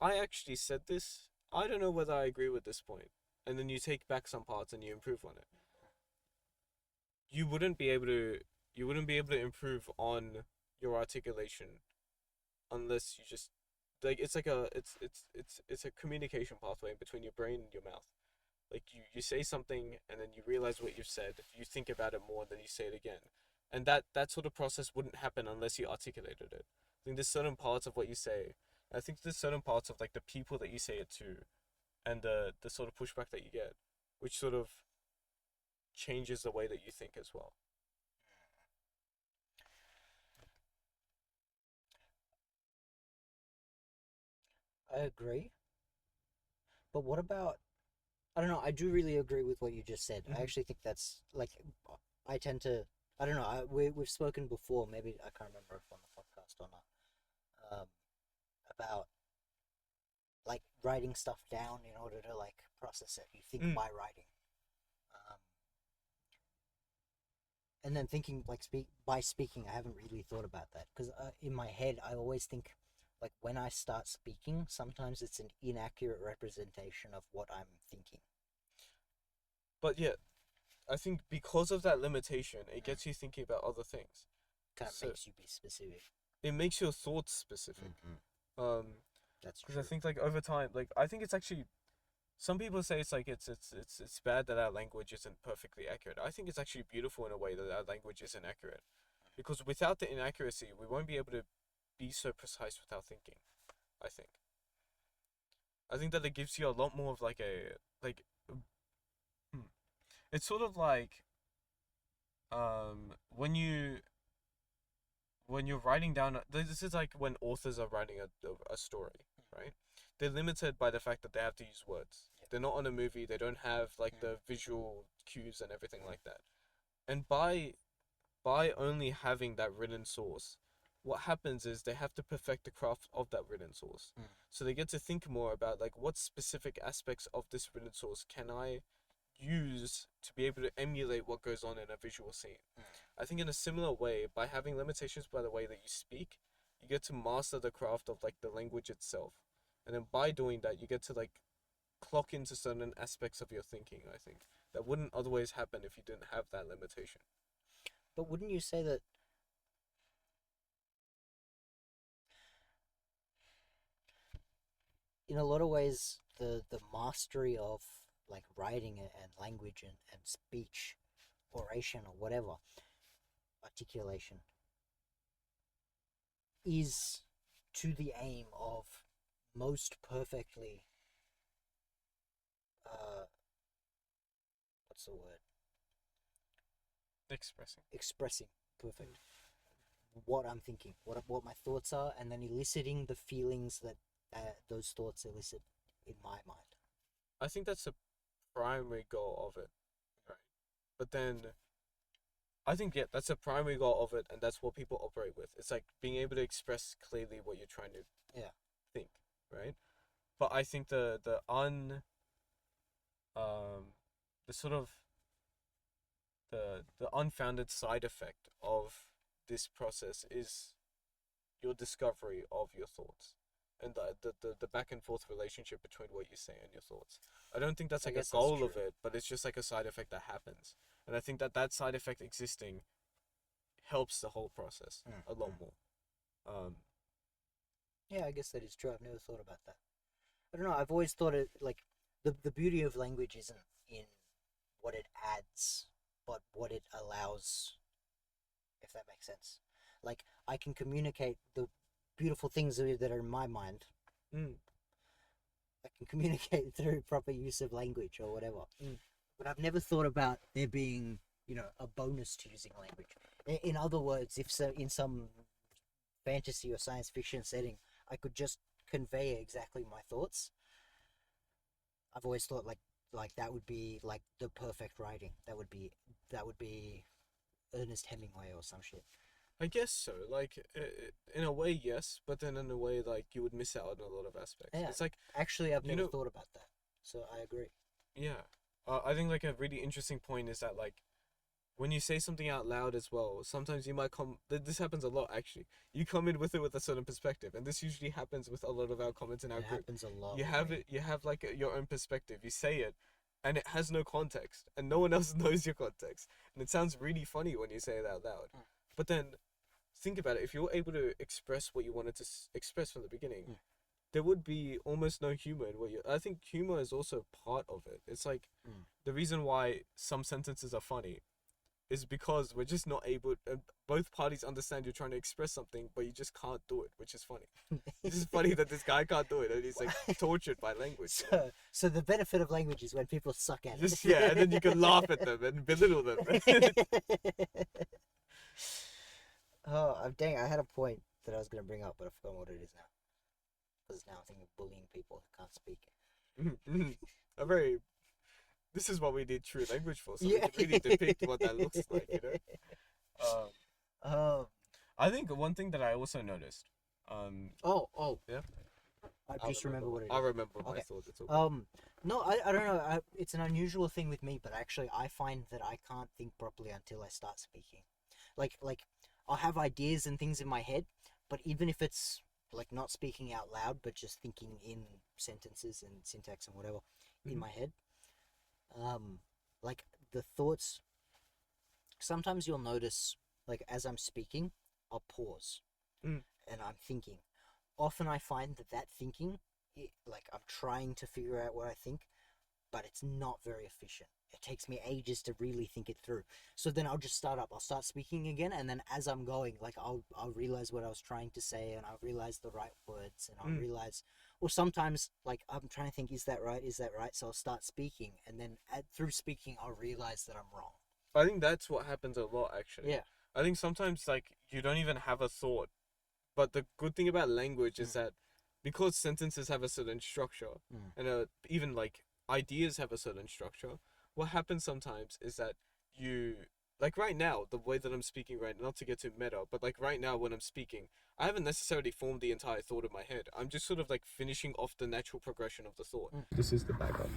I actually said this. I don't know whether I agree with this point. And then you take back some parts and you improve on it. You wouldn't be able to improve on your articulation unless you just like it's like it's a communication pathway between your brain and your mouth. Like you say something and then you realize what you've said, you think about it more, and then you say it again. And that sort of process wouldn't happen unless you articulated it. I think there's certain parts of what you say. I think there's certain parts of like the people that you say it to and the sort of pushback that you get, which sort of changes the way that you think as well. I agree. But what about, I don't know, I do really agree with what you just said. I actually think that's like, I tend to, I don't know, we've spoken before, maybe I can't remember if on the podcast or not, about like writing stuff down in order to like process it. You think by writing. And then thinking like by speaking, I haven't really thought about that because in my head I always think like when I start speaking, sometimes it's an inaccurate representation of what I'm thinking. But yeah, I think because of that limitation, it gets you thinking about other things. Kind of makes you be specific. It makes your thoughts specific. That's Because true. I think like over time, like I think it's actually, some people say it's like it's bad that our language isn't perfectly accurate. I think it's actually beautiful in a way that our language isn't accurate, because without the inaccuracy, we won't be able to be so precise with our thinking. I think. I think that it gives you a lot more of like a like. hmm, It's sort of like when you're writing down this is like when authors are writing a story, right? They're limited by the fact that they have to use words. Yeah. They're not on a movie. They don't have like the visual cues and everything like that. And by only having that written source, what happens is they have to perfect the craft of that written source. Mm. So they get to think more about like what specific aspects of this written source can I use to be able to emulate what goes on in a visual scene. Mm. I think in a similar way, by having limitations by the way that you speak, you get to master the craft of like the language itself. And then by doing that, you get to like clock into certain aspects of your thinking, I think, that wouldn't otherwise happen if you didn't have that limitation. But wouldn't you say that in a lot of ways the mastery of like writing and language and speech, oration or whatever, articulation, is to the aim of most perfectly what's the word, expressing perfect what I'm thinking, what my thoughts are, and then eliciting the feelings that those thoughts elicit in my mind. I think that's the primary goal of it, right? But then I think yeah, that's a primary goal of it, and that's what people operate with. It's like being able to express clearly what you're trying to think, right? But I think the sort of the unfounded side effect of this process is your discovery of your thoughts and the back and forth relationship between what you say and your thoughts. I don't think that's I like a guess that's goal of true. it, but it's just like a side effect that happens. And I think that that side effect existing helps the whole process a lot more. Yeah, I guess that is true. I've never thought about that. I don't know. I've always thought it like the beauty of language isn't in what it adds, but what it allows, if that makes sense. Like I can communicate the beautiful things that are in my mind. Mm. I can communicate through proper use of language or whatever. Mm. But I've never thought about there being, a bonus to using language. In other words, if so, in some fantasy or science fiction setting, I could just convey exactly my thoughts. I've always thought like that would be like the perfect writing. That would be Ernest Hemingway or some shit. I guess so. Like, in a way, yes, but then in a way, like you would miss out on a lot of aspects. Yeah. It's like Actually, I've you never know- thought about that, so I agree. yeah. I think like a really interesting point is that like when you say something out loud as well, sometimes you might come. This happens a lot actually. You come in with it with a certain perspective, and this usually happens with a lot of our comments in our It group. happens a lot. You with have me. it. You have like your own perspective. You say it, and it has no context, and no one else knows your context, and it sounds really funny when you say it out loud. Mm. But then, think about it. If you're able to express what you wanted to express from the beginning, Mm. there would be almost no humor in what you. I think humor is also part of it. It's like Mm. the reason why some sentences are funny is because we're just not able. Both parties understand you're trying to express something, but you just can't do it, which is funny. It's just funny that this guy can't do it, and he's like tortured by language. You know? So the benefit of language is when people suck at Just it. yeah, and then you can laugh at them and belittle them. Dang! I had a point that I was gonna bring up, but I forgot what it is now. Because now I'm thinking of bullying people who can't speak. A very. This is what we need true language for, so Yeah. we can really depict what that looks like. You know. Oh. I think one thing that I also noticed. Oh. Yeah. I just remember what it is. I'll remember my Okay. thoughts. It's all No, I don't know. It's an unusual thing with me, but actually, I find that I can't think properly until I start speaking. Like I'll have ideas and things in my head, but even if it's like not speaking out loud, but just thinking in sentences and syntax and whatever in Mhm. my head, like the thoughts. Sometimes you'll notice, like as I'm speaking, I'll pause, Mm. and I'm thinking. often I find that thinking, like I'm trying to figure out what I think, but it's not very efficient. It takes me ages to really think it through. So then I'll just start up. I'll start speaking again, and then as I'm going, like I'll realize what I was trying to say, and I'll realize the right words, and I'll realize. Or sometimes, like I'm trying to think, is that right? Is that right? So I'll start speaking, and then through speaking, I'll realize that I'm wrong. I think that's what happens a lot, actually. Yeah. I think sometimes, like, you don't even have a thought. But the good thing about language is that because sentences have a certain structure, and even, like, ideas have a certain structure, what happens sometimes is that you... Like, right now, the way that I'm speaking right now, not to get too meta, but, like, right now when I'm speaking, I haven't necessarily formed the entire thought in my head. I'm just sort of, like, finishing off the natural progression of the thought. This is the backup.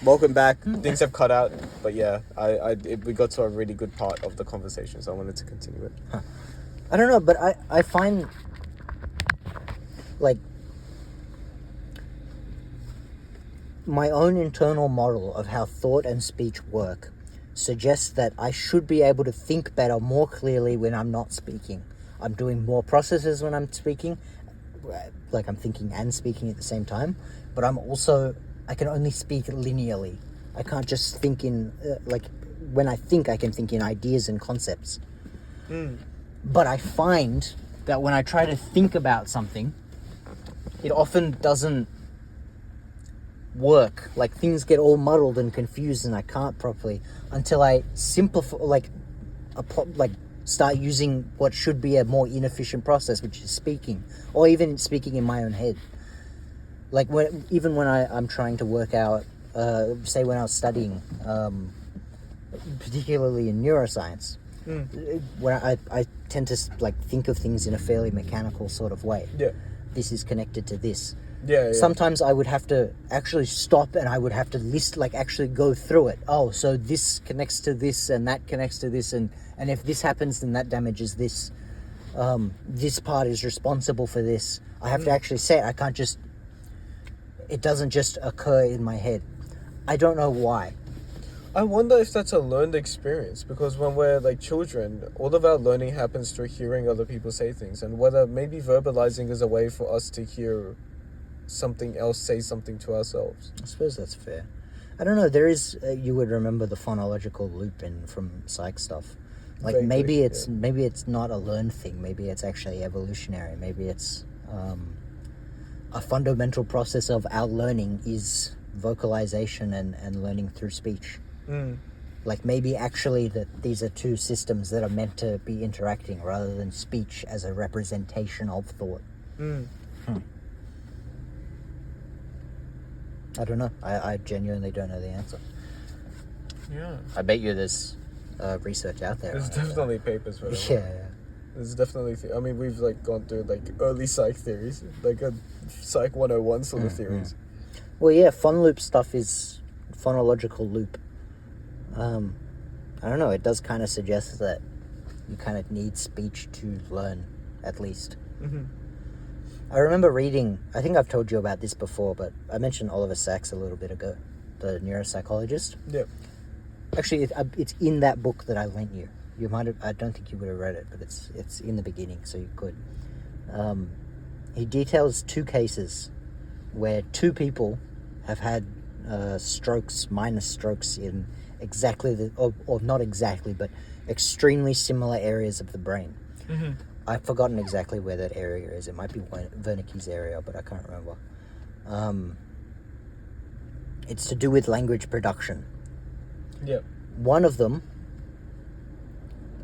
Welcome back. Things have cut out, but yeah, we got to a really good part of the conversation, so I wanted to continue it. I don't know, but I find, like, my own internal model of how thought and speech work suggests that I should be able to think better, more clearly when I'm not speaking. I'm doing more processes when I'm speaking, like I'm thinking and speaking at the same time, but I can only speak linearly. I can't just think in, like, when I think, I can think in ideas and concepts. But I find that when I try to think about something, it often doesn't work. Like, things get all muddled and confused, and I can't properly until I simplify, start using what should be a more inefficient process, which is speaking, or even speaking in my own head. Like, even when I'm trying to work out, say when I was studying, particularly in neuroscience, when I tend to, like, think of things in a fairly mechanical sort of way. Yeah. This is connected to this. Yeah. Sometimes I would have to actually stop, and I would have to actually go through it. Oh, so this connects to this, and that connects to this, and if this happens, then that damages this. This part is responsible for this. I have to actually say it. I can't just... It doesn't just occur in my head. I don't know why. I wonder if that's a learned experience, because when we're, like, children, all of our learning happens through hearing other people say things, and whether maybe verbalizing is a way for us to hear something else say something to ourselves. I suppose that's fair. I don't know. There is... you would remember the phonological loop from psych stuff. Like, Vaguely, maybe it's not a learned thing. Maybe it's actually evolutionary. Maybe it's... a fundamental process of our learning is vocalization and learning through speech. Like, maybe actually that these are two systems that are meant to be interacting rather than speech as a representation of thought. I don't know. I genuinely don't know the answer. Yeah. I bet you there's research out there. There's definitely papers for it. Yeah. There's definitely... I mean, we've, like, gone through, like, early psych theories. Like, a Psych 101 sort of theories. Well, yeah, fun loop stuff is phonological loop. I don't know, it does kind of suggest that you kind of need speech to learn, at least. I remember reading, I think I've told you about this before, but I mentioned Oliver Sacks a little bit ago, the neuropsychologist. Yeah. Actually, it's in that book that I lent you. You might have... I don't think you would have read it, but it's in the beginning, so you could. He details two cases where two people have had strokes, minor strokes in exactly or not exactly, but extremely similar areas of the brain. I've forgotten exactly where that area is. It might be Wernicke's area, but I can't remember. It's to do with language production. Yeah. One of them,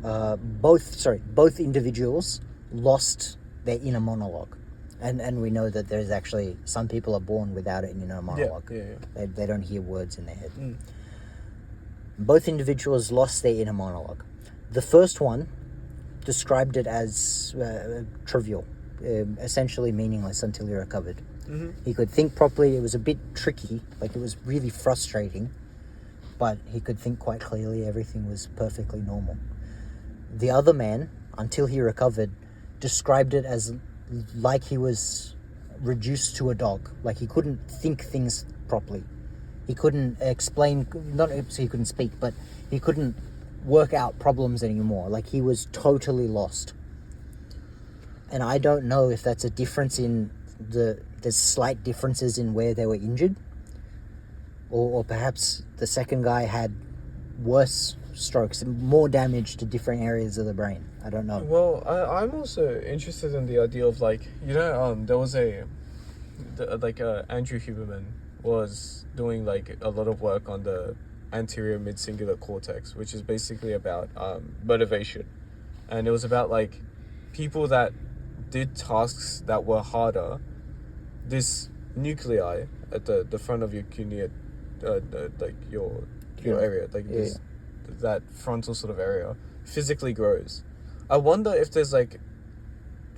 both individuals lost their inner monologue. And we know that there's actually... Some people are born without an inner monologue. Yeah. They don't hear words in their head. Both individuals lost their inner monologue. The first one described it as trivial, essentially meaningless until he recovered. He could think properly. It was a bit tricky, like it was really frustrating, but he could think quite clearly. Everything was perfectly normal. The other man, until he recovered, described it as like he was reduced to a dog. Like he couldn't think things properly. He couldn't explain, not so he couldn't speak, but he couldn't work out problems anymore. Like he was totally lost. and I don't know if that's a difference in there's slight differences in where they were injured, or perhaps the second guy had worse strokes and more damage to different areas of the brain. I don't know. Well, I'm also interested in the idea of like, there was Andrew Huberman was doing like a lot of work on the anterior mid-cingulate cortex, which is basically about motivation, and it was about like people that did tasks that were harder. This nuclei at the front of your cunea, like your area, like this, that frontal sort of area, physically grows. I wonder if there's like,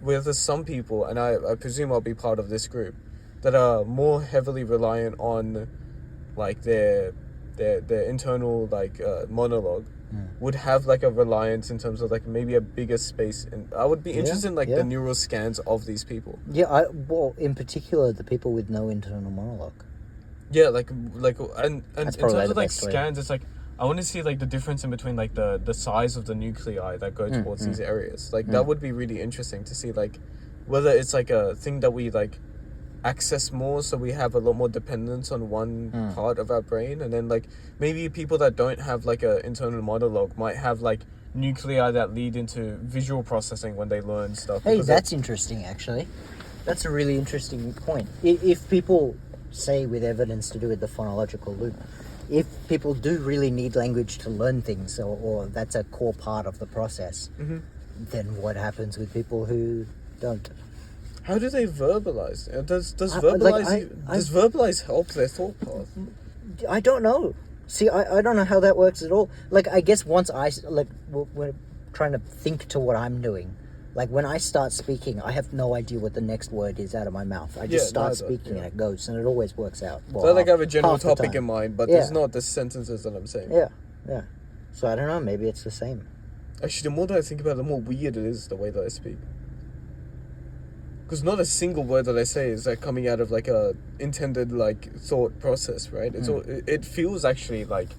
there's some people, and I presume I'll be part of this group, that are more heavily reliant on like their internal like monologue, would have like a reliance in terms of like maybe a bigger space, and I would be interested in like the neural scans of these people. Well, in particular the people with no internal monologue. Yeah, and in terms of like scans, way. it's like I want to see like the difference in between like the size of the nuclei that go towards these areas. Like that would be really interesting to see, like whether it's like a thing that we like access more, so we have a lot more dependence on one part of our brain, and then like maybe people that don't have like a internal monologue might have like nuclei that lead into visual processing when they learn stuff. Hey, that's interesting actually. That's a really interesting point. If people say, with evidence to do with the phonological loop, if people do really need language to learn things, or that's a core part of the process, then what happens with people who don't? How do they verbalize? Does verbalize help their thought path? I don't know. See, I don't know how that works at all. Like, I guess once we're trying to think to what I'm doing. Like, when I start speaking, I have no idea what the next word is out of my mouth. I just start speaking and it goes, and it always works out. Well, so I have a general topic in mind, but there's not the sentences that I'm saying. Yeah. So I don't know, maybe it's the same. Actually, the more that I think about it, the more weird it is the way that I speak. Because not a single word that I say is like coming out of like a intended like thought process, right? It's all, it feels actually like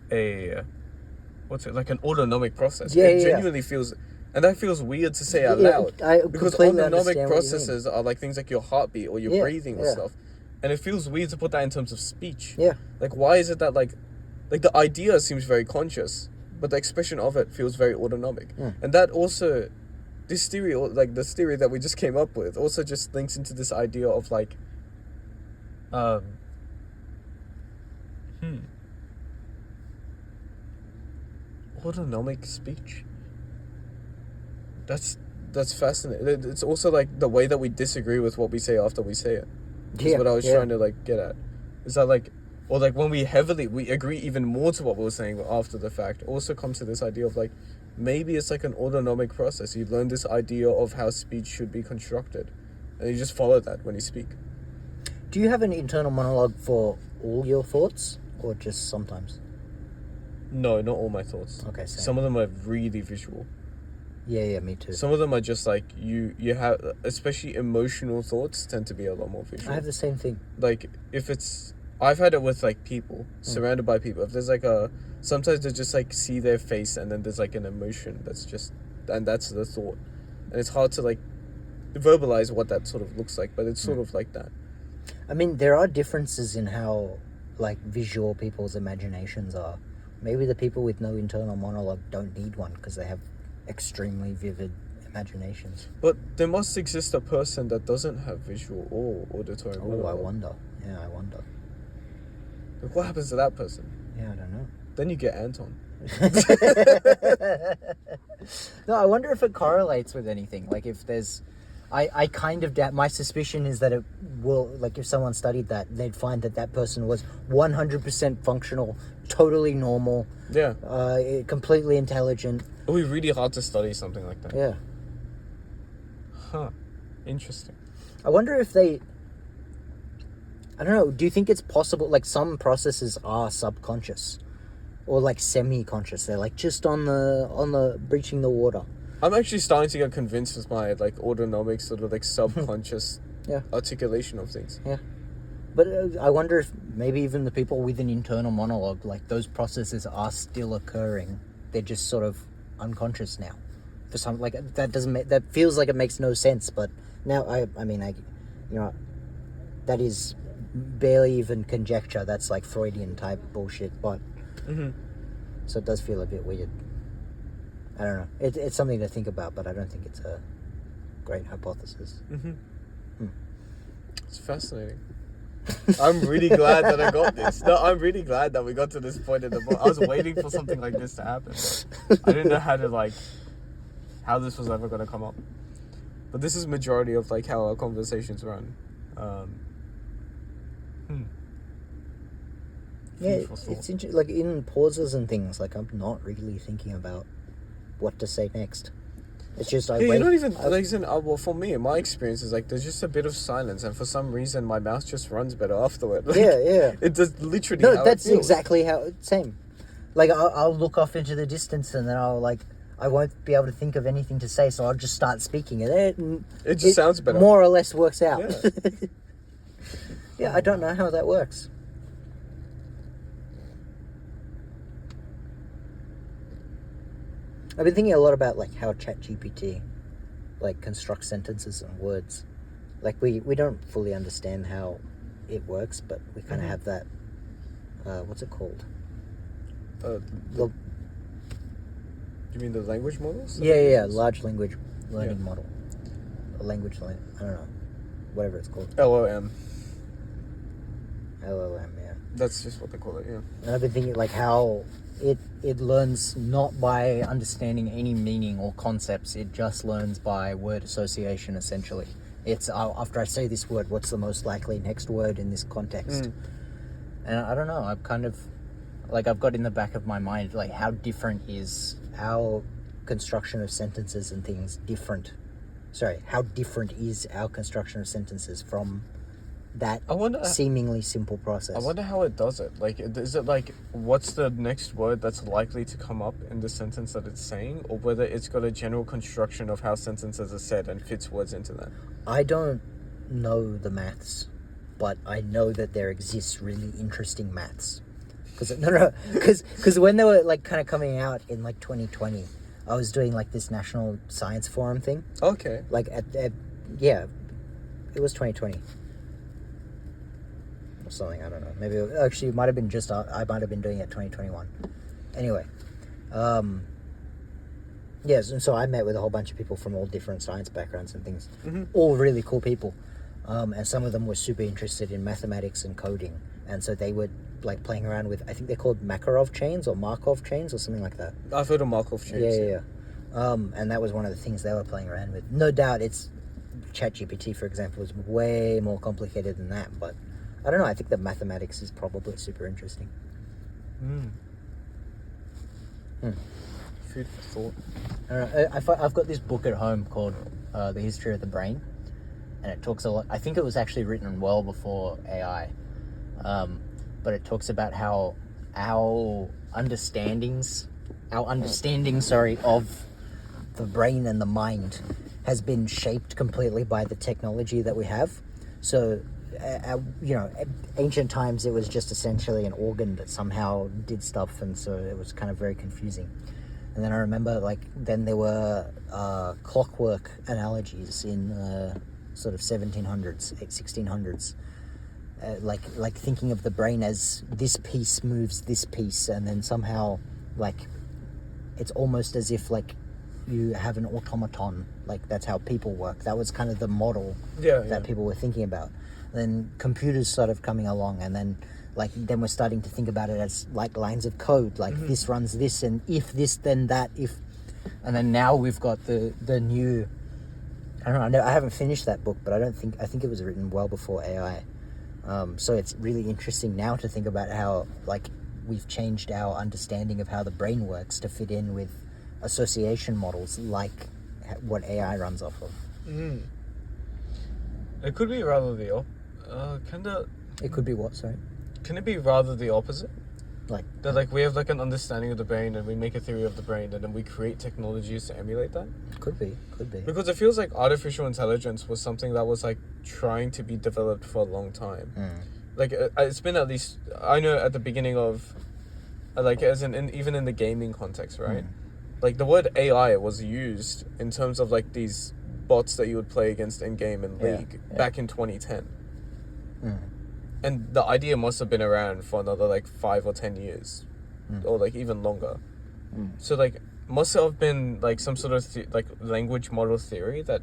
like an autonomic process. It genuinely feels, and that feels weird to say out loud. Because autonomic processes are like things like your heartbeat or your breathing and stuff, and it feels weird to put that in terms of speech. Like, why is it that like the idea seems very conscious, but the expression of it feels very autonomic, and that also. This theory, like this theory that we just came up with, also just links into this idea of like, autonomic speech. That's fascinating. It's also like the way that we disagree with what we say after we say it. Is what I was trying to like get at. Is that like, or like when we agree even more to what we were saying after the fact. Also comes to this idea of like, maybe it's like an autonomic process. You learn this idea of how speech should be constructed, and you just follow that when you speak. Do you have an internal monologue for all your thoughts, or just sometimes? No, not all my thoughts. Okay, same. Some of them are really visual. Yeah, me too. Some of them are just like you have, especially emotional thoughts tend to be a lot more visual. I have the same thing. Like if it's, I've had it with like people, surrounded by people. If there's like sometimes they just like see their face, and then there's like an emotion that's just, and that's the thought, and it's hard to like verbalize what that sort of looks like, but it's sort of like that. I mean, there are differences in how like visual people's imaginations are. Maybe the people with no internal monologue don't need one because they have extremely vivid imaginations. But there must exist a person that doesn't have visual or auditory monologue. I wonder. Yeah, I wonder. Like, what happens to that person? Yeah, I don't know. Then you get Anton. No, I wonder if it correlates with anything. Like if there's, I kind of doubt. My suspicion is that it will, like if someone studied that, they'd find that person was 100% functional, totally normal. Yeah. Completely intelligent. It would be really hard to study something like that. Yeah. Huh. Interesting. I wonder if they, I don't know, do you think it's possible, like some processes are subconscious or like semi-conscious? They're like just on the breaching the water. I'm actually starting to get convinced with my like autonomic sort of like subconscious articulation of things. Yeah. But I wonder if maybe even the people with an internal monologue, like those processes are still occurring. They're just sort of unconscious now. for some like that doesn't make, that feels like it makes no sense. But now I mean you know, that is barely even conjecture. That's like Freudian type bullshit. But so it does feel a bit weird. I don't know. It's something to think about, but I don't think it's a great hypothesis. It's fascinating. I'm really glad that I got this. No, I'm really glad that we got to this point in the book. I was waiting for something like this to happen, but I didn't know how this was ever going to come up. But this is majority of like how our conversations run. Yeah, it's interesting. Like in pauses and things, like I'm not really thinking about what to say next. It's just you're not even well, for me, my experience is like there's just a bit of silence, and for some reason my mouth just runs better afterward. Like, yeah. It does literally. No, how that's it feels. exactly how. Same. Like I'll look off into the distance, and then I won't be able to think of anything to say, so I'll just start speaking, and it just sounds better. More or less works out. Yeah. Yeah, I don't know how that works. I've been thinking a lot about like how ChatGPT like constructs sentences and words. Like we don't fully understand how it works, but we kind of have that. What's it called? You mean the language models? Yeah, large language learning model. A language I don't know, whatever it's called. LLM. Yeah. That's just what they call it. Yeah. And I've been thinking like how it learns not by understanding any meaning or concepts. It just learns by word association, essentially. It's after I say this word, what's the most likely next word in this context? And I don't know. I've kind of like I've got in the back of my mind like how different is our construction of sentences and things different. Sorry, how different is our construction of sentences from that seemingly simple process? I wonder how it does it. Like, is it like, what's the next word that's likely to come up in the sentence that it's saying, or whether it's got a general construction of how sentences are said and fits words into that? I don't know the maths, but I know that there exists really interesting maths. Because when they were like kind of coming out in like 2020, I was doing like this National Science Forum thing. Okay. Like it was 2020. Something, I don't know, maybe actually it might have been just I might have been doing it 2021. Anyway, yes, and so I met with a whole bunch of people from all different science backgrounds and things, all really cool people, and some of them were super interested in mathematics and coding, and so they were like playing around with, I think they're called Makarov chains or Markov chains or something like that. I've heard of Markov chains. Yeah. And that was one of the things they were playing around with. No doubt it's ChatGPT, for example, is way more complicated than that, but I don't know. I think the mathematics is probably super interesting. Food for thought. I don't know. I've got this book at home called The History of the Brain, and it talks a lot. I think it was actually written well before AI, but it talks about how our understanding, of the brain and the mind has been shaped completely by the technology that we have. So, ancient times it was just essentially an organ that somehow did stuff, and so it was kind of very confusing. And then I remember, like, then there were clockwork analogies in sort of 1700s, 1600s, like thinking of the brain as this piece moves this piece, and then somehow, like, it's almost as if like you have an automaton, like that's how people work. That was kind of the model that people were thinking about. Then computers started coming along, and then we're starting to think about it as like lines of code, like this runs this, and if this then that, if, and then now we've got the new, I don't know, I haven't finished that book, but I think it was written well before AI. So it's really interesting now to think about how like we've changed our understanding of how the brain works to fit in with association models like what AI runs off of. It could be rather the It could be what, sorry? Can it be rather the opposite? Like that, like we have like an understanding of the brain, and we make a theory of the brain, and then we create technologies to emulate that. Could be. Because it feels like artificial intelligence was something that was like trying to be developed for a long time. Like it's been, at least I know, at the beginning of, like, as in even in the gaming context, right? like the word AI was used in terms of like these bots that you would play against in game and Yeah, League yeah. back in 2010. Mm. And the idea must have been around for another like 5 or 10 years, or like even longer. So like must have been like some sort of like language model theory that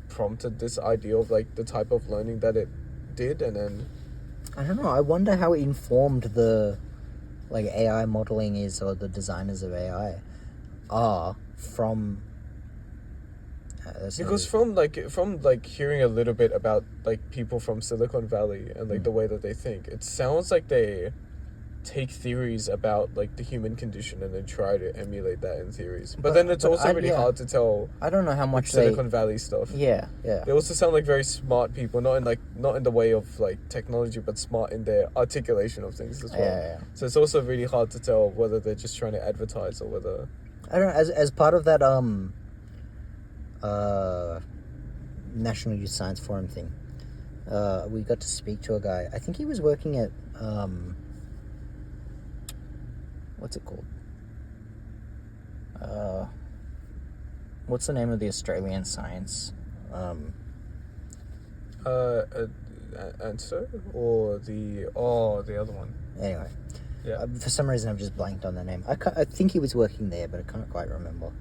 prompted this idea of like the type of learning that it did, and then I don't know. I wonder how informed the like AI modeling is, or the designers of AI are from. because from like hearing a little bit about like people from Silicon Valley and like the way that they think, it sounds like they take theories about like the human condition and then try to emulate that in theories. But then it's also really hard to tell. I don't know how much Silicon Valley stuff. Yeah. They also sound like very smart people, not in the way of like technology, but smart in their articulation of things as well. Yeah. So it's also really hard to tell whether they're just trying to advertise or whether. I don't know. As part of that National Youth Science Forum thing, we got to speak to a guy. I think he was working at what's it called? What's the name of the Australian science? Answer or the other one. Anyway, Yeah. For some reason I've just blanked on the name. I think he was working there, but I can't quite remember.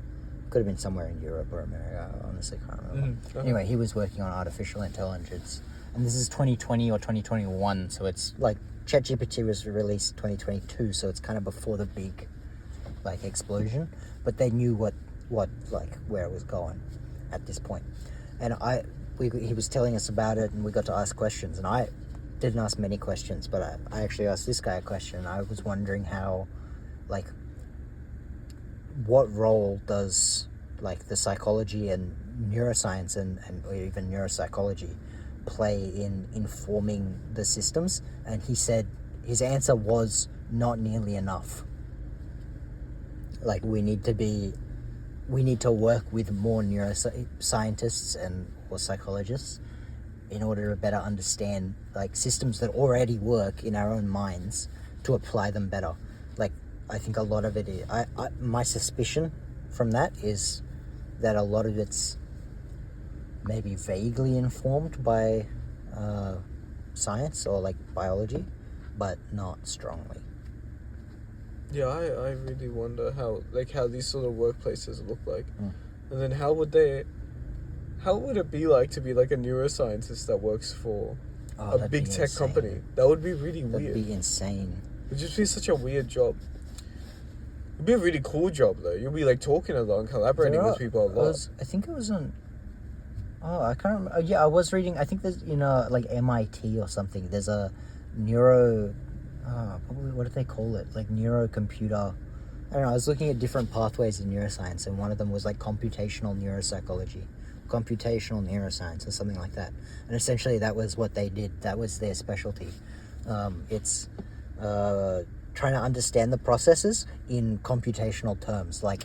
Could have been somewhere in Europe or America. I honestly can't remember. Anyway, he was working on artificial intelligence, and this is 2020 or 2021, so it's like ChatGPT was released 2022, so it's kind of before the big like explosion, but they knew what like where it was going at this point. And he was telling us about it, and we got to ask questions, and I didn't ask many questions, but I actually asked this guy a question. I was wondering how, like, what role does like the psychology and neuroscience and or even neuropsychology play in informing the systems? And he said his answer was not nearly enough. Like, we need to work with more neuroscientists and or psychologists in order to better understand like systems that already work in our own minds, to apply them better. Like, I think a lot of it is, my suspicion from that is that a lot of it's maybe vaguely informed by science or like biology, but not strongly. Yeah, I really wonder how these sort of workplaces look like, Mm. and then how would it be like to be like a neuroscientist that works for a That'd big be tech insane. company? That would be really That'd weird. be insane. It'd just be such a weird job. It'd be a really cool job though. You'll be like talking a lot and collaborating with people a lot. I think it was on. Oh, I can't remember. Yeah, I was reading. I think there's like MIT or something. There's a neuro. Probably what do they call it? Like neurocomputer. I don't know. I was looking at different pathways in neuroscience, and one of them was like computational neuropsychology, computational neuroscience, or something like that. And essentially, that was what they did. That was their specialty. It's trying to understand the processes in computational terms. Like,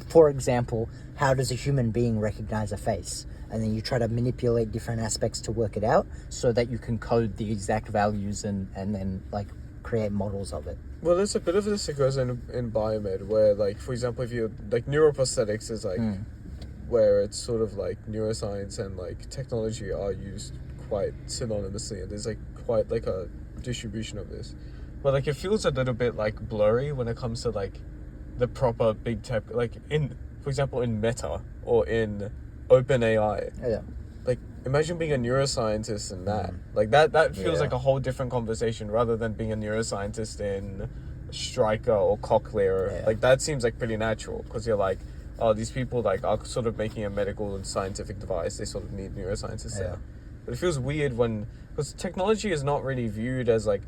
for example, how does a human being recognize a face? And then you try to manipulate different aspects to work it out so that you can code the exact values and then like create models of it. Well, there's a bit of this that goes in biomed where, like, for example, if you like neuroprosthetics is like where it's sort of like neuroscience and like technology are used quite synonymously, and there's like quite like a distribution of this. But like it feels a little bit like blurry when it comes to like the proper big tech, like for example in Meta or in OpenAI. Yeah. Like, imagine being a neuroscientist in that. Like that feels Yeah. like a whole different conversation rather than being a neuroscientist in Stryker or Cochlear. Yeah. Like, that seems like pretty natural because you're like, oh, these people like are sort of making a medical and scientific device. They sort of need neuroscientists there. But it feels weird because technology is not really viewed as like,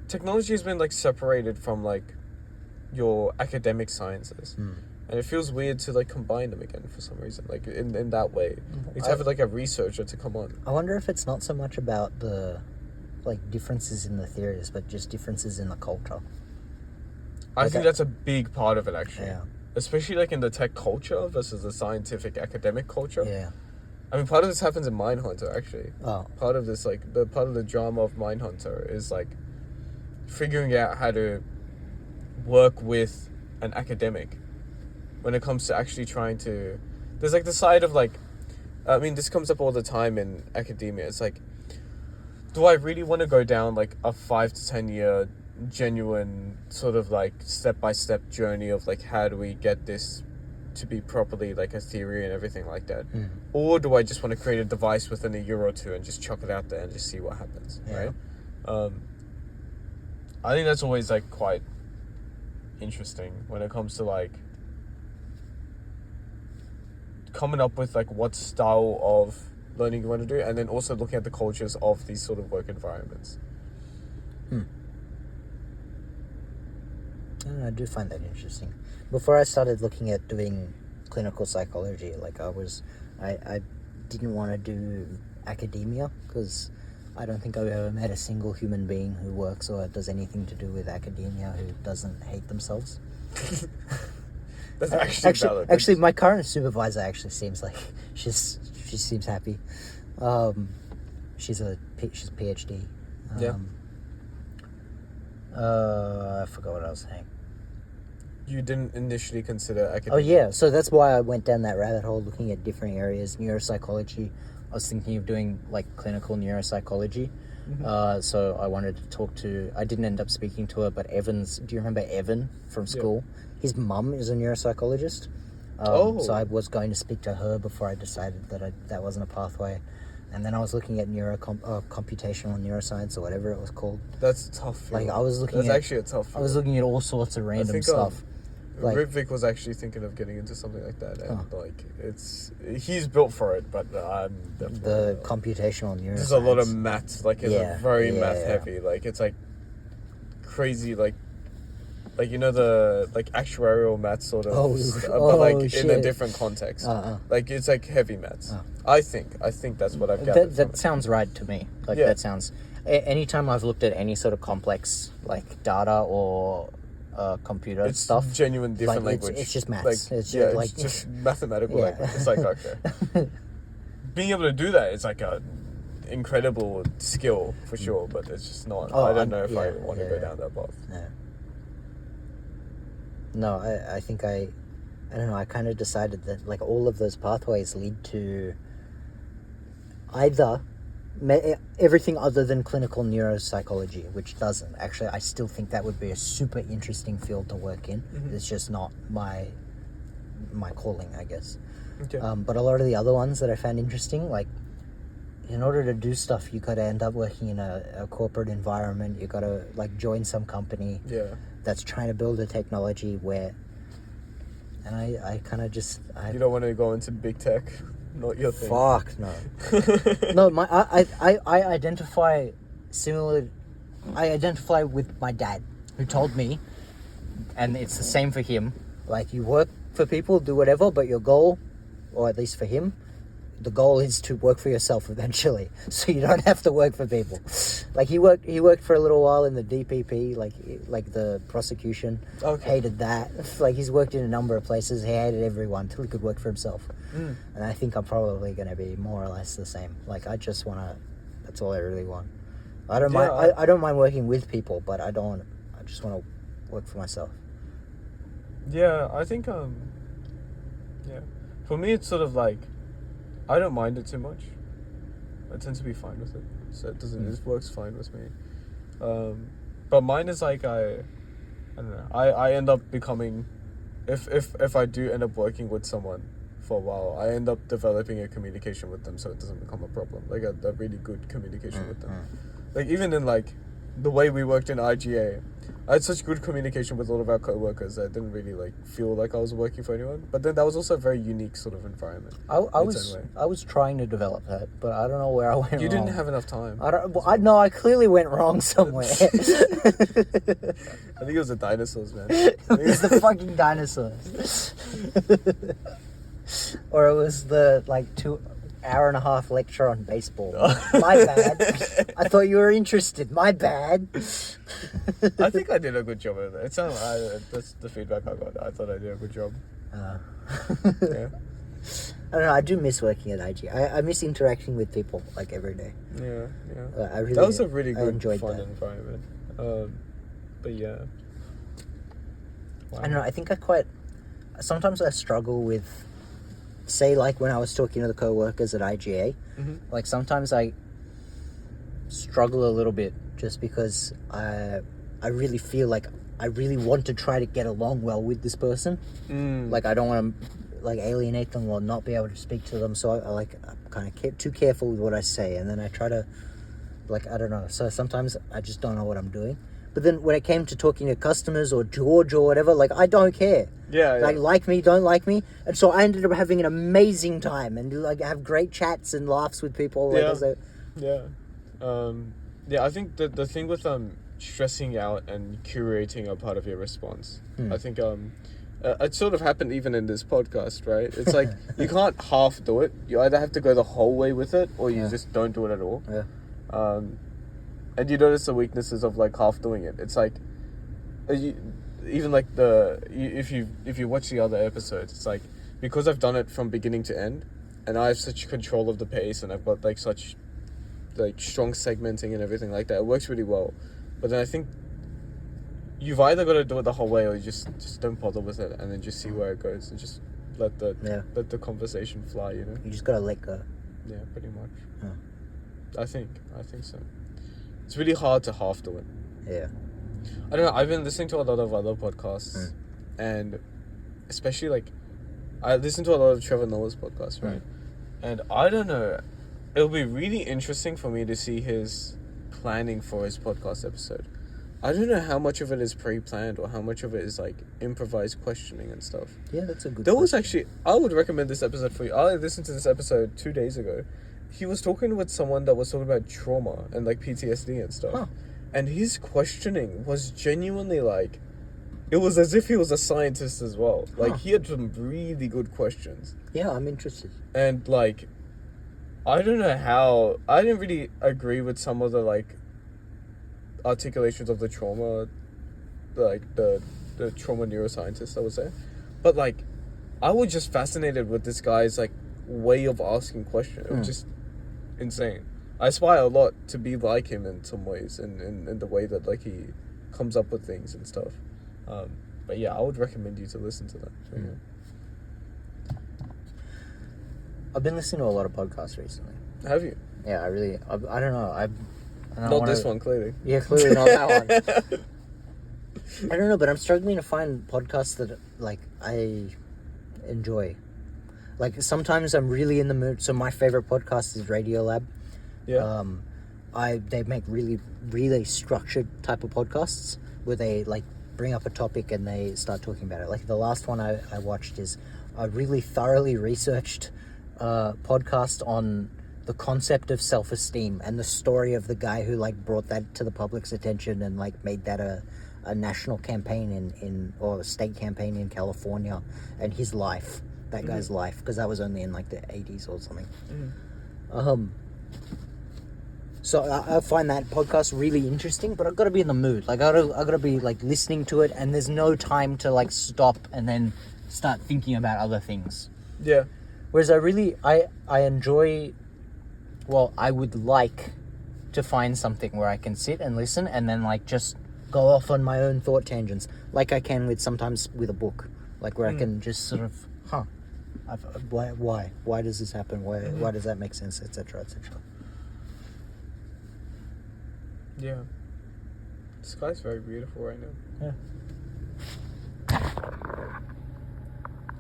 technology has been like separated from like your academic sciences. And it feels weird to like combine them again for some reason, like in that way. Like to have like a researcher to come on. I wonder if it's not so much about the like differences in the theories, but just differences in the culture. I think that's a big part of it, actually. Yeah. Especially like in the tech culture versus the scientific academic culture. Yeah. I mean, part of this happens in Mindhunter, actually. Oh. Part of this, like, part of the drama of Mindhunter is like figuring out how to work with an academic when it comes to actually trying to, there's like the side of like, I mean, this comes up all the time in academia. It's like, do I really want to go down like a 5 to 10 year genuine sort of like step-by-step journey of like how do we get this to be properly like a theory and everything like that, or do I just want to create a device within a year or two and just chuck it out there and just see what happens, right? I think that's always like quite interesting when it comes to like coming up with like what style of learning you want to do, and then also looking at the cultures of these sort of work environments. I do find that interesting. Before I started looking at doing clinical psychology, like I didn't want to do academia because I don't think I've ever met a single human being who works or does anything to do with academia who doesn't hate themselves. That's actually valid. Actually, my current supervisor actually seems like she seems happy. She's a PhD. I forgot what I was saying. You didn't initially consider academia? Oh yeah, so that's why I went down that rabbit hole looking at different areas. Neuropsychology, I was thinking of doing like clinical neuropsychology. So I wanted to talk to, I didn't end up speaking to her, but Evan's, do you remember Evan from school? His mum is a neuropsychologist. So I was going to speak to her before I decided that that wasn't a pathway. And then I was looking at computational neuroscience or whatever it was called. That's tough. Like I was looking That's at, actually a tough. I was looking at all sorts of random stuff. Like, Ripvic was actually thinking of getting into something like that, and like he's built for it, but I'm definitely the computational neuroscience. There's a lot of math, like it's very math heavy. Like it's like crazy, like you know the like actuarial math sort of, but like in a different context. Like it's like heavy maths. I think that's what I've gathered. That sounds right to me. Like that sounds. Anytime I've looked at any sort of complex like data or computer stuff, it's genuine different like, language. It's just maths. Like, it's just, like, it's just mathematical language. It's like okay, being able to do that is like a incredible skill for sure, but it's just not. I don't know if I want to go down that path. No, I think I don't know. I kind of decided that like all of those pathways lead to either everything other than clinical neuropsychology, which doesn't. Actually, I still think that would be a super interesting field to work in. It's just not my calling, I guess. Okay. But a lot of the other ones that I found interesting, like in order to do stuff, you got to end up working in a corporate environment. You got to like join some company that's trying to build a technology where, and I kind of just you don't want to go into big tech. Not your thing. Fuck no. No, I identify similar. I identify with my dad, who told me, and it's the same for him. Like you work for people, do whatever, but your goal, or at least for him, the goal is to work for yourself eventually, so you don't have to work for people. Like he worked for a little while in the DPP, like the prosecution. Hated that. Like he's worked in a number of places. He hated everyone till he could work for himself. And I think I'm probably going to be more or less the same. Like I just want to. That's all I really want. I don't mind. I don't mind working with people, but I don't. I just want to work for myself. Yeah, I think for me it's sort of like I don't mind it too much. I tend to be fine with it, so it doesn't. It works fine with me. But mine is like I don't know. I end up becoming, if I do end up working with someone for a while, I end up developing a communication with them, so it doesn't become a problem. Like a really good communication with them. Like even in like the way we worked in IGA, I had such good communication with all of our co-workers that I didn't really like feel like I was working for anyone. But then that was also a very unique sort of environment. I was trying to develop that, but I don't know where I went wrong. You didn't have enough time. I know I clearly went wrong somewhere. I think it was the dinosaurs, man. It was the fucking dinosaurs. Or it was the like 2.5-hour lecture on baseball. My bad. I thought you were interested. My bad. I think I did a good job of it. That's the feedback I got. I thought I did a good job. Yeah. I don't know. I do miss working at IG. I miss interacting with people like every day. Yeah. I really. That was a really good, fun that. environment. But yeah. Wow. I don't know. I think sometimes I struggle with, say, like when I was talking to the co-workers at IGA, like sometimes I struggle a little bit just because I really feel like I really want to try to get along well with this person. Like I don't want to like alienate them or not be able to speak to them, so I'm kind of too careful with what I say, and then I try to, like, I don't know, so sometimes I just don't know what I'm doing. But then when it came to talking to customers or George or whatever, like, I don't care. Yeah, yeah. Like me, don't like me. And so I ended up having an amazing time and like have great chats and laughs with people. Like, I think the thing with stressing out and curating a part of your response, I think it sort of happened even in this podcast, right? It's like you can't half do it. You either have to go the whole way with it, or you just don't do it at all. Yeah. And you notice the weaknesses of like half doing it. It's like, even like if you watch the other episodes, it's like, because I've done it from beginning to end, and I have such control of the pace, and I've got like such like strong segmenting and everything like that. It works really well. But then I think you've either got to do it the whole way, or you just don't bother with it, and then just see where it goes, and just let the conversation fly. You know. You just gotta let go. Yeah, pretty much. Yeah. I think so. It's really hard to half do it. Yeah. I don't know. I've been listening to a lot of other podcasts, and especially like I listen to a lot of Trevor Noah's podcasts, right? And I don't know. It'll be really interesting for me to see his planning for his podcast episode. I don't know how much of it is pre-planned or how much of it is like improvised questioning and stuff. Yeah, that's a good. There was actually, I would recommend this episode for you. I listened to this episode 2 days ago. He was talking with someone that was talking about trauma and like PTSD and stuff. And his questioning was genuinely like, it was as if he was a scientist as well. Like he had some really good questions. Yeah, I'm interested. And like, I don't know how, I didn't really agree with some of the like articulations of the trauma, like the trauma neuroscientist, I would say. But like, I was just fascinated with this guy's like way of asking questions. It was just insane. I aspire a lot to be like him in some ways, in the way that like he comes up with things and stuff. But yeah, I would recommend you to listen to that. So, yeah. I've been listening to a lot of podcasts recently. Have you? Yeah, I don't know. Not this one, clearly. Yeah, clearly not that one. I don't know, but I'm struggling to find podcasts that like I enjoy. Like sometimes I'm really in the mood. So my favorite podcast is Radiolab. Yeah. They make really, really structured type of podcasts where they like bring up a topic and they start talking about it. Like the last one I watched is a really thoroughly researched podcast on the concept of self-esteem and the story of the guy who like brought that to the public's attention and like made that a national campaign or a state campaign in California, and his life, that guy's life, because that was only in like the 80s or something. So I find that podcast really interesting, but I've got to be in the mood. Like I've got to be like listening to it, and there's no time to like stop and then start thinking about other things. Yeah. Whereas I enjoy, well, I would like to find something where I can sit and listen and then like just go off on my own thought tangents, like I can sometimes with a book, like where I can just sort of, why does this happen? Why does that make sense, etc., etc. Yeah. The sky's very beautiful right now. Yeah.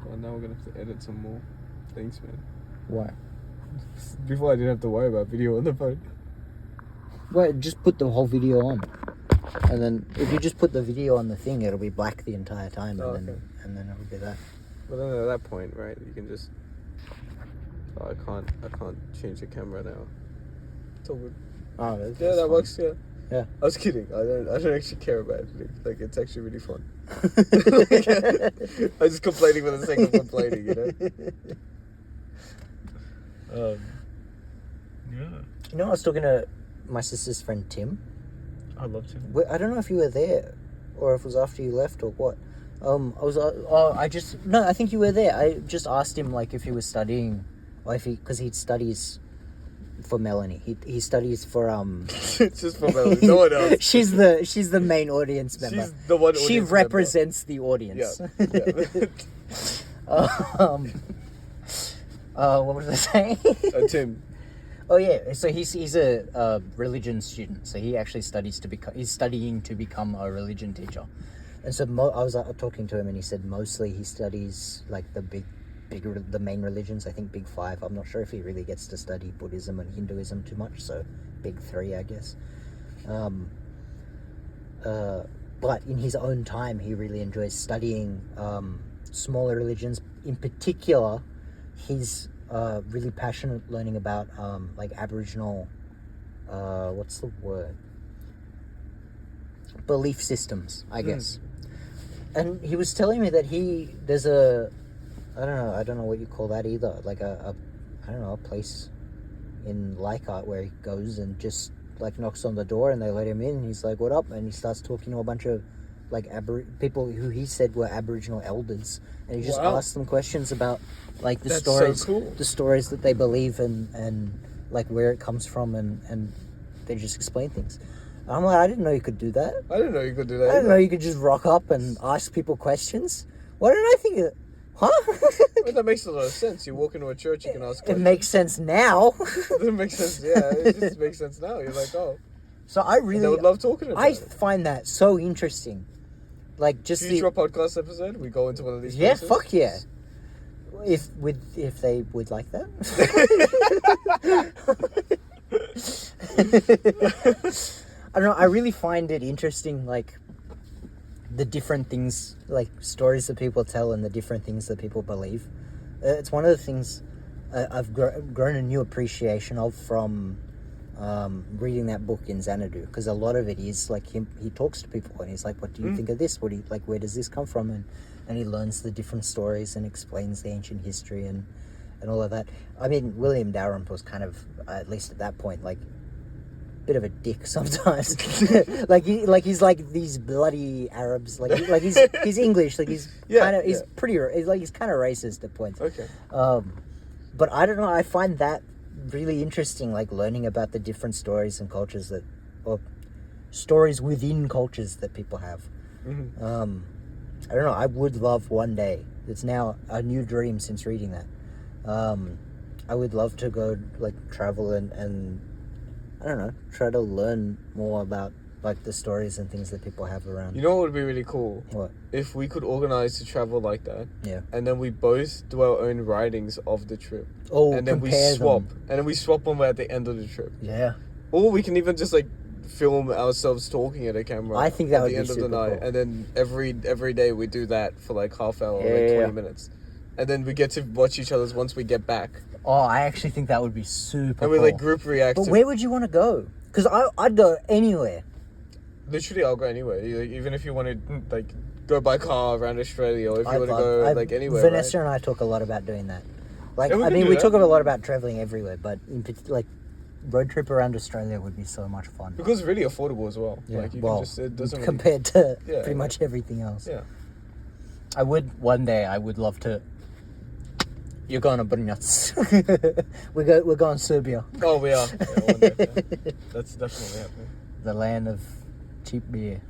Well, now we're gonna have to edit some more things, man. Why? Before I didn't have to worry about video on the phone. Well, just put the whole video on, and then if you just put the video on the thing, it'll be black the entire time, and then it'll be that. But then at that point, right, you can just. Oh, I can't change the camera now. It's all good. Oh, yeah, that fine. works. Yeah. Yeah. I was kidding. I don't actually care about it. Like it's actually really fun. I'm just complaining for the sake of complaining, you know. Yeah. You know, I was talking to my sister's friend Tim. I love Tim. I don't know if you were there, or if it was after you left, or what. I think you were there. I just asked him like if he was studying, or if because he studies for Melanie. He studies for Just for Melanie. No one else. she's the main audience member. She's the one. She represents the audience. Yeah. Um, what was I saying? Tim. Oh yeah, so he's a religion student. So he actually he's studying to become a religion teacher. And so I was talking to him, and he said mostly he studies like the main religions. I think big five. I'm not sure if he really gets to study Buddhism and Hinduism too much. So big three, I guess. But in his own time, he really enjoys studying smaller religions. In particular, he's really passionate learning about like Aboriginal, what's the word? Belief systems, I guess. And he was telling me that there's I don't know what you call that either. Like a place in Leichhardt where he goes and just like knocks on the door and they let him in. And he's like, "What up?" And he starts talking to a bunch of like people who he said were Aboriginal elders, and he just asked them questions about like the stories that they believe and like where it comes from, and they just explain things. And I'm like, I didn't know you could do that. I didn't know you could do that. I didn't know you could just rock up and ask people questions. Why didn't I think of it? Huh? Well, that makes a lot of sense. You walk into a church, you can ask questions. It makes sense now. It doesn't make sense, yeah. It just makes sense now. You're like, oh. So I would love talking about it. find that so interesting. Like just future podcast episode, we go into one of these places? places? Fuck yeah. If they would like that. I don't know, I really find it interesting, like the different things, like stories that people tell and the different things that people believe. It's one of the things I've grown a new appreciation of from reading that book in Xanadu, because a lot of it is like he talks to people and he's like, what do you think of this? What do you like? Where does this come from? And he learns the different stories and explains the ancient history and all of that. I mean, William Dalrymple was kind of, at least at that point, like a bit of a dick sometimes. he's like these bloody Arabs. Like he's English. Like he's pretty. He's kind of racist at points. Okay. But I don't know. I find that really interesting, like learning about the different stories and cultures or stories within cultures that people have. Mm-hmm. I don't know. I would love one day. It's now a new dream since reading that. I would love to go like travel and I don't know, try to learn more about like the stories and things that people have around. You know what would be really cool? What? If we could organize to travel like that. Yeah. And then we both do our own writings of the trip. Oh, and then we swap. And then we swap them at the end of the trip. Yeah. Or we can even just like film ourselves talking at a camera. I think that would be at the end of the night. cool. And then every day we do that for like half hour, or 20 minutes. And then we get to watch each other's once we get back. Oh, I actually think that would be super And we cool. like group react. But where would you want to go? Because I'd go anywhere. Literally, I'll go anywhere. Even if you want to like go by car around Australia, or if you want to go like anywhere. Vanessa and I talk a lot about doing that. Like, Yeah, we talk a lot about traveling everywhere, but like road trip around Australia would be so much fun. Because it's really affordable as well. Yeah, Like you well, can just, it doesn't compared to Yeah, pretty much everything else. Yeah. One day I would love to. You're going to Brnjac. We're going Serbia. Oh, we are. Yeah, one day, yeah. That's definitely happening. The land of cheap beer.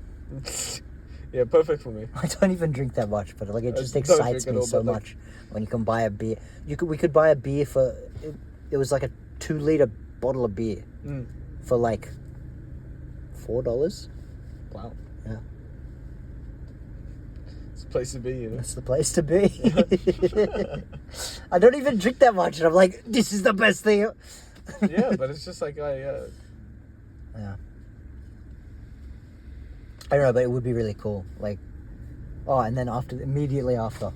Yeah, perfect for me. I don't even drink that much, but like it just don't excites drink at me all, so but, like- much when you can buy a beer. We could buy a beer for it was like a 2-liter bottle of beer for like $4. Wow. Yeah. It's a place to be, you know. That's the place to be. I don't even drink that much, and I'm like, this is the best thing. Yeah, but it's just like Yeah. I don't know, but it would be really cool. Like, and then immediately after,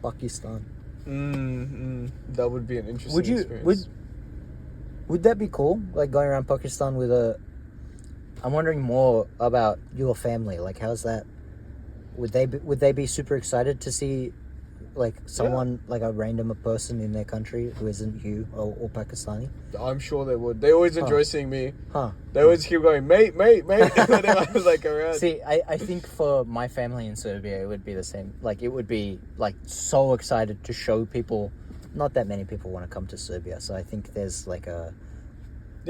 Pakistan. That would be an interesting experience. Would that be cool? Like going around Pakistan with I'm wondering more about your family. Like, how's that? Would they be super excited to see, like someone like a random person in their country who isn't you or Pakistani? I'm sure they would. They always enjoy seeing me. Huh. They always keep going, mate, whenever I was like around. See, I think for my family in Serbia, it would be the same. Like, it would be like so excited to show people. Not that many people want to come to Serbia, so I think there's like Yeah,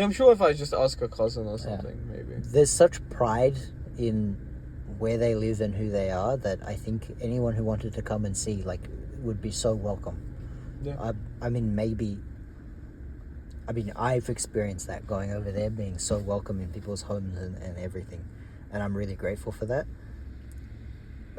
I'm sure if I just ask a cousin or something, maybe. There's such pride in where they live and who they are that I think anyone who wanted to come and see, like, would be so welcome. Yeah. I mean, maybe. I mean, I've experienced that going over there, being so welcome in people's homes and everything, and I'm really grateful for that.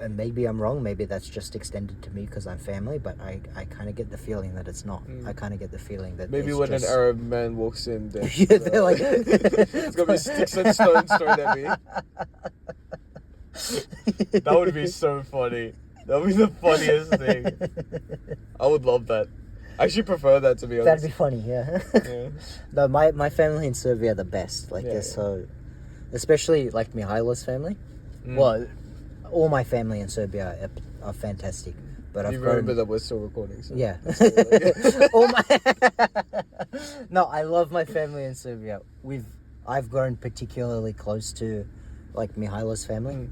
And maybe I'm wrong. Maybe that's just extended to me because I'm family. But I kind of get the feeling that it's not. I kind of get the feeling that Maybe it's when just... an Arab man walks in, then Yeah, they're like... it's gonna be sticks and stones thrown at me. That would be so funny. That would be the funniest thing. I would love that. I actually prefer that, to be honest. That'd be funny, yeah. Yeah. No, my family in Serbia are the best. Like, Yeah, they're yeah. so... Especially, like, Mihailo's family. Well, all my family in Serbia are fantastic. But You remember that we're still recording, so... Yeah. that's cool, All my... No, I love my family in Serbia. I've grown particularly close to, like, Mihailo's family.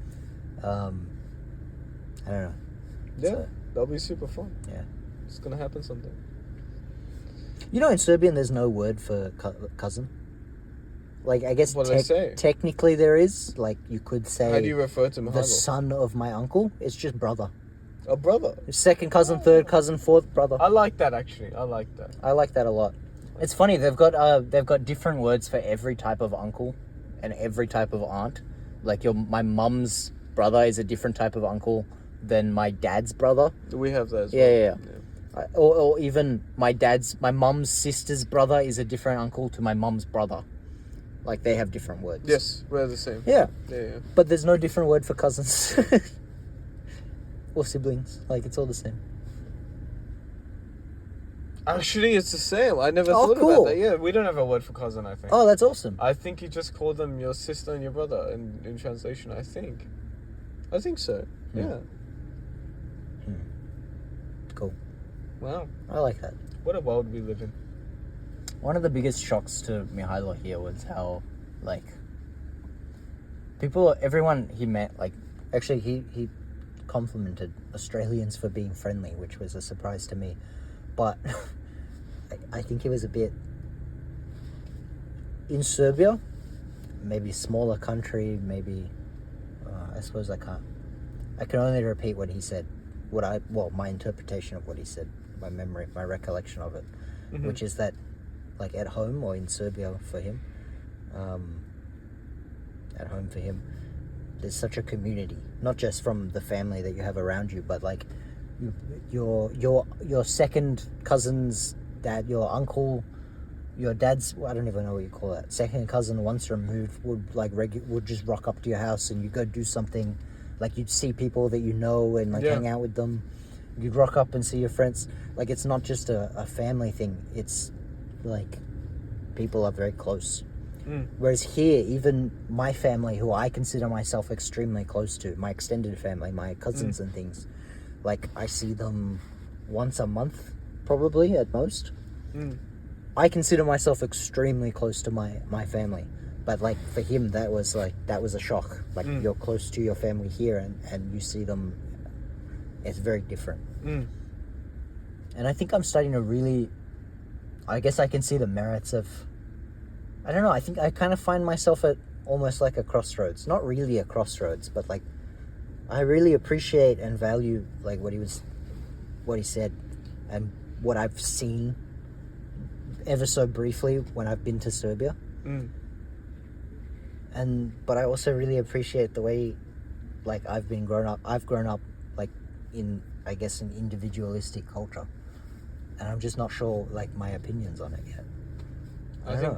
I don't know. Yeah, So, that'll be super fun. yeah. It's gonna happen someday. You know, in Serbian, there's no word for cousin. Like, I guess What do they say? technically there is. Like, you could say How do you refer to the Mihailo? son of my uncle. It's just brother. A brother. Second cousin, third cousin, fourth brother. I like that, actually. I like that. I like that a lot. It's funny, they've got different words for every type of uncle and every type of aunt. Like, my mum's brother is a different type of uncle than my dad's brother. We have that as Yeah, well. yeah, yeah. Or even my mum's sister's brother is a different uncle to my mum's brother. Like, they have different words. Yes, we're the same. Yeah. Yeah. But there's no different word for cousins. Or siblings. Like, it's all the same. Actually, it's the same. I never Oh, thought cool. about that. Yeah, we don't have a word for cousin, I think. Oh, that's awesome. I think you just call them your sister and your brother in translation, I think. I think so. Yeah. Cool. Wow. I like that. What a world we live in. One of the biggest shocks to Mihailo here was how, like, everyone he met, like, actually he complimented Australians for being friendly, which was a surprise to me. But I think it was a bit... In Serbia, maybe smaller country, maybe... I suppose I can only repeat what he said. My interpretation of what he said, my memory, my recollection of it, which is that, like, at home or in Serbia for him, there's such a community, not just from the family that you have around you, but like your second cousin's dad, your uncle, your dad's, I don't even know what you call that, second cousin once removed would just rock up to your house and you go do something. Like, you'd see people that you know and, like, hang out with them. You'd rock up and see your friends. Like, it's not just a family thing. It's, like, people are very close. Whereas here, even my family, who I consider myself extremely close to, my extended family, my cousins and things, like, I see them once a month, probably, at most. I consider myself extremely close to my family. But, like, for him, that was a shock. Like, you're close to your family here, and you see them, it's very different. And I think I'm starting to really, I guess I can see the merits of, I don't know, I think I kind of find myself at almost like a crossroads. Not really a crossroads, but, like, I really appreciate and value, like, what he said, and what I've seen ever so briefly when I've been to Serbia. But I also really appreciate the way, like, I've grown up, like, in, I guess, an individualistic culture. And I'm just not sure, like, my opinions on it yet. I think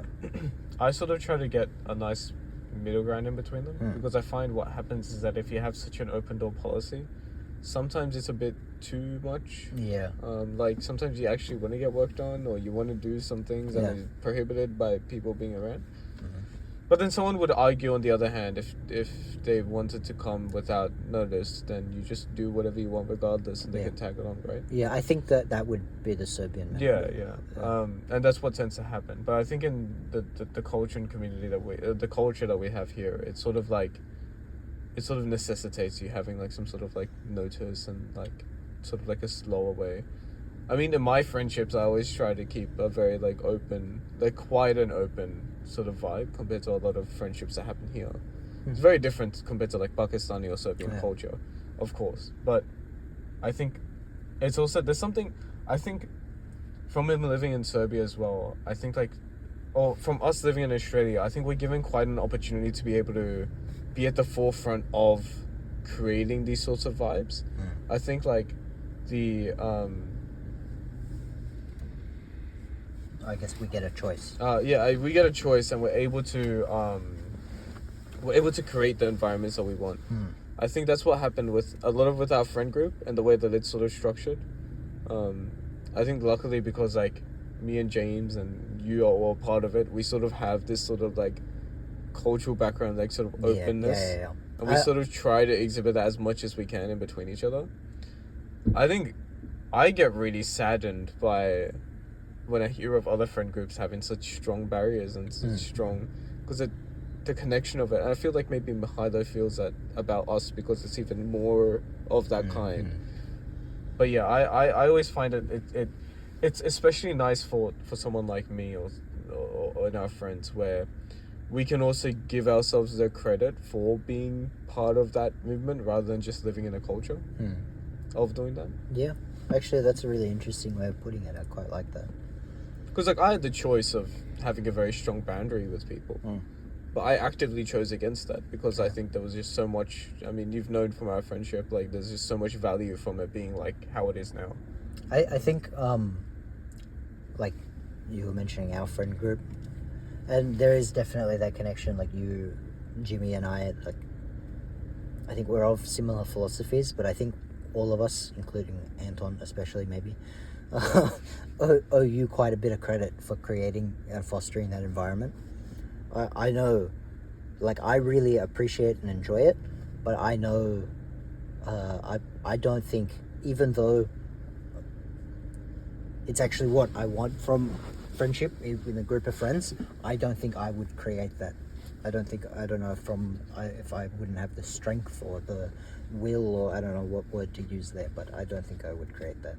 I sort of try to get a nice middle ground in between them, because I find what happens is that if you have such an open door policy, sometimes it's a bit too much. Yeah. Like, sometimes you actually want to get work done, or you want to do some things that are prohibited by people being around. But then someone would argue, on the other hand, if they wanted to come without notice, then you just do whatever you want regardless, and they can tag along, right? Yeah, I think that would be the Serbian method. Yeah. And that's what tends to happen. But I think in the culture and community the culture that we have here, it's sort of necessitates you having, like, some sort of, like, notice and, like, sort of like a slower way. I mean, in my friendships, I always try to keep a very, like, open, like, quiet and open sort of vibe compared to a lot of friendships that happen here. It's very different compared to, like, Pakistani or Serbian culture, of course. But I think it's also there's something I think from him living in Serbia as well. I think like, or from us living in Australia, I think we're given quite an opportunity to be able to be at the forefront of creating these sorts of vibes. I think like the I guess we get a choice. we get a choice and we're able to create the environments that we want. I think that's what happened with our friend group and the way that it's sort of structured. I think luckily because like me and James and you are all part of it, we sort of have this sort of like cultural background, like sort of openness. Yeah. And we sort of try to exhibit that as much as we can in between each other. I think I get really saddened by when I hear of other friend groups having such strong barriers and such strong, because the connection of it. And I feel like maybe Mikhailo feels that about us because it's even more of that kind. But yeah, I always find it's especially nice for someone like me or in our friends where we can also give ourselves the credit for being part of that movement rather than just living in a culture of doing that. Yeah, actually, that's a really interesting way of putting it. I quite like that. Because like I had the choice of having a very strong boundary with people, but I actively chose against that because I think there was just so much. I mean, you've known from our friendship, like there's just so much value from it being like how it is now. I think like you were mentioning our friend group, and there is definitely that connection. Like you, Jimmy, and I, like I think we're of similar philosophies, but I think all of us, including Anton especially maybe, owe you quite a bit of credit for creating and fostering that environment. I know, like, I really appreciate and enjoy it, but I know I don't think, even though it's actually what I want from friendship in a group of friends, I don't think I would create that. I don't know if I wouldn't have the strength or the will, or I don't know what word to use there, but I don't think I would create that.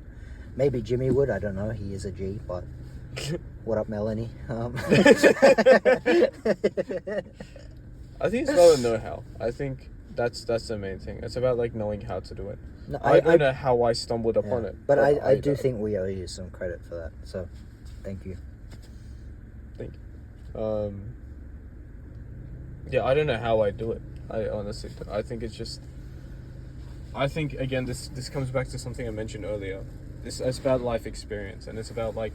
Maybe Jimmy would, I don't know, he is a G, but what up, Melanie? I think it's about the know-how. I think that's the main thing. It's about like knowing how to do it. No, I don't know how I stumbled upon it. But I do think we owe you some credit for that, so thank you. Thank you. Yeah, I don't know how I do it. I honestly do. I think it's just... I think, again, this comes back to something I mentioned earlier. It's about life experience, and it's about, like,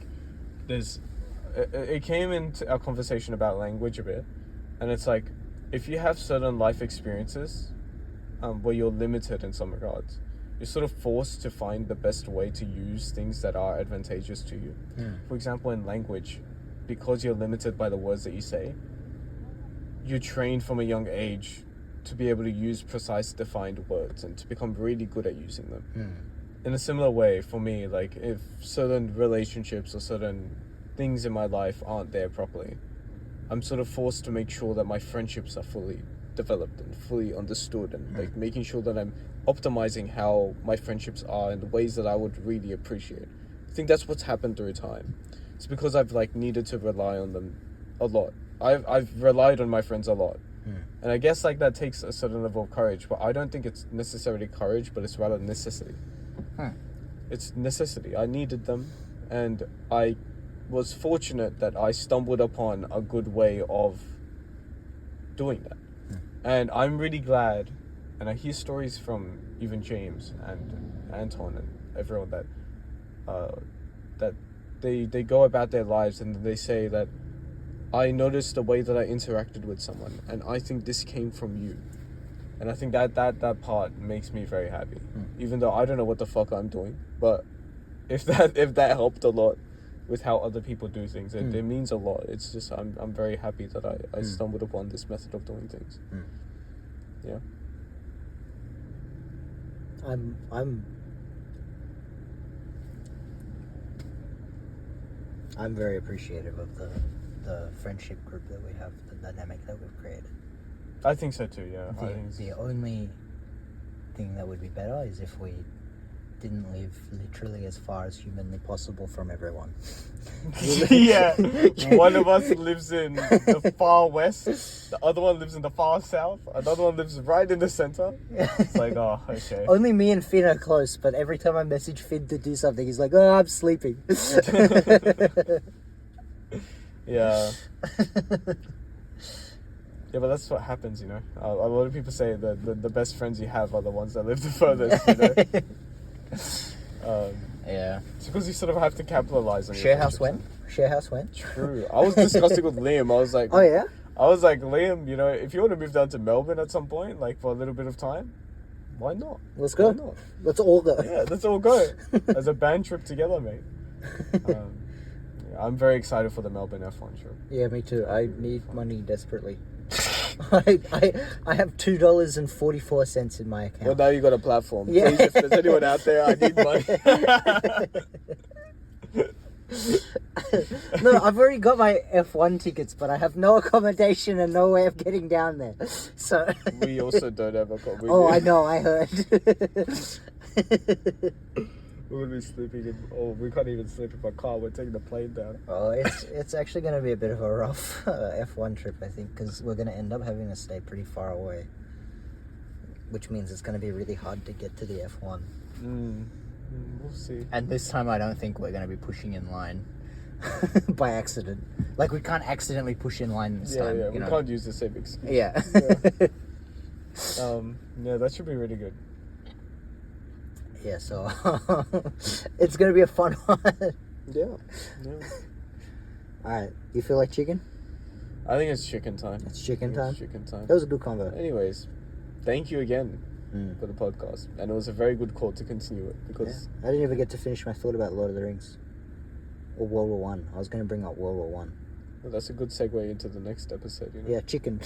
it came into our conversation about language a bit, and it's like, if you have certain life experiences where you're limited in some regards, you're sort of forced to find the best way to use things that are advantageous to you. For example, in language, because you're limited by the words that you say, you're trained from a young age to be able to use precise defined words and to become really good at using them. In a similar way, for me, like, if certain relationships or certain things in my life aren't there properly, I'm sort of forced to make sure that my friendships are fully developed and fully understood, and like making sure that I'm optimizing how my friendships are in the ways that I would really appreciate. I think that's what's happened through time. It's because I've like needed to rely on them a lot. I've relied on my friends a lot. And I guess like that takes a certain level of courage, but I don't think it's necessarily courage, but it's rather necessity. It's necessity. I needed them, and I was fortunate that I stumbled upon a good way of doing that. And I'm really glad, and I hear stories from even James and Anton and everyone that they go about their lives and they say that I noticed the way that I interacted with someone, and I think this came from you. And I think that part makes me very happy, even though I don't know what the fuck I'm doing. But if that helped a lot with how other people do things, it means a lot. It's just I'm very happy that I stumbled upon this method of doing things. Yeah. I'm very appreciative of the friendship group that we have, the dynamic that we've created. I think so too, yeah. The only thing that would be better is if we didn't live literally as far as humanly possible from everyone. Yeah, one of us lives in the far west, the other one lives in the far south, another one lives right in the center. It's like, oh, okay. Only me and Finn are close, but every time I message Finn to do something, he's like, "Oh, I'm sleeping." Yeah. Yeah, but that's what happens, you know. A lot of people say that the best friends you have are the ones that live the furthest, you know. Yeah. It's because you sort of have to capitalize on your Share house friendships, when? Share house when? True. I was discussing with Liam. I was like, Oh yeah. Liam, you know, if you want to move down to Melbourne at some point, like for a little bit of time, why not? Let's go. Why not? Let's all go. Yeah, let's all go as a band trip together, mate. Yeah, I'm very excited for the Melbourne F1 trip. Yeah, me too. I need money desperately. I have $2.44 in my account. Well, now you got a platform. Yeah. Please, if there's anyone out there, I need money. No, I've already got my F1 tickets, but I have no accommodation and no way of getting down there. So We also don't have a car. Oh, I know, I heard. We're gonna be sleeping in. Oh, we can't even sleep in my car. We're taking the plane down. Oh, it's actually going to be a bit of a rough F1 trip, I think, because we're going to end up having to stay pretty far away, which means it's going to be really hard to get to the F1. We'll see. And this time, I don't think we're going to be pushing in line by accident. Like, we can't accidentally push in line this time. Yeah. you We know? can't use the same excuse. Yeah. Yeah, that should be really good. Yeah, so it's going to be a fun one. Yeah. Alright, you feel like chicken? I think it's chicken time. It's chicken I think time? It's chicken time. That was a good convo. Anyways, thank you again for the podcast, and it was a very good call to continue it because I didn't even get to finish my thought about Lord of the Rings. Or World War One. I was going to bring up World War One. well, that's a good segue into the next episode. You know? Yeah, chicken.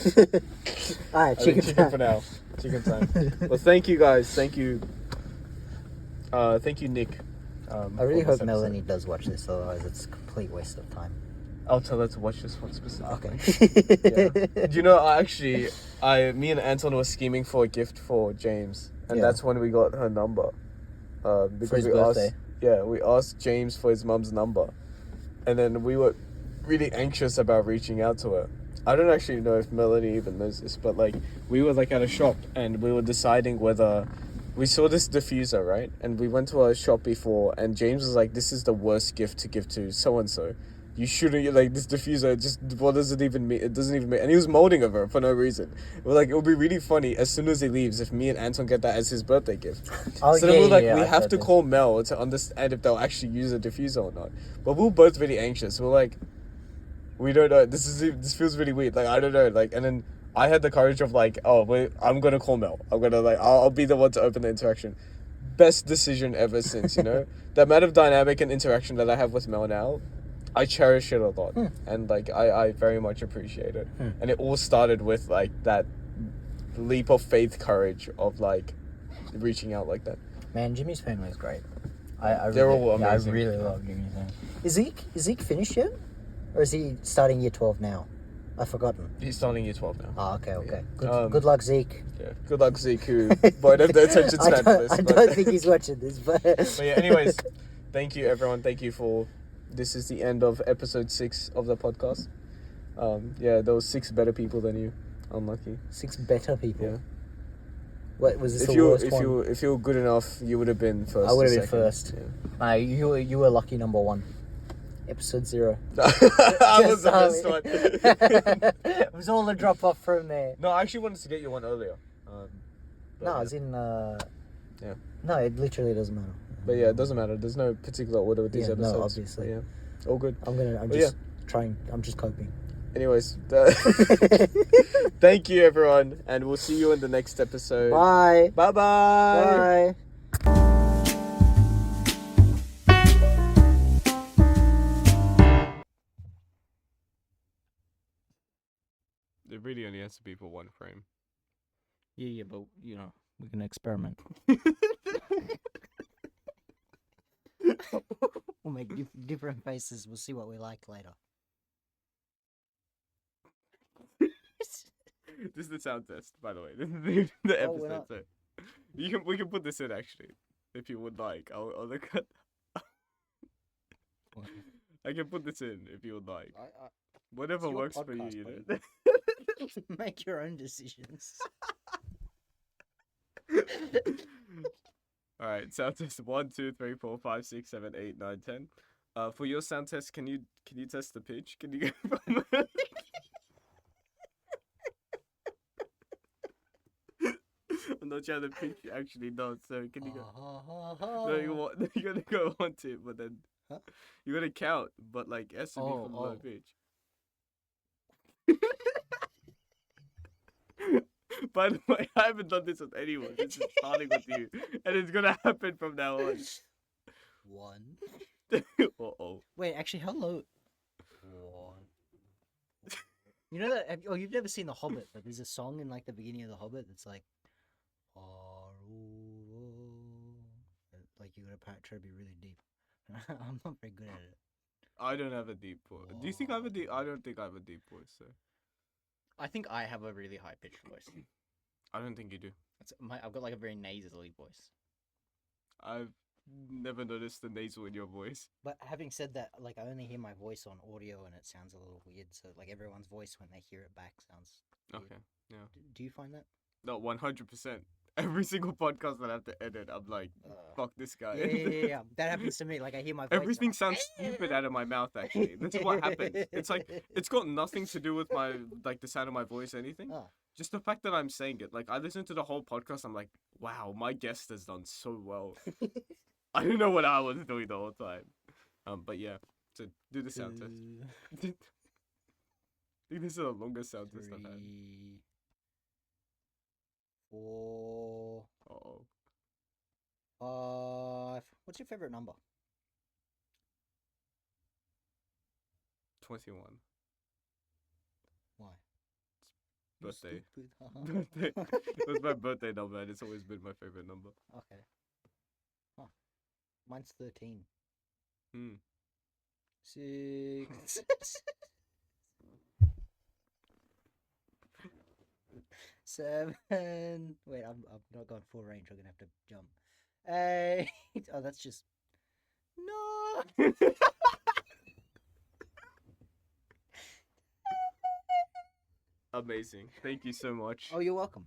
Alright, I think chicken chicken time. for now. Chicken time. Well, thank you guys. Thank you. Thank you, Nick. I really for this hope Melanie episode. does watch this, otherwise it's a complete waste of time. I'll tell her to watch this one specifically. Okay. Yeah. You know, me and Anton were scheming for a gift for James, and Yeah. that's when we got her number. Because For his we birthday. we asked James for his mum's number, and then we were really anxious about reaching out to her. I don't actually know if Melanie even knows this, but like we were like at a shop and we were deciding whether we saw this diffuser, right? And we went to a shop before, and James was like, "This is the worst gift to give to so and so. You shouldn't like this diffuser. Just what does it even mean? It doesn't even mean." And he was molding over it for no reason. We're like, it would be really funny as soon as he leaves if me and Anton get that as his birthday gift. Oh, So then we're like, we I've have heard to this. call Mel to understand if they'll actually use a diffuser or not. But we were both really anxious. We're like, we don't know. This feels really weird. Like I don't know. Like and then I had the courage of like, oh wait, I'm gonna call Mel. I'm gonna like, I'll be the one to open the interaction. Best decision ever since, you know. The amount of dynamic and interaction that I have with Mel now, I cherish it a lot, and like I very much appreciate it. And it all started with like that leap of faith, courage of like reaching out like that. Man, Jimmy's family is great. I They're really, all yeah, I amazing. really love Jimmy's family. Is Zeke finished yet? Or is he starting year 12 now? I've forgotten. He's starting year 12 now. Oh, okay. Good, Um, good luck, Zeke. Yeah. Good luck, Zeke, who might have the attention span for this. I but- don't think he's watching this, but... But yeah, anyways, thank you everyone. Thank you for. This is the end of episode 6 of the podcast. Yeah, there was 6 better people than you. Unlucky. 6 better people. Yeah. What was this If the you worst if one? you if you were good enough, you would have been first. I would or have been second. first. Yeah. You were lucky number 1. Episode 0. I was the Just best one. it was all a drop off from there. No, I actually wanted to get you one earlier. But No, yeah. as in Yeah. No, it literally doesn't matter. But yeah, it doesn't matter. There's no particular order with these Yeah, no, episodes. obviously. But yeah, all good. I'm But just I'm just coping. Anyways, thank you everyone, and we'll see you in the next episode. Bye. Bye bye. Bye. It really only has to be for one frame. Yeah, but you know, we can experiment. We'll make different faces. We'll see what we like later. This is the sound test, by the way. This is the Oh, we're episode. not- So we can put this in actually. if you would like. I'll look at. What? I can put this in if you would like. I, Whatever your works for you. podcast, You buddy. know? make your own decisions. All right, sound test 1, 2, 3, 4, 5, 6, 7, 8, 9, 10. For your sound test, can you test the pitch? Can you go from I'm not sure the pitch actually does, so can you go? No, you're gonna go on to it, but then Huh? you're gonna count, but like it has to be Oh, from the low oh. pitch. By the way, I haven't done this with anyone. This is starting with you, and it's gonna happen from now on. 1. Uh-oh. Wait, actually, how low? 1. You know that? Oh, you've never seen The Hobbit, but there's a song in like the beginning of The Hobbit that's like, like you gotta try to be really deep. I'm not very good at it. I don't have a deep voice. Do you think I have a deep? I don't think I have a deep voice. So I think I have a really high pitched voice. I don't think you do. I've got like a very nasally voice. I've never noticed the nasal in your voice. But having said that, like I only hear my voice on audio, and it sounds a little weird. So like everyone's voice when they hear it back sounds weird. Okay. Yeah. Do you find that? No, 100%. Every single podcast that I have to edit, I'm like, fuck this guy. Yeah. That happens to me. Like I hear my voice. Everything sounds stupid out of my mouth. Actually, that's what happens. It's like it's got nothing to do with my like the sound of my voice or anything. Oh. Just the fact that I'm saying it. Like I listen to the whole podcast. I'm like, wow, my guest has done so well. I didn't know what I was doing the whole time. But yeah, to do the sound test. I think this is the longest sound test I've had. 3, 4, Oh, 5. What's your favorite number? 21. Why? Birthday. Stupid. Birthday. It was my birthday number, and it's always been my favorite number. Okay. Huh. Mine's 13. Hmm. 6. 7. Wait, I'm not going full range. I'm gonna have to jump. 8. Oh, that's just no. Amazing. Thank you so much. Oh, you're welcome.